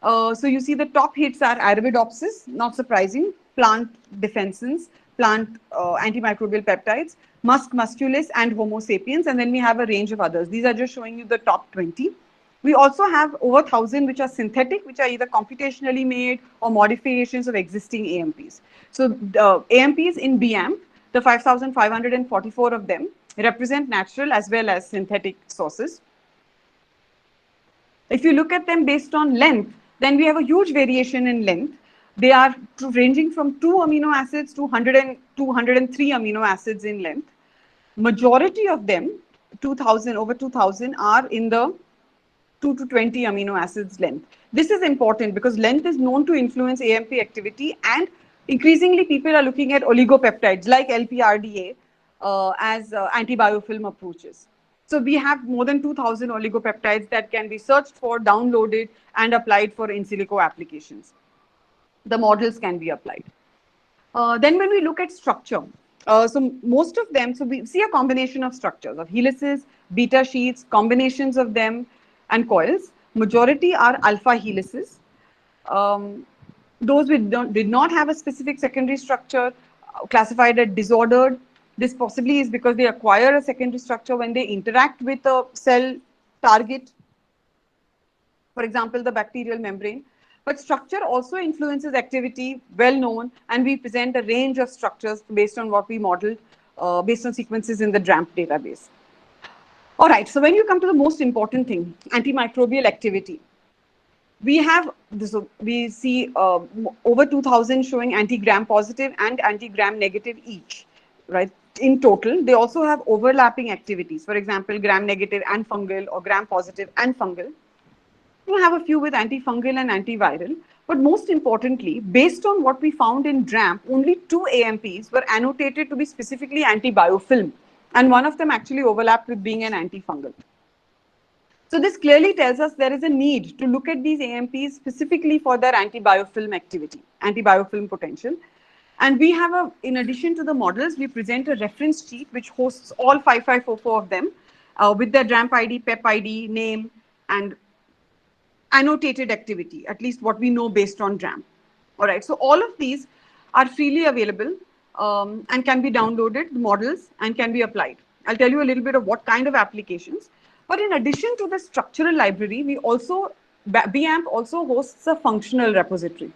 Speaker 8: So you see the top hits are Arabidopsis, not surprising, plant defensins, plant antimicrobial peptides, Musk musculus, and Homo sapiens, and then we have a range of others. These are just showing you the top 20. We also have over 1,000 which are synthetic, which are either computationally made or modifications of existing AMPs. So the AMPs in BAMP, the 5,544 of them, represent natural as well as synthetic sources. If you look at them based on length, then we have a huge variation in length. They are ranging from 2 amino acids to 103 amino acids in length. Majority of them, over 2,000, are in the 2 to 20 amino acids length. This is important because length is known to influence AMP activity, and increasingly people are looking at oligopeptides like LPRDA as antibiofilm approaches. So we have more than 2,000 oligopeptides that can be searched for, downloaded, and applied for in silico applications. The models can be applied. Then when we look at structure, so most of them, so we see a combination of structures of helices, beta sheets, combinations of them, and coils. Majority are alpha helices. Those which did not have a specific secondary structure, classified as disordered. This possibly is because they acquire a secondary structure when they interact with a cell target. for example, the bacterial membrane. But structure also influences activity, well known, and we present a range of structures based on what we modeled, based on sequences in the DRAMP database. All right, so when you come to the most important thing, antimicrobial activity, we have this, we see over 2000 showing anti-gram positive and anti-gram negative each, right? In total, they also have overlapping activities. For example, gram negative and fungal, or gram positive and fungal. You have a few with antifungal and antiviral, but most importantly, based on what we found in DRAMP, only 2 AMPs were annotated to be specifically antibiofilm, and one of them actually overlapped with being an antifungal. So this clearly tells us there is a need to look at these AMPs specifically for their antibiofilm activity, antibiofilm potential. And we have in addition to the models, we present a reference sheet which hosts all 5544 of them with their DRAMP ID, PEP ID, name, and annotated activity, at least what we know based on DRAMP. All right, so all of these are freely available and can be downloaded, the models, and can be applied. I'll tell you a little bit of what kind of applications. But in addition to the structural library, we also, BAMP also hosts a functional repository.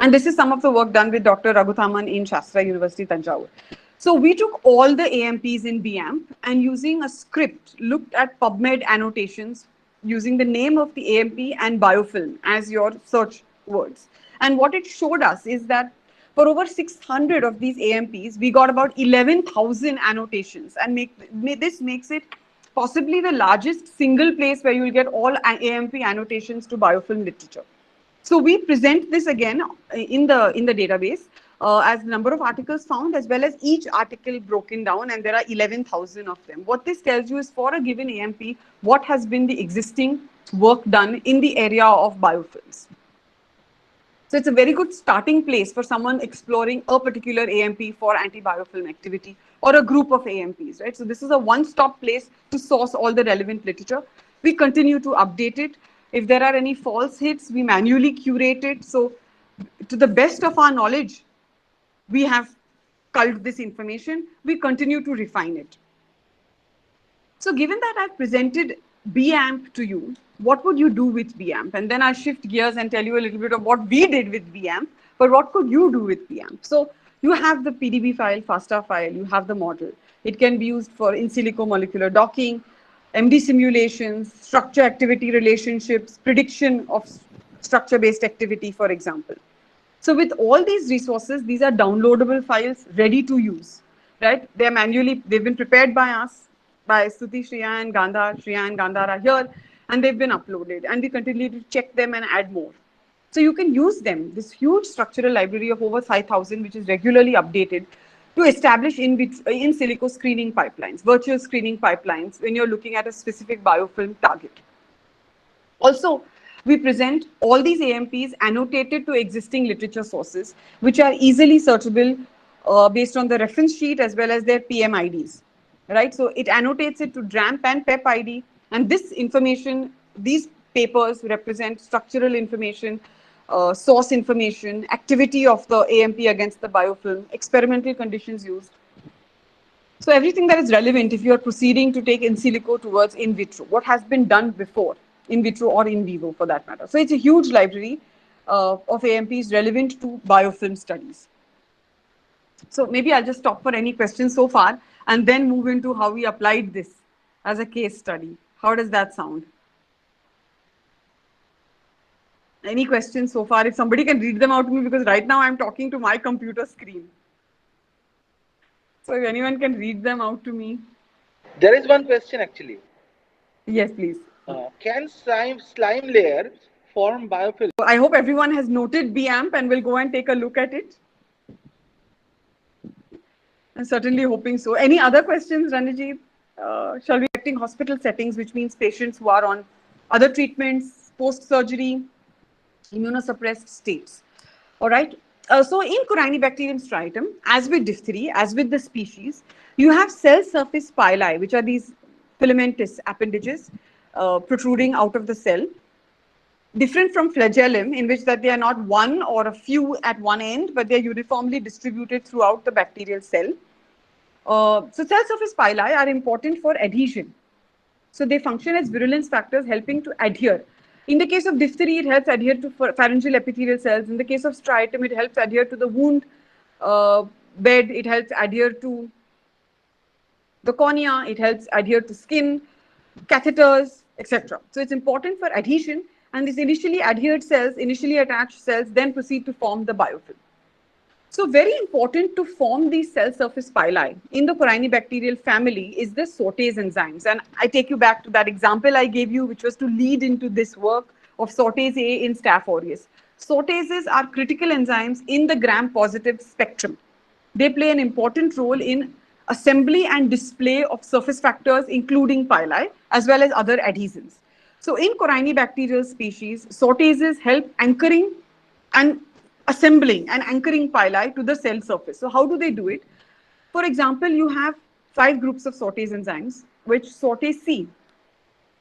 Speaker 8: And this is some of the work done with Dr. Raghuthaman in Shastra University, Tanjore. So we took all the AMPs in BAMP and using a script, looked at PubMed annotations using the name of the AMP and biofilm as your search words. And what it showed us is that for over 600 of these AMPs, we got about 11,000 annotations, and this makes it possibly the largest single place where you will get all AMP annotations to biofilm literature. So we present this again in the database as the number of articles found, as well as each article broken down, and there are 11,000 of them. What this tells you is for a given AMP, what has been the existing work done in the area of biofilms. So it's a very good starting place for someone exploring a particular AMP for antibiofilm activity or a group of AMPs, right? So this is a one-stop place to source all the relevant literature. We continue to update it. If there are any false hits, we manually curate it. So to the best of our knowledge, we have culled this information. We continue to refine it. So given that I've presented BAMP to you, what would you do with BAMP? And then I'll shift gears and tell you a little bit of what we did with BAMP, but what could you do with BAMP? So you have the PDB file, FASTA file, you have the model. It can be used for in silico molecular docking, MD simulations, structure activity relationships, prediction of structure-based activity, for example. So with all these resources, these are downloadable files ready to use, right? They're manually, they've been prepared by us, by Stuti, Shreya and Gandhar. Shreya and Gandhar are here, and they've been uploaded, and we continue to check them and add more. So you can use them, this huge structural library of over 5,000, which is regularly updated, to establish in silico screening pipelines, virtual screening pipelines, when you're looking at a specific biofilm target. Also, we present all these AMPs annotated to existing literature sources, which are easily searchable based on the reference sheet as well as their PM IDs, right? So it annotates it to DRAMP and PEP ID, and this information, these papers represent structural information, source information, activity of the AMP against the biofilm, experimental conditions used. So everything that is relevant if you are proceeding to take in silico towards in vitro, what has been done before, in vitro or in vivo for that matter. So it's a huge library of AMPs relevant to biofilm studies. So maybe I'll just stop for any questions so far and then move into how we applied this as a case study. How does that sound? Any questions so far? If somebody can read them out to me, because right now I'm talking to my computer screen. So if anyone can read them out to me.
Speaker 9: There is one question actually.
Speaker 8: Yes, please.
Speaker 9: Can slime layer form biofilm?
Speaker 8: I hope everyone has noted BAMP and will go and take a look at it. I'm certainly hoping so. Any other questions, Ranjit? Shall we affecting hospital settings, which means patients who are on other treatments, post-surgery, immunosuppressed states. All right. So in Corynebacterium striatum, as with diphthery, as with the species, you have cell surface pili, which are these filamentous appendages protruding out of the cell. Different from flagellum, in which that they are not one or a few at one end, but they're uniformly distributed throughout the bacterial cell. So cell surface pili are important for adhesion. So they function as virulence factors helping to adhere. In the case of diphthery, it helps adhere to pharyngeal epithelial cells. In the case of striatum, it helps adhere to the wound bed. It helps adhere to the cornea. It helps adhere to skin, catheters, etc. So it's important for adhesion, and these initially adhered cells, initially attached cells, then proceed to form the biofilm. So very important to form these cell surface pili in the corynebacterial family is the sortase enzymes. And I take you back to that example I gave you, which was to lead into this work of sortase A in Staph aureus. Sortases are critical enzymes in the gram-positive spectrum. They play an important role in assembly and display of surface factors, including pili, as well as other adhesins. So in corynebacterial species, sortases help anchoring and assembling and anchoring pili to the cell surface. So how do they do it? For example, you have 5 groups of sortase enzymes, which sortase C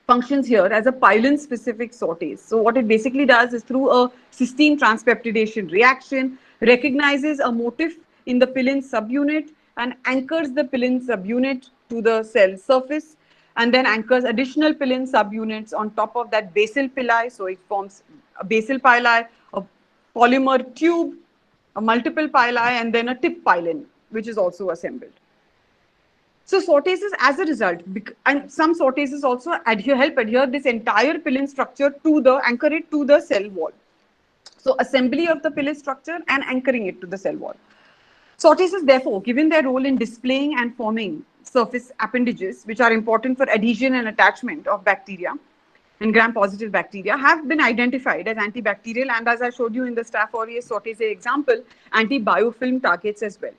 Speaker 8: functions here as a pilin-specific sortase. So what it basically does is through a cysteine transpeptidation reaction, recognizes a motif in the pilin subunit and anchors the pilin subunit to the cell surface, and then anchors additional pilin subunits on top of that basal pili. So it forms a basal pili, a polymer tube, a multiple pili, and then a tip pilin, which is also assembled. So sortases, as a result, and some sortases also help adhere this entire pilin structure to the, anchor it to the cell wall. So assembly of the pilin structure and anchoring it to the cell wall. Sortases, therefore, given their role in displaying and forming surface appendages, which are important for adhesion and attachment of bacteria and gram-positive bacteria, have been identified as antibacterial, and as I showed you in the Staph aureus sortase example, anti-biofilm targets as well.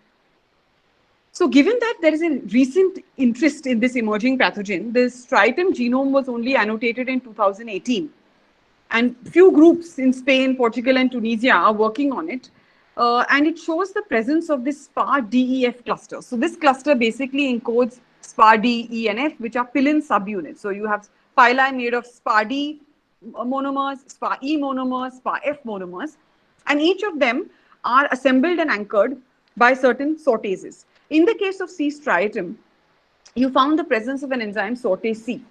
Speaker 8: So given that there is a recent interest in this emerging pathogen, the striatum genome was only annotated in 2018. And few groups in Spain, Portugal, and Tunisia are working on it. And it shows the presence of this SPA-DEF cluster. So this cluster basically encodes SPA-D, E, and F, which are pilin subunits. So you have pili made of SPA-D monomers, SPA-E monomers, SPA-F monomers. And each of them are assembled and anchored by certain sortases. In the case of C. striatum, you found the presence of an enzyme sortase C.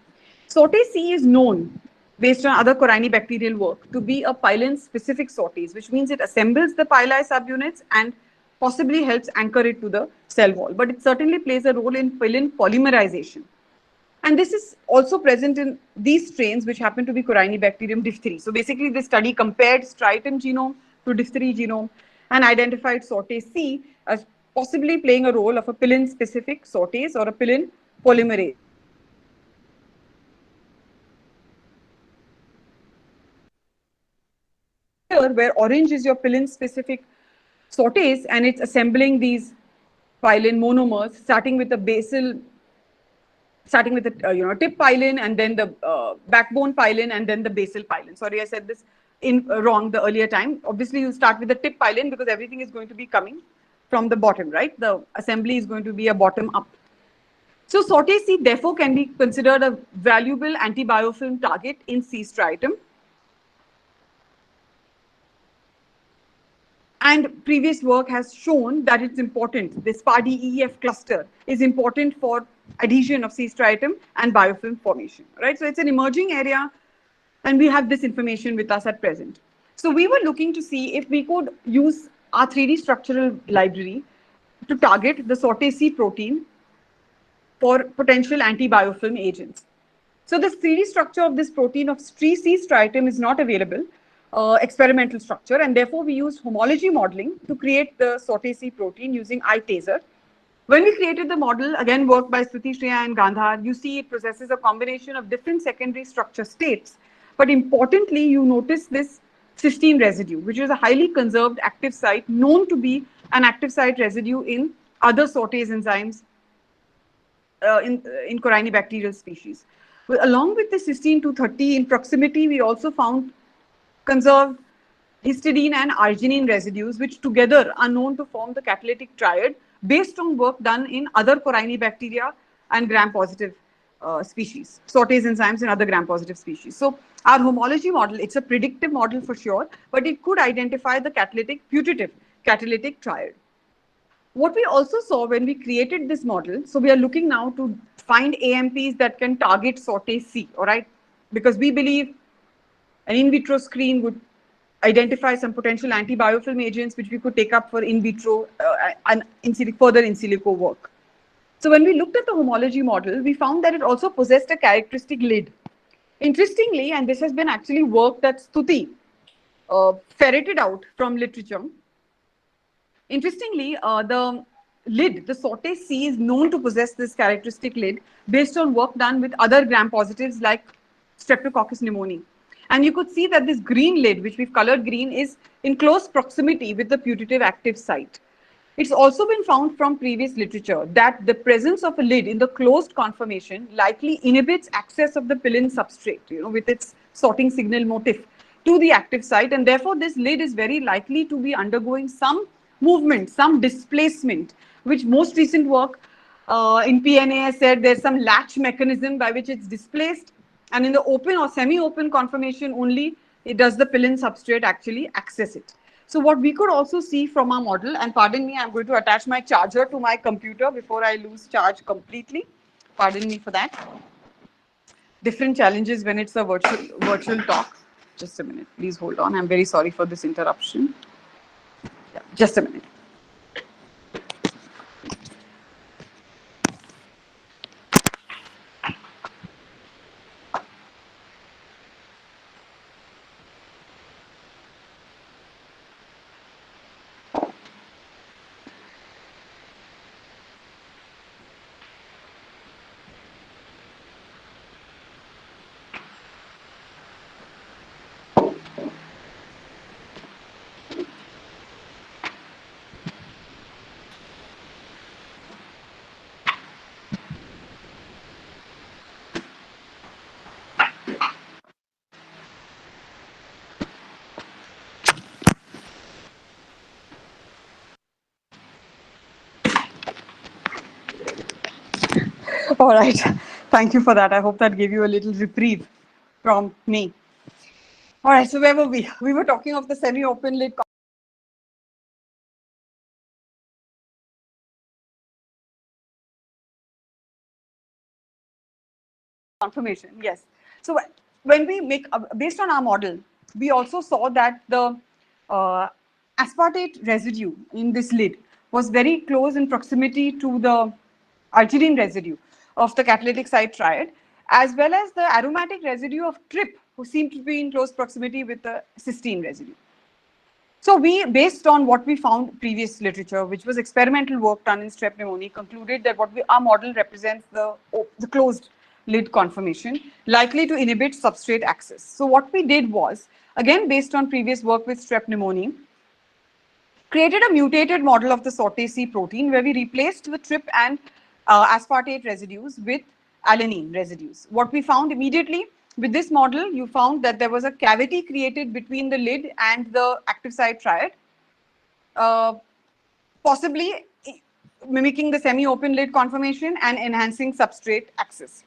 Speaker 8: Sortase C is known, based on other corynebacterial work, to be a pilin-specific sortase, which means it assembles the pili subunits and possibly helps anchor it to the cell wall. But it certainly plays a role in pilin polymerization. And this is also present in these strains, which happen to be Corynebacterium diphthery. So basically, this study compared striatum genome to diphthery genome and identified sortase C as possibly playing a role of a pilin-specific sortase or a pilin polymerase. Here, where orange is your pilin-specific sortase, and it's assembling these pilin monomers, starting with the tip pilin, and then the backbone pilin, and then the basal pilin. Sorry, I said this wrong the earlier time. Obviously, you start with the tip pilin because everything is going to be coming from the bottom, right? The assembly is going to be a bottom up. So sortase C therefore can be considered a valuable antibiofilm target in C. striatum. And previous work has shown that it's important. This SPA-DEF cluster is important for adhesion of C. striatum and biofilm formation, right? So it's an emerging area, and we have this information with us at present. So we were looking to see if we could use our 3D structural library to target the sortase C protein for potential antibiofilm agents. So the 3D structure of this protein of C. striatum is not available, experimental structure, and therefore we used homology modeling to create the sortase C protein using iTaser. When we created the model, again worked by Shruti, Shreya, and Gandhar, you see it possesses a combination of different secondary structure states. But importantly, you notice this cysteine residue, which is a highly conserved active site known to be an active site residue in other sortase enzymes in corynebacterial species. Well, along with the cysteine 230 in proximity, we also found conserved histidine and arginine residues, which together are known to form the catalytic triad based on work done in other corynebacteria and gram-positive species, sortase enzymes in other gram-positive species. So our homology model, it's a predictive model for sure, but it could identify the putative catalytic triad. What we also saw when we created this model, so we are looking now to find AMPs that can target sortase C, all right? Because we believe An in vitro screen would identify some potential antibiofilm agents which we could take up for in vitro and further in silico work. So when we looked at the homology model, we found that it also possessed a characteristic lid. Interestingly, and this has been actually work that Stuti ferreted out from literature. Interestingly, the lid, the Sorte C, is known to possess this characteristic lid based on work done with other gram-positives like Streptococcus pneumoniae. And you could see that this green lid, which we've colored green, is in close proximity with the putative active site. It's also been found from previous literature that the presence of a lid in the closed conformation likely inhibits access of the pillin substrate, with its sorting signal motif to the active site. And therefore, this lid is very likely to be undergoing some movement, some displacement, which most recent work in PNA has said there's some latch mechanism by which it's displaced. And in the open or semi-open conformation only, it does the pillin substrate actually access it. So what we could also see from our model, and pardon me, I'm going to attach my charger to my computer before I lose charge completely. Pardon me for that. Different challenges when it's a virtual talk. Just a minute, please hold on. I'm very sorry for this interruption. Yeah, just a minute. All right. Thank you for that. I hope that gave you a little reprieve from me. All right. So where were we? We were talking of the semi-open lid confirmation. Yes. So when we make, based on our model, we also saw that the aspartate residue in this lid was very close in proximity to the arginine residue of the catalytic site triad, as well as the aromatic residue of trip, who seemed to be in close proximity with the cysteine residue. So we, based on what we found previous literature, which was experimental work done in strep pneumoniae, concluded that our model represents the closed lid conformation, likely to inhibit substrate access. So what we did was, again, based on previous work with strep pneumoniae, created a mutated model of the Sorte C protein where we replaced the trip and aspartate residues with alanine residues. What we found immediately with this model, you found that there was a cavity created between the lid and the active site triad, possibly mimicking the semi-open lid conformation and enhancing substrate access.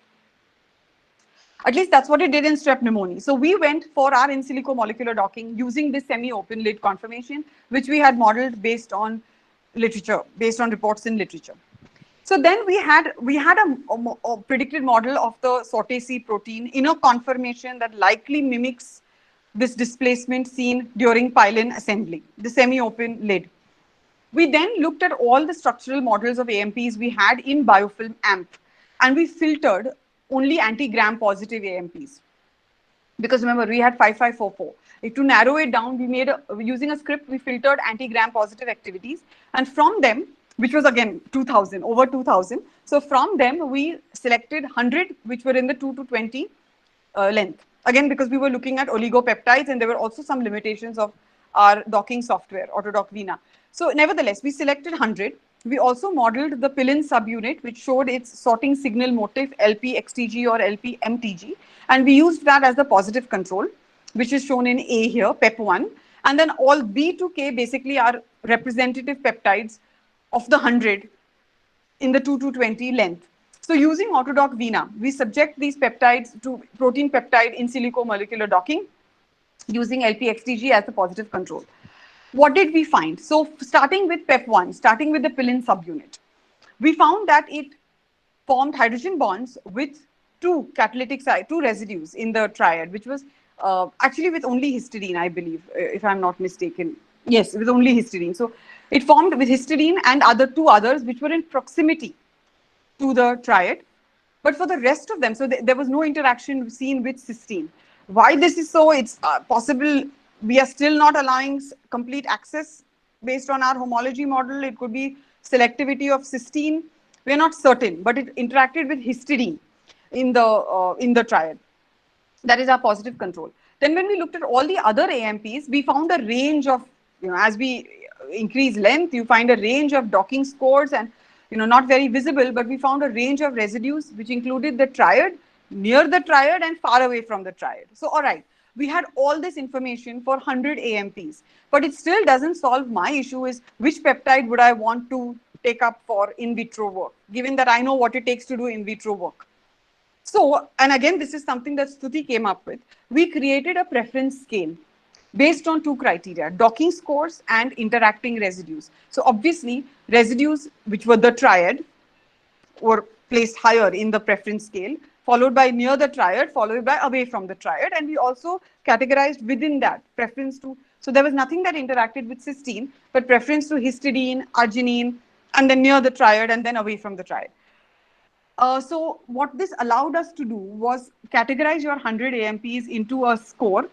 Speaker 8: At least that's what it did in strep pneumoniae. So we went for our in silico molecular docking using this semi-open lid conformation, which we had modeled based on literature, based on reports in literature. So then we had a predicted model of the Sorte C protein in a conformation that likely mimics this displacement seen during pilin assembly, the semi-open lid. We then looked at all the structural models of AMPs we had in biofilm AMP, and we filtered only anti-gram positive AMPs. Because remember, we had 5544. To narrow it down, we made, using a script, we filtered anti-gram positive activities. And from them, which was again 2000, over 2000. So from them, we selected 100, which were in the 2 to 20 length. Again, because we were looking at oligopeptides, and there were also some limitations of our docking software, Autodoc Vina. So nevertheless, we selected 100. We also modeled the pillin subunit, which showed its sorting signal motif LP-XTG or LP-MTG. And we used that as the positive control, which is shown in A here, PEP1. And then all B to K basically are representative peptides of the 100 in the 2 to 20 length. So using Autodoc Vina, we subject these peptides to protein peptide in silico molecular docking using LP-XTG as the positive control. What did we find? So starting with PEP1, starting with the pillin subunit, we found that it formed hydrogen bonds with two catalytic site, two residues in the triad, which was actually with only histidine, I believe, if I'm not mistaken. Yes, with only histidine. So it formed with histidine and two others which were in proximity to the triad. But for the rest of them, so there was no interaction seen with cysteine. Why this is so? It's possible we are still not allowing complete access based on our homology model. It could be selectivity of cysteine. We are not certain, but it interacted with histidine in the triad. That is our positive control. Then when we looked at all the other AMPs, we found a range of, as we increase length, you find a range of docking scores and, not very visible, but we found a range of residues which included the triad, near the triad and far away from the triad. So, all right, we had all this information for 100 AMPs, but it still doesn't solve my issue is which peptide would I want to take up for in vitro work, given that I know what it takes to do in vitro work. So, and again, this is something that Stuti came up with. We created a preference scale based on two criteria, docking scores and interacting residues. So obviously, residues, which were the triad, were placed higher in the preference scale, followed by near the triad, followed by away from the triad. And we also categorized within that preference to, so there was nothing that interacted with cysteine, but preference to histidine, arginine, and then near the triad and then away from the triad. So what this allowed us to do was categorize your 100 AMPs into a score,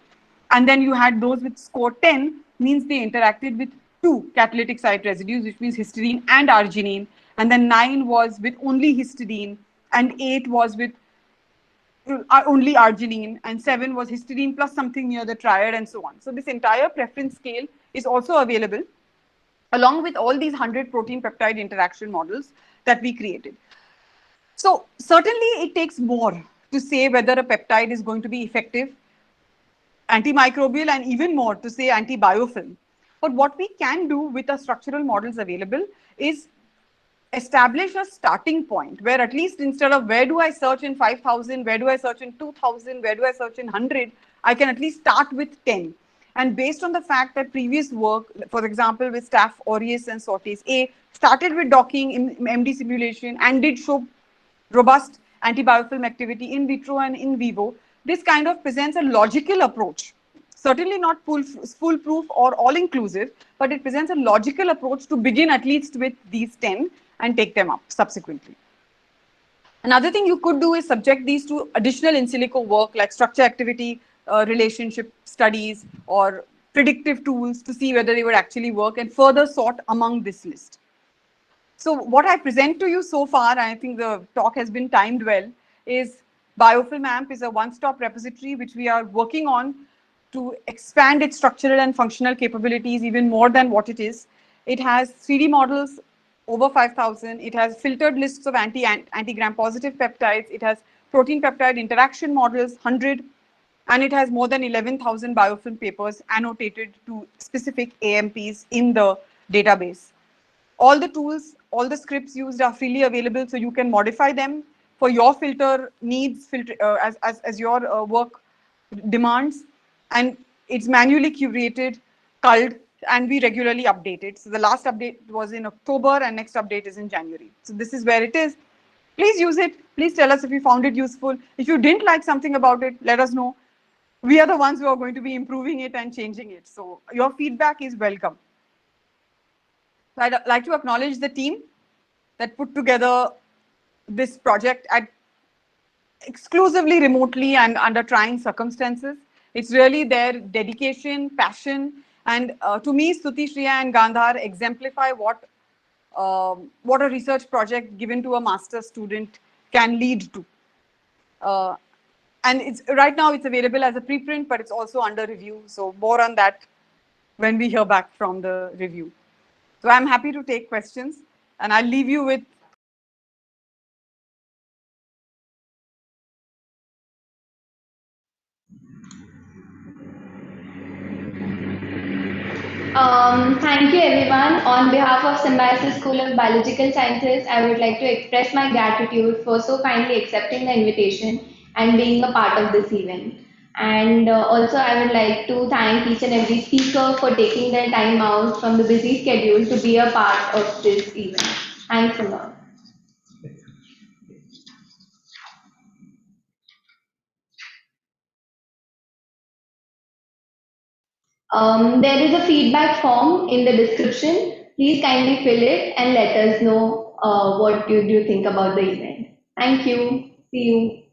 Speaker 8: and then you had those with score 10, means they interacted with two catalytic site residues, which means histidine and arginine, and then 9 was with only histidine, and 8 was with only arginine, and 7 was histidine plus something near the triad, and so on. So this entire preference scale is also available, along with all these 100 protein peptide interaction models that we created. So certainly it takes more to say whether a peptide is going to be effective, antimicrobial, and even more to say antibiofilm. But what we can do with the structural models available is establish a starting point where at least instead of where do I search in 5,000, where do I search in 2,000, where do I search in 100, I can at least start with 10. And based on the fact that previous work, for example, with Staph aureus and Sortes A, started with docking in MD simulation and did show robust antibiofilm activity in vitro and in vivo, this kind of presents a logical approach. Certainly not foolproof or all-inclusive, but it presents a logical approach to begin at least with these 10 and take them up subsequently. Another thing you could do is subject these to additional in silico work like structure activity relationship studies or predictive tools to see whether they would actually work and further sort among this list. So what I present to you so far, and I think the talk has been timed well, is Biofilm AMP is a one-stop repository which we are working on to expand its structural and functional capabilities even more than what it is. It has 3D models over 5,000. It has filtered lists of anti-gram positive peptides. It has protein peptide interaction models, 100. And it has more than 11,000 biofilm papers annotated to specific AMPs in the database. All the tools, all the scripts used are freely available, so you can modify them for your filter needs, as your work demands. And it's manually curated, culled, and we regularly update it. So the last update was in October, and next update is in January. So this is where it is. Please use it. Please tell us if you found it useful. If you didn't like something about it, let us know. We are the ones who are going to be improving it and changing it. So your feedback is welcome. I'd like to acknowledge the team that put together this project exclusively remotely and under trying circumstances. It's really their dedication, passion, and to me, Stuti, Shriya, and Gandhar exemplify what a research project given to a master's student can lead to. And it's right now it's available as a preprint, but it's also under review. So more on that when we hear back from the review. So I'm happy to take questions, and I'll leave you with
Speaker 2: Thank you everyone. On behalf of Symbiosis School of Biological Sciences, I would like to express my gratitude for so kindly accepting the invitation and being a part of this event. And also I would like to thank each and every speaker for taking their time out from the busy schedule to be a part of this event. Thanks a lot. There is a feedback form in the description. Please kindly fill it and let us know what you think about the event. Thank you. See you.